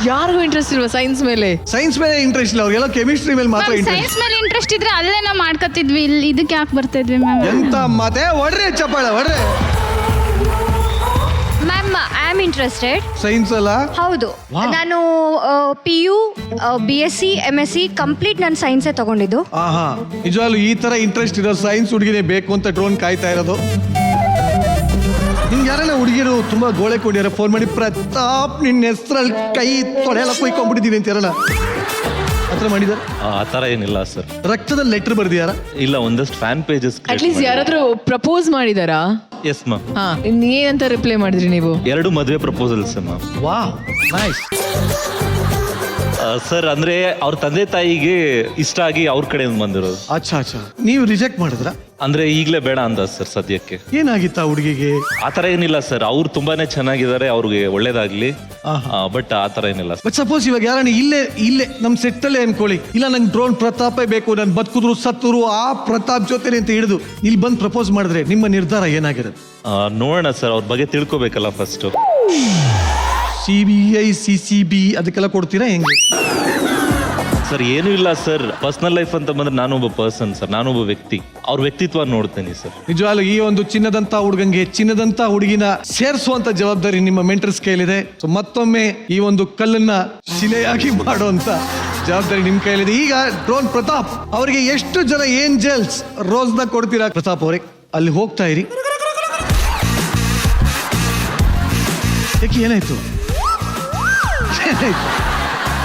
ಯಾರಿಗೂ ಇಂಟ್ರೆಸ್ಟ್ ಇಲ್ವಾ ಸೈನ್ಸ್ ಮೇಲೆ? ಸೈನ್ಸ್ ಮೇಲೆ ಇಂಟ್ರೆಸ್ಟ್ ಇಲ್ಲ ಅವ್ರಿಗೆಲ್ಲ, ಕೆಮಿಸ್ಟ್ರಿ ಮೇಲೆ ಮಾತ್ರ ಇಂಟ್ರೆಸ್ಟ್. ಸೈನ್ಸ್ ಮೇಲೆ ಇಂಟ್ರೆಸ್ಟ್ ಇದ್ರೆ ಅಲ್ಲೇ ನಾವು ಮಾಡ್ಕೊತಿದ್ವಿ, ಇದಕ್ಕೆ ಯಾಕೆ ಬರ್ತಾ ಇದ್ವಿ ಮ್ಯಾಮ್? ಎಂತ ಮಾತೆ, ಹೊಡ್ರೆ ಚಪ್ಪಾಳೆ ಹೊಡ್ರೆ. Ma'am, I am interested. Science ಅಲ್ಲ? ಹೌದು. ನಾನು PU BSc MSc ಕಂಪ್ಲೀಟ್ ನಾನು ಸೈನ್ಸೇ ತಗೊಂಡಿದ್ದು. ಆಹಾ, ನಿಜವಾಗ್ಲೂ ಈ ತರ ಇಂಟ್ರೆಸ್ಟ್ ಇರೋ ಸೈನ್ಸ್ ಹುಡುಗಿನೇ ಬೇಕು ಅಂತ ಡ್ರೋನ್ ಕಾಯ್ತಾ ಇರೋದು. ನಿಮ್ಗೆ ಯಾರೆಲ್ಲ ಹುಡುಗಿರು ತುಂಬಾ ಗೋಳೆ ಕೊಡ್ಯಾರ ಫೋನ್ ಮಾಡಿ, ಪ್ರತಾಪ್ ನಿನ್ನ ಹೆಸರಲ್ಲಿ ಕೈ ತೊಳೆಯಲ್ಲ ಕೊಯ್ಕೊಂಡ್ಬಿಟ್ಟಿದೀನಿ ಅಂತ ಯಾರಲ್ಲ ಹತ್ರ ಮಾಡಿದಾರೆ? ಆ ಥರ ಏನಿಲ್ಲ ಸರ್. ರಕ್ತದ ಲೆಟರ್ ಬರ್ದಿಯಾರ? ಇಲ್ಲ, ಒಂದಷ್ಟು ಫ್ಯಾನ್ ಪೇಜಸ್. ಅಟ್ಲೀಸ್ಟ್ ಯಾರಾದ್ರೂ ಪ್ರಪೋಸ್ ಮಾಡಿದಾರಾ? Yes ma'am. ಹಾ, ಏನಂತ ರಿಪ್ಲೈ ಮಾಡಿದ್ರಿ ನೀವು? 2 ಮದುವೆ proposals ma'am. Wow, nice. Sir ಅಂದ್ರೆ ಅವ್ರ ತಂದೆ ತಾಯಿಗೆ ಇಷ್ಟ ಆಗಿ ಅವ್ರ ಕಡೆಯಿಂದ ಬಂದಿರೋದು. ಅಚ್ಚಾ ನೀವು ರಿಜೆಕ್ಟ್ ಮಾಡಿದ್ರ? ಅಂದ್ರೆ ಈಗಲೇ ಬೇಡ ಅಂತ ಸರ್ ಸದ್ಯಕ್ಕೆ. ಏನಾಗಿತ್ತ ಹುಡುಗಿಗೆ? ಆತರ ಏನಿಲ್ಲ ಸರ್, ಅವ್ರು ತುಂಬಾನೇ ಚೆನ್ನಾಗಿದ್ದಾರೆ, ಅವ್ರಿಗೆ ಒಳ್ಳೇದಾಗ್ಲಿ. ಬಟ್ ಆತರ ಏನಿಲ್ಲ. ಬಟ್ ಸಪೋಸ್ ಇವಾಗ ಯಾರನ್ನ ಇಲ್ಲೇ ನಮ್ ಸೆಟ್ ಅಲ್ಲೇ ಅನ್ಕೊಳ್ಳಿ, ಇಲ್ಲ ನಂಗೆ ಡ್ರೋನ್ ಪ್ರತಾಪೇ ಬೇಕು, ನನ್ ಬದುಕಿದ್ರು ಸತ್ತರು ಆ ಪ್ರತಾಪ್ ಜೊತೆ ಅಂತ ಹಿಡಿದು ಇಲ್ಲಿ ಬಂದು ಪ್ರಪೋಸ್ ಮಾಡಿದ್ರೆ ನಿಮ್ಮ ನಿರ್ಧಾರ ಏನಾಗಿರುತ್ತೆ? ನೋಡೋಣ ಸರ್, ಅವ್ರ ಬಗ್ಗೆ ತಿಳ್ಕೊಬೇಕಲ್ಲ ಫಸ್ಟ್. CBI CCB ಅದಕ್ಕೆಲ್ಲ ಕೊಡ್ತೀರಾ ಹೆಂಗೆ? ಸರ್ ಏನೂ ಇಲ್ಲ ಸರ್, ಪರ್ಸನಲ್ ಲೈಫ್ ಅಂತ ಬಂದ್ರೆ ನಾನೊಬ್ಬ ಪರ್ಸನ್ ಸರ್, ನಾನೊಬ್ಬ ವ್ಯಕ್ತಿ, ಅವ್ರ ವ್ಯಕ್ತಿತ್ವ ನೋಡ್ತೇನೆ ಸರ್. ನಿಜವಾಗ್ಲೂ ಈ ಒಂದು ಚಿನ್ನದಂತ ಹುಡುಗಂಗೆ ಚಿನ್ನದಂತ ಹುಡುಗಿನ ಸೇರಿಸುವಂತ ಜವಾಬ್ದಾರಿ ನಿಮ್ಮ ಮೆಂಟರ್ಸ್ ಕೈಲಿದೆ. ಸೊ ಮತ್ತೊಮ್ಮೆ ಈ ಒಂದು ಕಲ್ಲನ್ನ ಶಿಲೆಯಾಗಿ ಮಾಡುವಂತ ಜವಾಬ್ದಾರಿ ನಿಮ್ ಕೈಲಿದೆ. ಈಗ ಡ್ರೋನ್ ಪ್ರತಾಪ್ ಅವರಿಗೆ ಎಷ್ಟು ಜನ ಏಂಜಲ್ಸ್ ರೋಸ್ ನ ಕೊಡ್ತೀರಾ? ಪ್ರತಾಪ್ ಅವರೇ ಅಲ್ಲಿ ಹೋಗ್ತಾ ಇರಿ. ಏನಾಯ್ತು?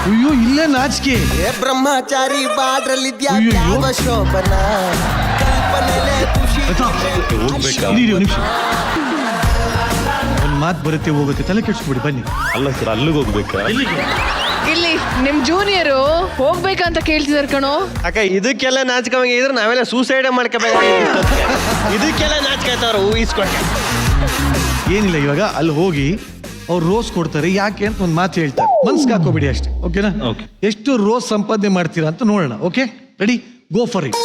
ಅಯ್ಯೋ ಇಲ್ಲೇ ನಾಚಿಕೆ. ಬ್ರಹ್ಮಚಾರಿ ಬಾಡ್ರಲ್ಲಿ ಶೋಭನ ಒಂದ್ ಮಾತು ಬರುತ್ತೆ ಹೋಗುತ್ತೆ, ತಲೆ ಕೆಡ್ಸ್ಬಿಡಿ ಬನ್ನಿ. ಅಲ್ಲ ಸರ್, ಅಲ್ಲಿಗೆ ಹೋಗ್ಬೇಕಾ? ಇಲ್ಲಿ ನಿಮ್ ಜೂನಿಯರು ಹೋಗ್ಬೇಕಂತ ಕೇಳ್ತಿದಾರೆ ಕಣೋ. ಅಕ್ಕ ಇದಕ್ಕೆಲ್ಲ ನಾಚಿಕೆ ಇದ್ರೆ ನಾವೆಲ್ಲ ಸೂಸೈಡ್ ಮಾಡ್ಕೋಬೇಕಾಗಿತ್ತು. ಇದಕ್ಕೆಲ್ಲ ನಾಚಿಕೆ ಆಯ್ತವ್ರು ಊಹಿಸ್ಕೊಟ್ಟೆ. ಏನಿಲ್ಲ, ಇವಾಗ ಅಲ್ಲಿ ಹೋಗಿ ಅವ್ರು ರೋಸ್ ಕೊಡ್ತಾರೆ, ಯಾಕೆ ಅಂತ ಒಂದು ಮಾತು ಹೇಳ್ತಾರೆ, ಮನ್ಸ್ಗೆ ಹಾಕೋಬಿಡಿ ಅಷ್ಟೇ. ಓಕೆನಾ? ಎಷ್ಟು ರೋಸ್ ಸಂಪಾದನೆ ಮಾಡ್ತೀರಾ ಅಂತ ನೋಡೋಣ. Okay, ready, go for it.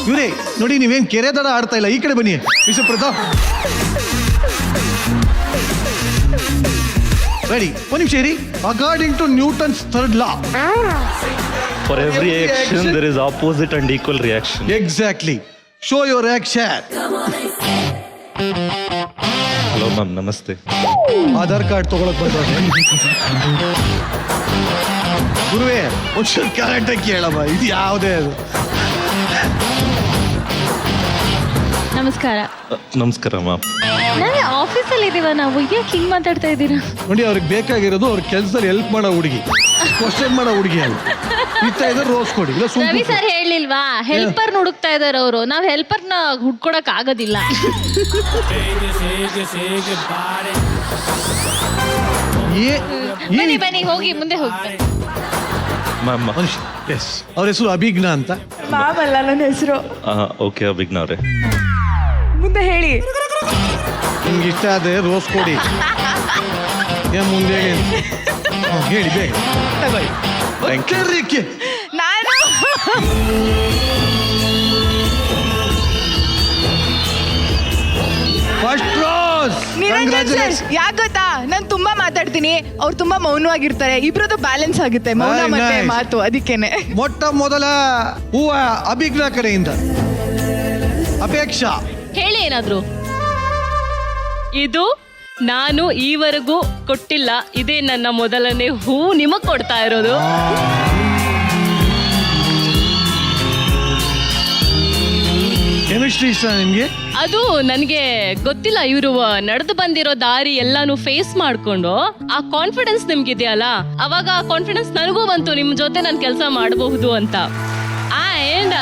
ಇವರೇ ನೋಡಿ, ನೀವೇನ್ ಕೆರೆ ದಡ ಆಡ್ತಾ ಇಲ್ಲ, ಈ ಕಡೆ ಬನ್ನಿ ಮಿಸ್ಟರ್ ಪ್ರತಾಪ್. ರೆಡಿ, ಒಂದು ನಿಮಿಷ ಇರಿ. According to Newton's third law, For every action there is opposite and equal reaction. Exactly. Show your action. Hello ma'am, ನಮಸ್ತೆ. ಆಧಾರ್ ಕಾರ್ಡ್ ತಗೊಳಕ್ ಬಂದವ್ರೆ. ಗುರುವೇ ಒಂಚೂರು ಕರೆಕ್ಟಾಗಿ ಕೇಳಮ್ಮ, ಇದು ಯಾವುದೇ ಅದು. ನಮಸ್ಕಾರ. ನಮಸ್ಕಾರ ಮ್ಯಾಮ್. ನಾವೇ ಆಫೀಸಲ್ಲಿ ಇದೀವ, ನಾವು ಯಾಕೆ ಹಿಂಗ್ ಮಾತಾಡ್ತಾ ಇದ್ದೀರಾ? ನೋಡಿ, ಅವ್ರಿಗೆ ಬೇಕಾಗಿರೋದು ಅವ್ರ ಕೆಲಸದಲ್ಲಿ ಹೆಲ್ಪ್ ಮಾಡೋ ಹುಡುಗಿ, ಕ್ವಶನ್ ಮಾಡೋ ಹುಡುಗಿ ಅಲ್ಲ. ಇದ್ರೆ ರೋಸ್ ಕೊಡಿ. ರವಿ ಸರ್ ಹೇಳಿಲ್ವಾ, ಹೆಲ್ಪರ್ ಹುಡುಕ್ತಾ ಇದಾರೆ ಅವರು. ನಾವ್ ಹೆಲ್ಪರ್ನ ಹುಡ್ಕೊಡಕ್ ಆಗೋದಿಲ್ಲ. ಬನ್ನಿ ಬನ್ನಿ, ಹೋಗಿ ಮುಂದೆ ಹೋಗ್ತಾರೆ. ಎಸ್, ಅವ್ರ ಹೆಸರು ಅಭಿಜ್ಞಾ ಅಂತ. ಮಾಮಲ್ಲ ನನ್ನ ಹೆಸರು. ಓಕೆ ಅಭಿಜ್ಞಾ ಅವರೇ, ಮುಂದೆ ಹೇಳಿ. ನಿಮ್ಗೆ ಇಷ್ಟ ಆದ್ರೆ ರೋಸ್ ಕೊಡಿ. ಮುಂದೆ ಹೇಳಿ ಬೇಗ. ನಾನು ಫಸ್ಟ್ ರೋಸ್. ಯಾಕೆ ಗೊತ್ತಾ, ನಾನು ತುಂಬಾ ಮಾತಾಡ್ತೀನಿ, ಅವ್ರು ತುಂಬಾ ಮೌನವಾಗಿರ್ತಾರೆ. ಇಬ್ರದ್ದು ಬ್ಯಾಲೆನ್ಸ್ ಆಗುತ್ತೆ, ಮೌನ ಮತ್ತೆ ಮಾತು. ಅದಕ್ಕೇನೆ ಮೊಟ್ಟ ಮೊದಲ ಹೂವ ಅಭಿಜ್ಞಾ ಕಡೆಯಿಂದ. ಅಪೇಕ್ಷಾ ಹೇಳಿ ಏನಾದ್ರು. ಇದು ನಾನು ಈವರೆಗೂ ಕೊಟ್ಟಿಲ್ಲ, ಇದೇ ನನ್ನ ಮೊದಲನೇ ಹೂ ನಿಮಗ್ ಕೊಡ್ತಾ ಇರೋದು. ಕೆಮಿಸ್ಟ್ರಿ ಇಷ್ಟ ನಿಮ್ಗೆ? ಅದು ನನಗೆ ಗೊತ್ತಿಲ್ಲ, ಇವರು ನಡೆದು ಬಂದಿರೋ ದಾರಿ ಎಲ್ಲಾನು ಫೇಸ್ ಮಾಡ್ಕೊಂಡು ಆ ಕಾನ್ಫಿಡೆನ್ಸ್ ನಿಮ್ಗಿದೆಯಲ್ಲ, ಅವಾಗ ಆ ಕಾನ್ಫಿಡೆನ್ಸ್ ನನಗೂ ಬಂತು, ನಿಮ್ ಜೊತೆ ನಾನು ಕೆಲಸ ಮಾಡಬಹುದು ಅಂತ. ಆ್ಯಂಡ್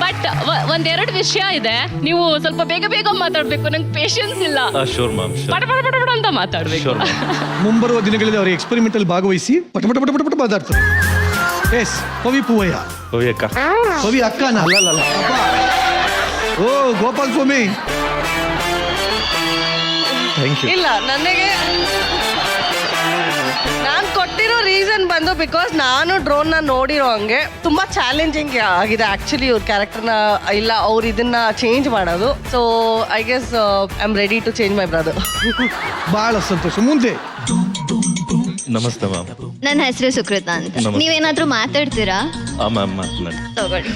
ಬಟ್ ಒಂದೆರಡು ವಿಷಯ ಇದೆ, ನೀವು ಸ್ವಲ್ಪ ಬೇಗ ಬೇಗ ಮಾತಾಡ್ಬೇಕು, ನಂಗೆ ಪೇಷನ್ಸ್ ಇಲ್ಲ. ಪಟ ಪಟ ಪಟ ಪಟ ಅಂತ ಮಾತಾಡ್ಬೇಕು. ಮುಂಬರುವ ದಿನಗಳಲ್ಲಿ ಅವ್ರ ಎಕ್ಸ್ಪೆರಿಮೆಂಟ್ ಅಲ್ಲಿ ಭಾಗವಹಿಸಿ ಪಟ ಪಟ ಪಟ ಪಟ ಮಾತಾಡ್ತಾರೆ. ಎಸ್, ಕವಿ ಪೂವಯ್ಯ. ಕವಿ ಅಕ್ಕನ ಅಲ್ಲ. ಓ ಗೋಪಾಲ್ ಸ್ವಾಮಿ, ಇಲ್ಲ, ನನಗೆ ನಾನು ಕೊಟ್ಟಿರೋ ರೀಸನ್ ಬಂದು ಬಿಕಾಸ್ ನಾನು ಡ್ರೋನ್ನ ನೋಡಿರೋ ಹಂಗೆ ತುಂಬಾ ಚಾಲೆಂಜಿಂಗ್ ಆಗಿದೆ ಆಕ್ಚುಲಿ ಇವ್ರ ಕ್ಯಾರೆಕ್ಟರ್ನ. ಇಲ್ಲ, ಅವ್ರು ಇದನ್ನ ಚೇಂಜ್ ಮಾಡೋದು. So I guess I am ready to change my brother. ಬಹಳ ಸಂತೋಷ. ಮುಂದೆ. ನಮಸ್ತೆ ಮ್ಯಾಮ್. ನನ್ನ ಹೆಸರು ಸುಕೃತ ಅಂತ. ನೀವೇನಾದ್ರೂ ಮಾತಾಡ್ತೀರಾ? ಮ್ಯಾಮ್ ಮಾತನಾಡಿ. ತಗೊಳ್ಳಿ.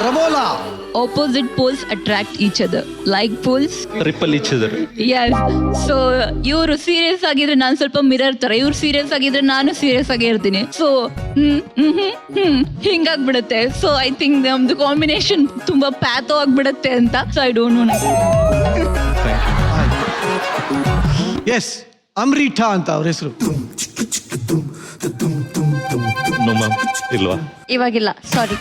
ರಮೋಲಾ. Opposite poles attract each other, like poles repel each other. Yes. So ಇವರು ಸೀರಿಯಸ್ ಆಗಿದ್ರೆ ನಾನು ಸ್ವಲ್ಪ ಮಿರರ್ ತರ, ಇವ್ರು ಸೀರಿಯಸ್ ಆಗಿದ್ರೆ ನಾನು ಸೀರಿಯಸ್ ಆಗೇ ಇರ್ತೀನಿ. ಸೊ ಹಿಂಗಾಗ್ಬಿಡುತ್ತೆ. ಸೊ ಐ ಥಿಂಕ್ ನಮ್ದು ಕಾಂಬಿನೇಷನ್ ತುಂಬಾ ಪ್ಯಾಥೋ ಆಗ್ಬಿಡುತ್ತೆ ಅಂತ. So I don't know. Yes, Amrutha ಅಂತ ಅವ್ರ ಹೆಸರು. ನೋ ಮ್ಯಾಮ್, ಇಲ್ವಾ? ಇವಾಗಿಲ್ಲ, ಸಾರಿ.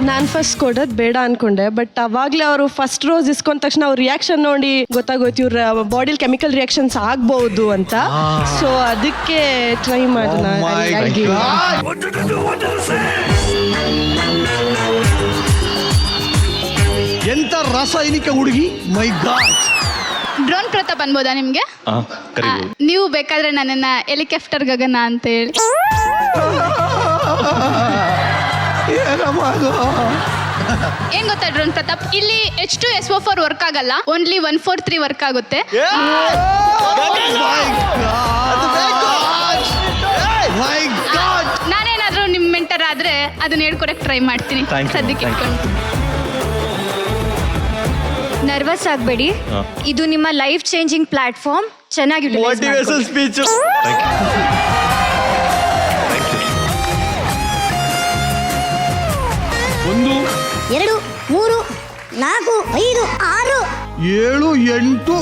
ನಾನು ಫಸ್ಟ್ ಕೊಡೋದು ಬೇಡ ಅನ್ಕೊಂಡೆ, ಬಟ್ ಅವಾಗಲೇ ಅವರು ಫಸ್ಟ್ ರೋಸ್ ಇಸ್ಕೊಂಡ ತಕ್ಷಣ ಅವ್ರ ರಿಯಾಕ್ಷನ್ ನೋಡಿ ಗೊತ್ತಾಗೋಯ್ತು ಇವ್ರ ಬಾಡಿಲಿ ಕೆಮಿಕಲ್ ರಿಯಾಕ್ಷನ್ಸ್ ಆಗ್ಬಹುದು ಅಂತ. ಸೊ ಅದಕ್ಕೆ ಟ್ರೈ ಮಾಡೋಣ. ಎಂತ ರಾಸಾಯನಿಕ ಹುಡುಗಿ, ಮೈ ಗಾಡ್. ಡ್ರೋನ್ ಪ್ರತಾಪ್ ಅನ್ಬೋದಾ ನಿಮ್ಗೆ? ನೀವು ಬೇಕಾದ್ರೆ ನನ್ನನ್ನ ಹೆಲಿಕಾಪ್ಟರ್ ಗಗನ ಅಂತ ಹೇಳಿ. ಏನ್ ಗೊತ್ತಾ ಡ್ರೋನ್ ಪ್ರತಾಪ್, ಇಲ್ಲಿ H2SO4 ವರ್ಕ್ ಆಗಲ್ಲ, ಓನ್ಲಿ 143 ವರ್ಕ್ ಆಗುತ್ತೆ. ನಾನೇನಾದ್ರೂ ನಿಮ್ ಮೆಂಟರ್ ಆದ್ರೆ ಅದನ್ನ ಹೇಳ್ಕೊಡಕ್ ಟ್ರೈ ಮಾಡ್ತೀನಿ. ಸದ್ಯಕ್ಕೆ ನರ್ವಸ್ ಆಗಬೇಡಿ, ಇದು ನಿಮ್ಮ ಲೈಫ್ ಚೇಂಜಿಂಗ್ ಪ್ಲಾಟ್ಫಾರ್ಮ್. ಚೆನ್ನಾಗಿ ಮೋಟಿವೇಶನ್ ಸ್ಪೀಚ್. 1 2 3 4 5 6 7 8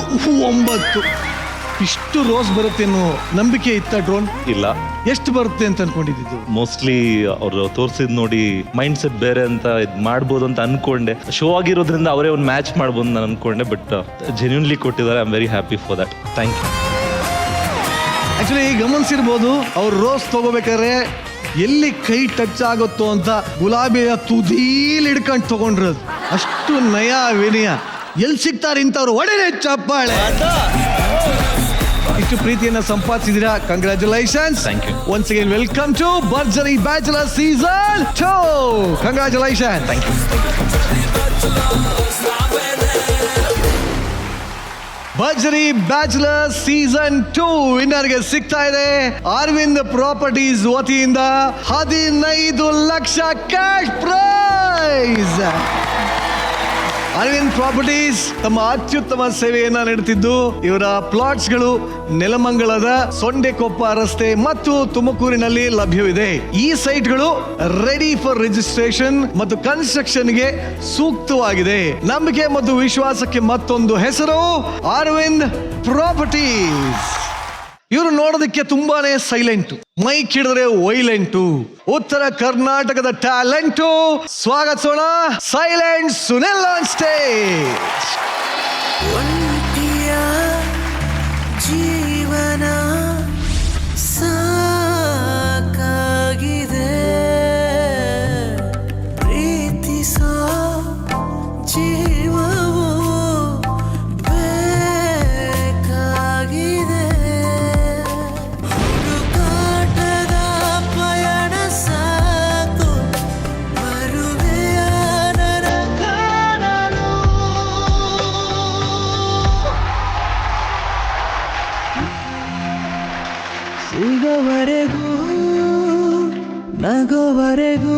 9 ಇಷ್ಟು ರೋಸ್ ಬರುತ್ತೆ ಅನ್ನೋ ನಂಬಿಕೆ ಇತ್ತ ಡ್ರೋನ್? ಇಲ್ಲ. ಎಷ್ಟು ಬರುತ್ತೆ ಅಂತ ಅನ್ಕೊಂಡಿದ್ದು? ಮೋಸ್ಟ್ಲಿ ಅವ್ರು ತೋರಿಸಿದ್ ನೋಡಿ ಮೈಂಡ್ ಸೆಟ್ ಬೇರೆ ಅಂತ ಇದ್ ಮಾಡ್ಬೋದು ಅಂತ ಅನ್ಕೊಂಡೆ. ಶೋ ಆಗಿರೋದ್ರಿಂದ ಅವರೇ ಒಂದು ಮ್ಯಾಚ್ ಮಾಡ್ಬೋದು ನಾನು ಅನ್ಕೊಂಡೆ, ಬಟ್ ಜೆನ್ಯೂನ್ಲಿ ಕೊಟ್ಟಿದ್ದಾರೆ. I am very happy for that. Thank you. Actually ಗಮನಿಸಿರ್ಬೋದು, ಅವ್ರು ರೋಸ್ ತಗೋಬೇಕಾದ್ರೆ ಎಲ್ಲಿ ಕೈ ಟಚ್ ಆಗುತ್ತೋ ಅಂತ ಗುಲಾಬಿಯ ತುದೀಲ್ ಹಿಡ್ಕೊಂಡು ತಗೊಂಡ್ರದು. ಅಷ್ಟು ನಯ ವಿನಯ. ಎಲ್ಲಿ ಸಿಗ್ತಾರೆ ಇಂಥವ್ರು? ಒಡೆರೆ ಚಪ್ಪಾಳೆ. ಇಷ್ಟು ಪ್ರೀತಿಯನ್ನ ಸಂಪಾದಿಸಿದಿರಾ, congratulations. Once again welcome to Bharjari bachelor season 2. Congratulation. Thank you. Bharjari bachelor season 2 ವಿನ್ನರ್ಗೆ ಸಿಗ್ತಾ ಇದೆ ಅರವಿಂದ್ ಪ್ರಾಪರ್ಟೀಸ್ ವತಿಯಿಂದ 15 lakh cash prize. Aravind properties ತಮ್ಮ ಅತ್ಯುತ್ತಮ ಸೇವೆಯನ್ನ ನೀಡುತ್ತಿದ್ದು, ಇವರ ಪ್ಲಾಟ್ಸ್ಗಳು ನೆಲಮಂಗಲದ ಸೊಂಡೆಕೊಪ್ಪ ರಸ್ತೆ ಮತ್ತು ತುಮಕೂರಿನಲ್ಲಿ ಲಭ್ಯವಿದೆ. ಈ ಸೈಟ್ಗಳು ರೆಡಿ ಫಾರ್ ರಿಜಿಸ್ಟ್ರೇಷನ್ ಮತ್ತು ಕನ್ಸ್ಟ್ರಕ್ಷನ್ಗೆ ಸೂಕ್ತವಾಗಿದೆ. ನಂಬಿಕೆ ಮತ್ತು ವಿಶ್ವಾಸಕ್ಕೆ ಮತ್ತೊಂದು ಹೆಸರು ಅರವಿಂದ್ ಪ್ರಾಪರ್ಟೀಸ್. ಇವರು ನೋಡೋದಕ್ಕೆ ತುಂಬಾನೇ ಸೈಲೆಂಟು, ಮೈಕ್ ಹಿಡಿದ್ರೆ ವೈಲೆಂಟು, ಉತ್ತರ ಕರ್ನಾಟಕದ ಟ್ಯಾಲೆಂಟು. ಸ್ವಾಗತಿಸೋಣ ಸೈಲೆಂಟ್ ಸುನಿಲ್ ಆನ್ ಸ್ಟೇಜ್. ಜೀವನ ಸಾಕಾಗಿದೆ, ಪ್ರೀತಿಸೋ ಜೀವವು ಬೇಕಾಗಿದೆ. ಹುಡುಕಾಟದ ಪಯಣ ಸಾಕು, ಬರುವೆಯ ನನ್ನ ಕಾಣಲು. ಸಿಗೋವರೆಗೂ ನಗೋವರೆಗೂ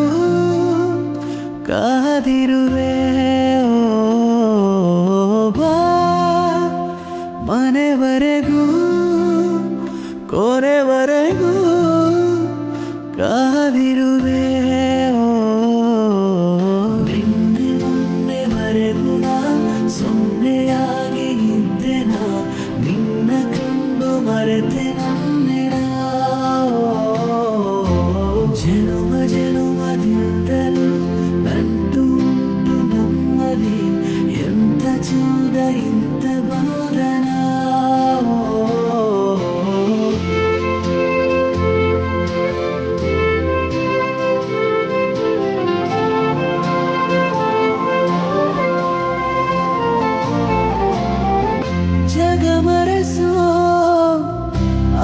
ಕಾದಿರುವೆ. ಬಾ ಮನೆವರೆಗೂ ಕೊನೆವರೆಗೂ ಕಾದಿರುವೆ. ನಿನ್ನೆ ಮೊನ್ನೆವರೆಗೂ ನಾ ಸೊನ್ನೆಯಾಗಿ ಇದ್ದೆ, ನಾ ನಿನ್ನ ಕಂಡು ಮರೆತೆ ನನ್ನೆಡ. ಜನುಮ ಜನುಮದಿಂದಲೂ ನಂಟು ಉಂಟು ನಮ್ಮಲ್ಲಿ, ಎಂತ ಚೂದ ಇಂಥ ಬಾರನ. ಜಗಮರೆಸೋ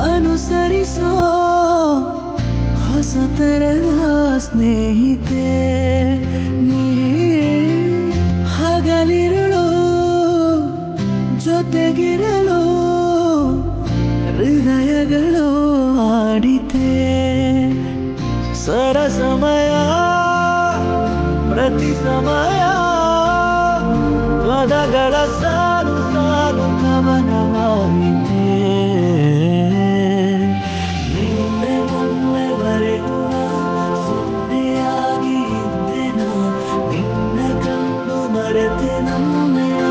ಅನುಸರಿಸೋ ಹೊಸತರದ ಸ್ನೇಹಿತೆ ನೀ. ಹಗಲಿರುಳು ಜೊತೆಗಿರಲು ಹೃದಯಗಳು ಆಡಿತೆ. ಸರಸಮಯ ಪ್ರತಿ ಸಮಯ ಪದಗಳ ಸಾಲು ಸಾಲು ಕವನವಾಗಿದೆ. ನಿನ್ನೆ ಮೊನ್ನೆವರೆಗೂ ಸುದ್ದಿಯಾಗಿ ಇದ್ದೆ, ನಾ ನಿನ್ನ ಕಂಡು ಮರೆತೆ ನನ್ನೆಯ.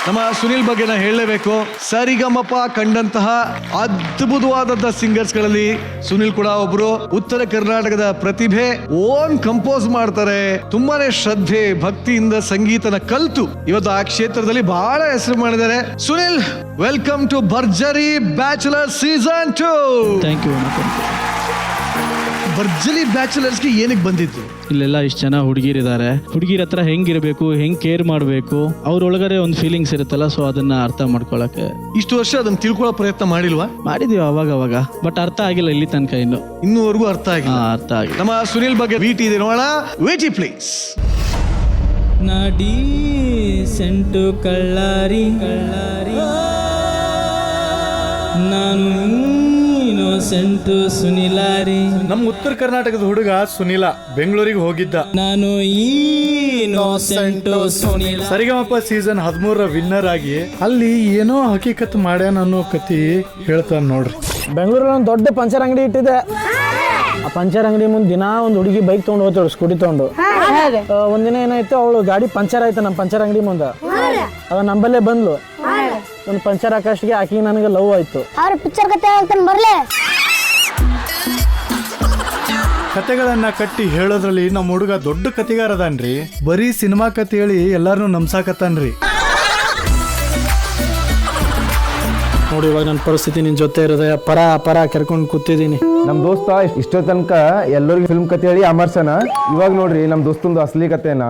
ನಮ್ಮ ಸುನಿಲ್ ಬಗ್ಗೆ ನಾ ಹೇಳಲೇಬೇಕು. ಸರಿಗಮಪ ಕಂಡಂತಹ ಅದ್ಭುತವಾದಂತಹ ಸಿಂಗರ್ಸ್ ಗಳಲ್ಲಿ ಸುನಿಲ್ ಕೂಡ ಒಬ್ರು. ಉತ್ತರ ಕರ್ನಾಟಕದ ಪ್ರತಿಭೆ. ಓನ್ ಕಂಪೋಸ್ ಮಾಡ್ತಾರೆ. ತುಂಬಾನೇ ಶ್ರದ್ಧೆ ಭಕ್ತಿಯಿಂದ ಸಂಗೀತನ ಕಲ್ತು ಇವತ್ತು ಆ ಕ್ಷೇತ್ರದಲ್ಲಿ ಬಹಳ ಹೆಸರು ಮಾಡಿದ್ದಾರೆ. Sunil, welcome to Bharjari bachelor season 2. Thank you. Bharjari ಬ್ಯಾಚುಲರ್ಸ್ಗೆ ಏನಕ್ಕೆ ಬಂದಿತ್ತು? ಇಲ್ಲೆಲ್ಲ ಇಷ್ಟು ಜನ ಹುಡುಗಿರಿದ್ದಾರೆ. ಹುಡುಗಿರ ಹತ್ರ ಹೆಂಗಿರಬೇಕು, ಹೆಂಗ್ ಕೇರ್ ಮಾಡಬೇಕು, ಅವ್ರೊಳಗಡೆ ಒಂದು ಫೀಲಿಂಗ್ಸ್ ಇರುತ್ತಲ್ಲ, ಸೊ ಅದನ್ನ ಅರ್ಥ ಮಾಡ್ಕೊಳಕ್ಕೆ ಇಷ್ಟು ವರ್ಷ ಅದನ್ನ ತಿಳ್ಕೊಳ್ಳೋ ಪ್ರಯತ್ನ ಮಾಡಿಲ್ವಾ? ಮಾಡಿದೀವಿ ಅವಾಗ, ಬಟ್ ಅರ್ಥ ಆಗಿಲ್ಲ ಇಲ್ಲಿ ತನಕ. ಇನ್ನೂವರೆಗೂ ಅರ್ಥ ಆಗಿಲ್ಲ. ಅರ್ಥ ಆಗಿಲ್ಲ. ನಮ್ಮ ಸುನಿಲ್ ಬಗ್ಗೆ ವಿಟಿ ಇದೆ ನೋಡೋಣ. VT please. ನಾಡಿ ಸೆಂಟು ಕಳ್ಳಾರಿ ನಾನು ಸೆಂಟು ಸುನಿಲಾರಿ. ನಮ್ಮ ಉತ್ತರ ಕರ್ನಾಟಕದ ಹುಡುಗ ಸುನಿಲ ಬೆಂಗಳೂರಿಗೆ ಹೋಗಿದ್ದ. ನಾನು ಸೆಂಟು ಸುನಿಲ ಸರಿಗಮಪ ಸೀಸನ್ 13 ವಿನ್ನರ್ ಆಗಿ ಅಲ್ಲಿ ಏನೋ ಹಕೀಕತ್ ಮಾಡ್ಯಾನ ಅನ್ನೋ ಕತಿ ಹೇಳ್ತಾನ ನೋಡ್ರಿ. ಬೆಂಗಳೂರಲ್ಲಿ ಒಂದು ದೊಡ್ಡ ಪಂಚರ್ ಅಂಗಡಿ ಇಟ್ಟಿದೆ. ಆ ಪಂಚರ್ ಅಂಗಡಿ ಮುಂದೆ ದಿನ ಒಂದು ಹುಡುಗಿ ಬೈಕ್ ತೊಗೊಂಡು ಹೋಗ್ತಾಳು, ಸ್ಕೂಟಿ ತೊಗೊಂಡು. ಒಂದಿನ ಏನಾಯ್ತು, ಅವಳು ಗಾಡಿ ಪಂಚರ್ ಆಯ್ತು ನಮ್ಮ ಪಂಚರ್ ಅಂಗಡಿ ಮುಂದೆ. ಅವ ನಂಬಲ್ಲೇ ಬಂದ್ಲು. ಒಂದು ಪಂಚರ್ ಹಾಕಷ್ಟಿಗೆ ಆಕಿ ನನಗೆ ಲವ್ ಆಯ್ತು. ಪಿಕ್ಚರ್ ಕತೆ ಹೇಳ್ತಾನೆ ಬರ್ಲೆ. ಕತೆಗಳನ್ನ ಕಟ್ಟಿ ಹೇಳೋದ್ರಲ್ಲಿ ನಮ್ಮ ಹುಡುಗ ದೊಡ್ಡ ಕತೆಗಾರ ಅದಾನ್ರಿ. ಬರೀ ಸಿನಿಮಾ ಕತೆ ಹೇಳಿ ಎಲ್ಲಾರನು ನಂಬ್ಸಾಕತ್ತಾನ್ರಿ. ನೋಡಿ ಇವಾಗ ನನ್ನ ಪರಿಸ್ಥಿತಿ ನಿನ್ ಜೊತೆ ಇರೋದೆ ಪರ ಕೆರ್ಕೊಂಡು ಕೂತಿದ್ದೀನಿ. ನಮ್ಮ ದೋಸ್ತ ಇಷ್ಟೋ ತನಕ ಎಲ್ಲರಿಗೂ ಫಿಲ್ಮ್ ಕತೆ ಹೇಳಿ ಅಮರ್ಸನ. ಇವಾಗ ನೋಡ್ರಿ ನಮ್ಮ ದೋಸ್ತಂದು ಅಸಲಿ ಕತೆನ.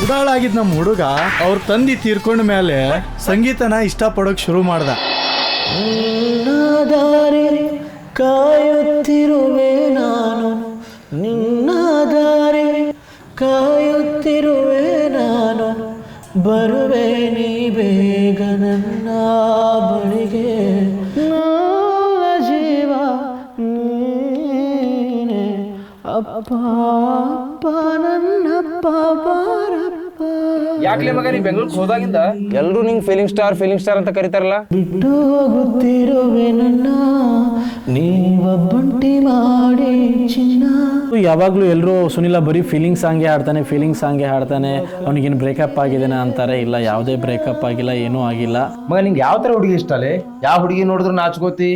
ಉಡಾಳಾಗಿದ್ ನಮ್ಮ ಹುಡುಗ ಅವ್ರ ತಂದಿ ತೀರ್ಕೊಂಡ ಮೇಲೆ ಸಂಗೀತನ ಇಷ್ಟಪಡೋಕ್ ಶುರು ಮಾಡ್ದ. ಕಾಯುತ್ತಿರುವೆ ನಾನು, ನಿನ್ನ ದಾರಿ ಕಾಯುತ್ತಿರುವೆ ನಾನು, ಬರುವೆ ನೀ ಬೇಗ ನನ್ನ ಬಳಿಗೆ, ನನ್ನ ಜೀವ ನೀನೆ ಅಪ್ಪ ನನ್ನಪ್ಪ ಬಾರಪ್ಪ. ಯಾಕ್ಲೆ ಮಗ ನೀ ಬೆಂಗಳೂರಿಗೆ ಹೋದಾಗಿಂದ ಎಲ್ಲರೂ ನಿಂಗೆ ಫೀಲಿಂಗ್ ಸ್ಟಾರ್ ಅಂತ ಕರೀತಾರಲ್ಲ? ಬಿಟ್ಟು ಹೋಗುತ್ತಿರುವೆ ನನ್ನ ನೀವೊಬ್ಬಂಟಿ ಮಾಡಿ ಚಿನ್ನ. ಯಾವಾಗಲೂ ಎಲ್ಲರೂ ಸುನಿಲ ಬರೀ ಫೀಲಿಂಗ್ ಸಾಂಗೇ ಹಾಡ್ತಾನೆ, ಅವನಿಗೇನು ಬ್ರೇಕಪ್ ಆಗಿದ್ದೇನೆ ಅಂತಾರೆ. ಇಲ್ಲ, ಯಾವುದೇ ಬ್ರೇಕಪ್ ಆಗಿಲ್ಲ, ಏನೂ ಆಗಿಲ್ಲ. ಮಗ ನಿಂಗೆ ಯಾವ ಥರ ಹುಡುಗಿ ಇಷ್ಟ ಅಲ್ಲೇ? ಯಾವ ಹುಡುಗಿ ನೋಡಿದ್ರು ನಾಚ್ಕೋತಿ?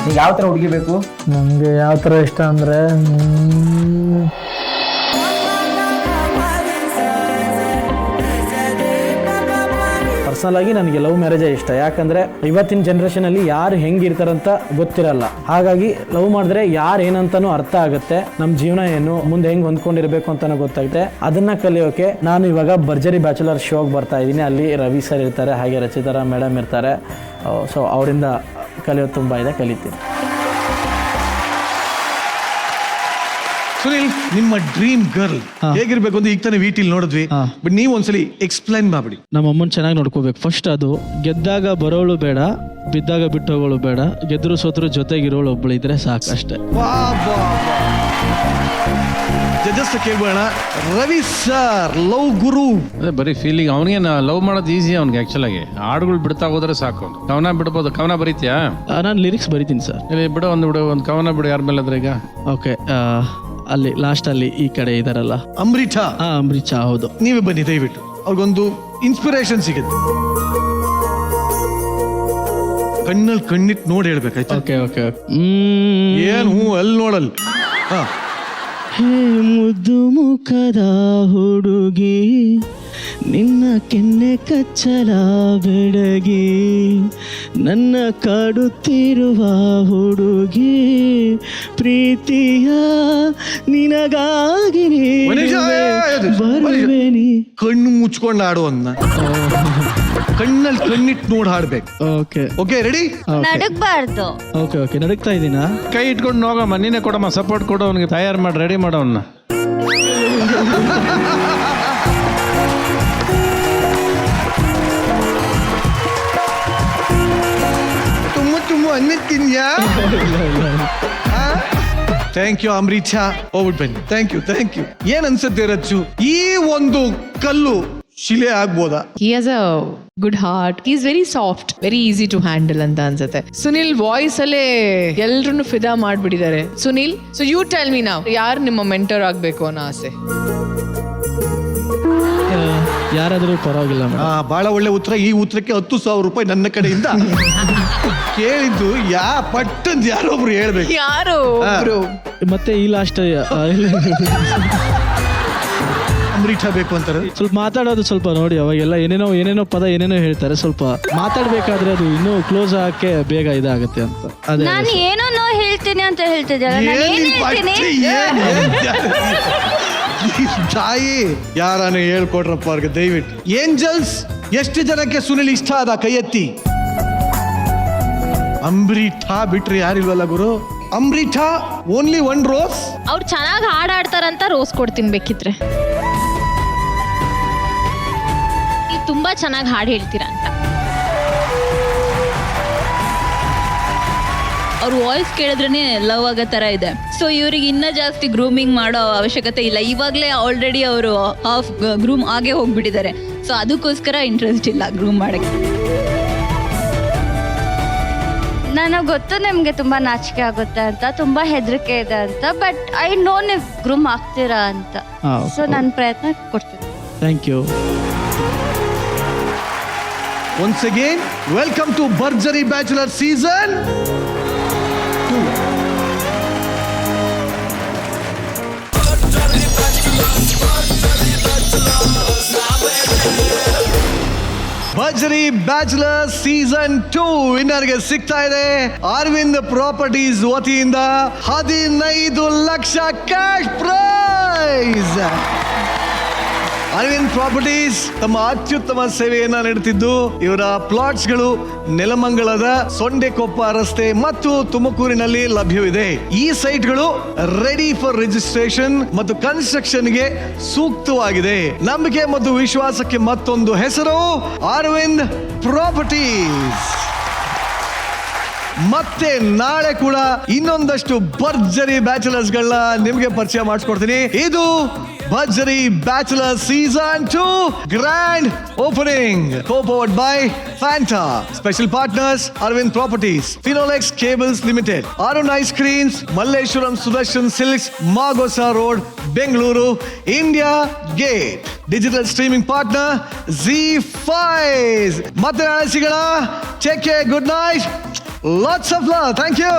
ನಿಂಗೆ ಯಾವ ಥರ ಹುಡುಗಿ ಬೇಕು? ನನಗೆ ಯಾವ ಥರ ಇಷ್ಟ ಅಂದರೆ, ಪರ್ಸನಲ್ ಆಗಿ ನನಗೆ ಲವ್ ಮ್ಯಾರೇಜೇ ಇಷ್ಟ. ಯಾಕಂದರೆ ಇವತ್ತಿನ ಜನ್ರೇಷನಲ್ಲಿ ಯಾರು ಹೆಂಗಿರ್ತಾರಂತ ಗೊತ್ತಿರಲ್ಲ. ಹಾಗಾಗಿ ಲವ್ ಮಾಡಿದ್ರೆ ಯಾರು ಏನಂತನೂ ಅರ್ಥ ಆಗುತ್ತೆ. ನಮ್ಮ ಜೀವನ ಏನು, ಮುಂದೆ ಹೆಂಗೆ ಹೊಂದ್ಕೊಂಡಿರ್ಬೇಕು ಅಂತಲೂ ಗೊತ್ತಾಗುತ್ತೆ. ಅದನ್ನು ಕಲಿಯೋಕೆ ನಾನು ಇವಾಗ ಭರ್ಜರಿ ಬ್ಯಾಚುಲರ್ ಶೋಗೆ ಬರ್ತಾ ಇದ್ದೀನಿ. ಅಲ್ಲಿ ರವಿ ಸರ್ ಇರ್ತಾರೆ, ಹಾಗೆ ರಚಿತಾ ಮೇಡಮ್ ಇರ್ತಾರೆ. ಸೊ ಅವರಿಂದ ಕಲಿಯೋದು ತುಂಬ ಇದೆ, ಕಲಿತೀನಿ. ಸುನಿಲ್, ನಿಮ್ಮ ಡ್ರೀಮ್ ಗರ್ಲ್ ಹೇಗಿರ್ಬೇಕು ಅಂತ ಈಗ ತಾನೇ ವಿಟಿಲ್ ನೋಡಿದ್ವಿ. ಬಟ್ ನೀವು ಒಂದ್ಸಲಿ ಎಕ್ಸ್ಪ್ಲೈನ್ ಮಾಡ್ಬಿಡಿ. ನಮ್ಮ ಅಮ್ಮನ ಚೆನ್ನಾಗಿ ನೋಡ್ಕೋಬೇಕು ಫಸ್ಟ್. ಅದು ಗೆದ್ದಾಗ ಬರೋಳು ಬೇಡ, ಬಿದ್ದಾಗ ಬಿಟ್ಟೋಗೋಳು ಬೇಡ, ಗೆದ್ರು ಸೋತ್ರು ಜೊತೆಗಿರೋಳು ಒಬ್ಬಳು ಇದ್ರೆ ಸಾಕಷ್ಟೇ. ಜಡ್ಜಸ್ ಕೇಳ್ಬೋಣ. ರವಿ ಸರ್, ಲವ್ ಗುರು. ಅದೇ ಬರೀ ಫೀಲಿಂಗ್. ಅವನಿಗೆ ಲವ್ ಮಾಡೋದು ಈಸಿ ಅವ್ನಿಗೆ. ಆಕ್ಚುಲಾಗಿ ಹಾಡುಗಳು ಬಿಡ್ತಾ ಹೋದ್ರೆ ಸಾಕು. ಕವನ ಬಿಡ್ಬೋದು. ಕವನ ಬರೀತೀಯಾ? ನಾನು ಲಿರಿಕ್ಸ್ ಬರೀತೀನಿ ಸರ್. ಬಿಡು ಒಂದು ಕವನ ಬಿಡು. ಯಾರ ಮೇಲೆ ಅದ್ರ ಈಗ? ಓಕೆ, ಅಲ್ಲಿ ಲಾಸ್ಟ್ ಅಲ್ಲಿ ಈ ಕಡೆ ಇದಾರಲ್ಲ, ಅಂಬರೀಷ. ಅಂಬರೀಷ, ಹೌದು. ನೀವೇ ಬನ್ನಿ ದಯವಿಟ್ಟು, ಅವ್ರಿಗೊಂದು ಇನ್ಸ್ಪಿರೇಷನ್ ಸಿಗುತ್ತೆ. ಕಣ್ಣಲ್ಲಿ ಕಣ್ಣಿಟ್ಟು ನೋಡಿ ಹೇಳ್ಬೇಕಾಯ್ತು. ಓಕೆ. ಏನು ಅಲ್ಲಿ ನೋಡಲ್. ಮುದ್ದು ಮುಖದ ಹುಡುಗಿ, ನಿನ್ನ ಕೆನ್ನೆ ಕಚ್ಚಲ ಬೆಡಗಿ, ನನ್ನ ಕಾಡುತ್ತಿರುವ ಹುಡುಗಿ, ಪ್ರೀತಿಯ ನಿನಗಾಗಿ ಬರುವೆನಿ. ಕಣ್ಣು ಮುಚ್ಕೊಂಡು ಆಡು ಅನ್ನ. ಕಣ್ಣಲ್ಲಿ ಕಣ್ಣಿಟ್ಟು ನೋಡಿ ಹಾಡ್ಬೇಕು. Okay ready? ನಡಗಬಾರ್ದು. ಓಕೆ ನಡಗ್ತಾ ಇದ್ದೀನಾ? ಕೈ ಇಟ್ಕೊಂಡು ಹೋಗಮ್ಮ, ನೀನೇ ಕೊಡಮ್ಮ, ಸಪೋರ್ಟ್ ಕೊಡು ಅವನಿಗೆ. ತಯಾರು ಮಾಡಿ ರೆಡಿ ಮಾಡೋವನ್ನ. ಅನ್ನಕ್ಕಿನ್ಯಾ ಥ್ಯಾಂಕ್ ಯು ಅಮೃತ, ಹೋಗ್ಬಿಟ್ಟು ಬನ್ನಿ. Thank you. ಏನ್ ಅನ್ಸುತ್ತೆ ರಚ್ಚು, ಈ ಒಂದು ಕಲ್ಲು ಶಿಲೆ ಆಗ್ಬೋದಾ? He has a good heart, he is very soft, very easy to handle ಅಂತ ಅನ್ಸುತ್ತೆ. ಸುನಿಲ್ ವಾಯ್ಸ್ ಅಲ್ಲೇ ಎಲ್ರನ್ನು ಫಿದಾ ಮಾಡ್ಬಿಟ್ಟಿದ್ದಾರೆ. Sunil, so you tell me now, ಯಾರು ನಿಮ್ಮ ಮೆಂಟರ್ ಆಗ್ಬೇಕು ಅನ್ನೋ ಆಸೆ? ಯಾರಾದರೂ ಪರವಾಗಿಲ್ಲ ಮೇಡಮ್. ಬಹಳ ಒಳ್ಳೆ ಉತ್ತರ. ಈ ಉತ್ತರಕ್ಕೆ 10,000 ರೂಪಾಯಿ ನನ್ನ ಕಡೆಯಿಂದ. ಕೇಳಿದ್ದು ಪಟ್ಟಂದ್ ಯಾರೊಬ್ರು ಹೇಳ್ಬೇಕು. ಯಾರು ಮತ್ತೆ ಈ ಲಾಸ್ಟ್ ಅಮೃತ ಬೇಕು ಅಂತಾರೆ. ಸ್ವಲ್ಪ ಮಾತಾಡೋದು ಸ್ವಲ್ಪ ನೋಡಿ, ಅವಾಗೆಲ್ಲ ಏನೇನೋ ಪದ ಏನೇನೋ ಹೇಳ್ತಾರೆ. ಸ್ವಲ್ಪ ಮಾತಾಡ್ಬೇಕಾದ್ರೆ ಅದು ಇನ್ನೂ ಕ್ಲೋಸ್ ಆಗಕ್ಕೆ ಬೇಗ ಇದಾಗುತ್ತೆ ಅಂತ. ಅದೇ ನಾನು ಏನೋ ಹೇಳ್ತೀನಿ ಅಂತ ಹೇಳ್ತಿದ್ಯಲ್ಲ, ನಾನು ಏನ್ ಹೇಳ್ತೀನಿ? ತಾಯಿ ಯಾರನ್ನು ಹೇಳ್ಕೊಡ್ರಪ್ಪ ಅವ್ರಿಗೆ ದಯವಿಟ್ಟು. ಏಂಜಲ್ಸ್, ಎಷ್ಟು ಜನಕ್ಕೆ ಸುನಿಲ್ ಇಷ್ಟ ಆದ? ಕೈ ಎತ್ತಿ. ಅಮೃತ ಬಿಟ್ರೆ ಯಾರಿಲ್ವಲ್ಲ ಗುರು. ಅಮೃತ ಓನ್ಲಿ 1 ರೋಸ್. ಅವ್ರು ಚೆನ್ನಾಗಿ ಹಾಡಾಡ್ತಾರಂತ ರೋಸ್ ಕೊಡ್ತೀನಿ ಬೇಕಿದ್ರೆ. ನೀವು ತುಂಬಾ ಚೆನ್ನಾಗಿ ಹಾಡು ಹೇಳ್ತೀರಾ ಅಂತ. ಅವ್ರ ವಾಯ್ಸ್ ಕೇಳಿದ್ರೇನೆ ಲವ್ ಆಗೋ ಥರ ಇದೆ. ಸೊ ಇವ್ರಿಗೆ ಇನ್ನೂ ಜಾಸ್ತಿ ಗ್ರೂಮಿಂಗ್ ಮಾಡೋ ಅವಶ್ಯಕತೆ ಇಲ್ಲ. ಇವಾಗಲೇ ಆಲ್ರೆಡಿ ಅವರು ಹಾಫ್ ಗ್ರೂಮ್ ಆಗೇ ಹೋಗ್ಬಿಟ್ಟಿದ್ದಾರೆ. ಸೊ ಅದಕ್ಕೋಸ್ಕರ ಇಂಟ್ರೆಸ್ಟ್ ಇಲ್ಲ ಗ್ರೂಮ್ ಮಾಡೋಕ್ಕೆ. ನನಗೆ ಗೊತ್ತು ನಿಮಗೆ ತುಂಬ ನಾಚಿಕೆ ಆಗುತ್ತೆ ಅಂತ, ತುಂಬ ಹೆದರಿಕೆ ಇದೆ ಅಂತ, ಬಟ್ ಐ ನೋ ನೀವು ಗ್ರೂಮ್ ಆಗ್ತೀರಾ ಅಂತ. ಸೊ ನನ್ನ ಪ್ರಯತ್ನ ಕೊಡ್ತೀನಿ. Thank you. Once again, welcome to Bharjari Bachelor Season 2. ಭರ್ಜರಿ ಬ್ಯಾಚುಲರ್ ಸೀಸನ್ 2 ವಿನ್ನರ್ಗೆ ಸಿಗ್ತಾ ಇದೆ ಅರವಿಂದ್ ಪ್ರಾಪರ್ಟೀಸ್ ವತಿಯಿಂದ 15 lakh cash prize. Aravind properties ತಮ್ಮ ಅತ್ಯುತ್ತಮ ಸೇವೆಯನ್ನ ನೀಡುತ್ತಿದ್ದು, ಇವರ ಪ್ಲಾಟ್ಸ್ಗಳು ನೆಲಮಂಗಲದ ಸೊಂಡೆಕೊಪ್ಪ ರಸ್ತೆ ಮತ್ತು ತುಮಕೂರಿನಲ್ಲಿ ಲಭ್ಯವಿದೆ. ಈ ಸೈಟ್ಗಳು ರೆಡಿ ಫಾರ್ ರಿಜಿಸ್ಟ್ರೇಷನ್ ಮತ್ತು ಕನ್ಸ್ಟ್ರಕ್ಷನ್ಗೆ ಸೂಕ್ತವಾಗಿದೆ. ನಂಬಿಕೆ ಮತ್ತು ವಿಶ್ವಾಸಕ್ಕೆ ಮತ್ತೊಂದು ಹೆಸರು ಅರವಿಂದ್ ಪ್ರಾಪರ್ಟೀಸ್. ಮತ್ತೆ ನಾಳೆ ಕೂಡ ಇನ್ನೊಂದಷ್ಟು ಭರ್ಜರಿ ಬ್ಯಾಚುಲರ್ಸ್ ಗಳನ್ನ ನಿಮ್ಗೆ ಪರಿಚಯ ಮಾಡಿಸ್ಕೊಡ್ತೀನಿ. ಇದು ಭರ್ಜರಿ bachelor season 2 grand opening, co-powered by Fanta. Special partners Arvind Properties, Finolex Cables Limited, Arun Ice Creams, Malleshwaram Sudarshan Silks, Magosa Road, Bengaluru, India Gate. Digital streaming partner ZEE5. ಮತ್ತೆ ನಾಳೆ ಸಿಗೋಣ. Take care, good night, lots of love, thank you.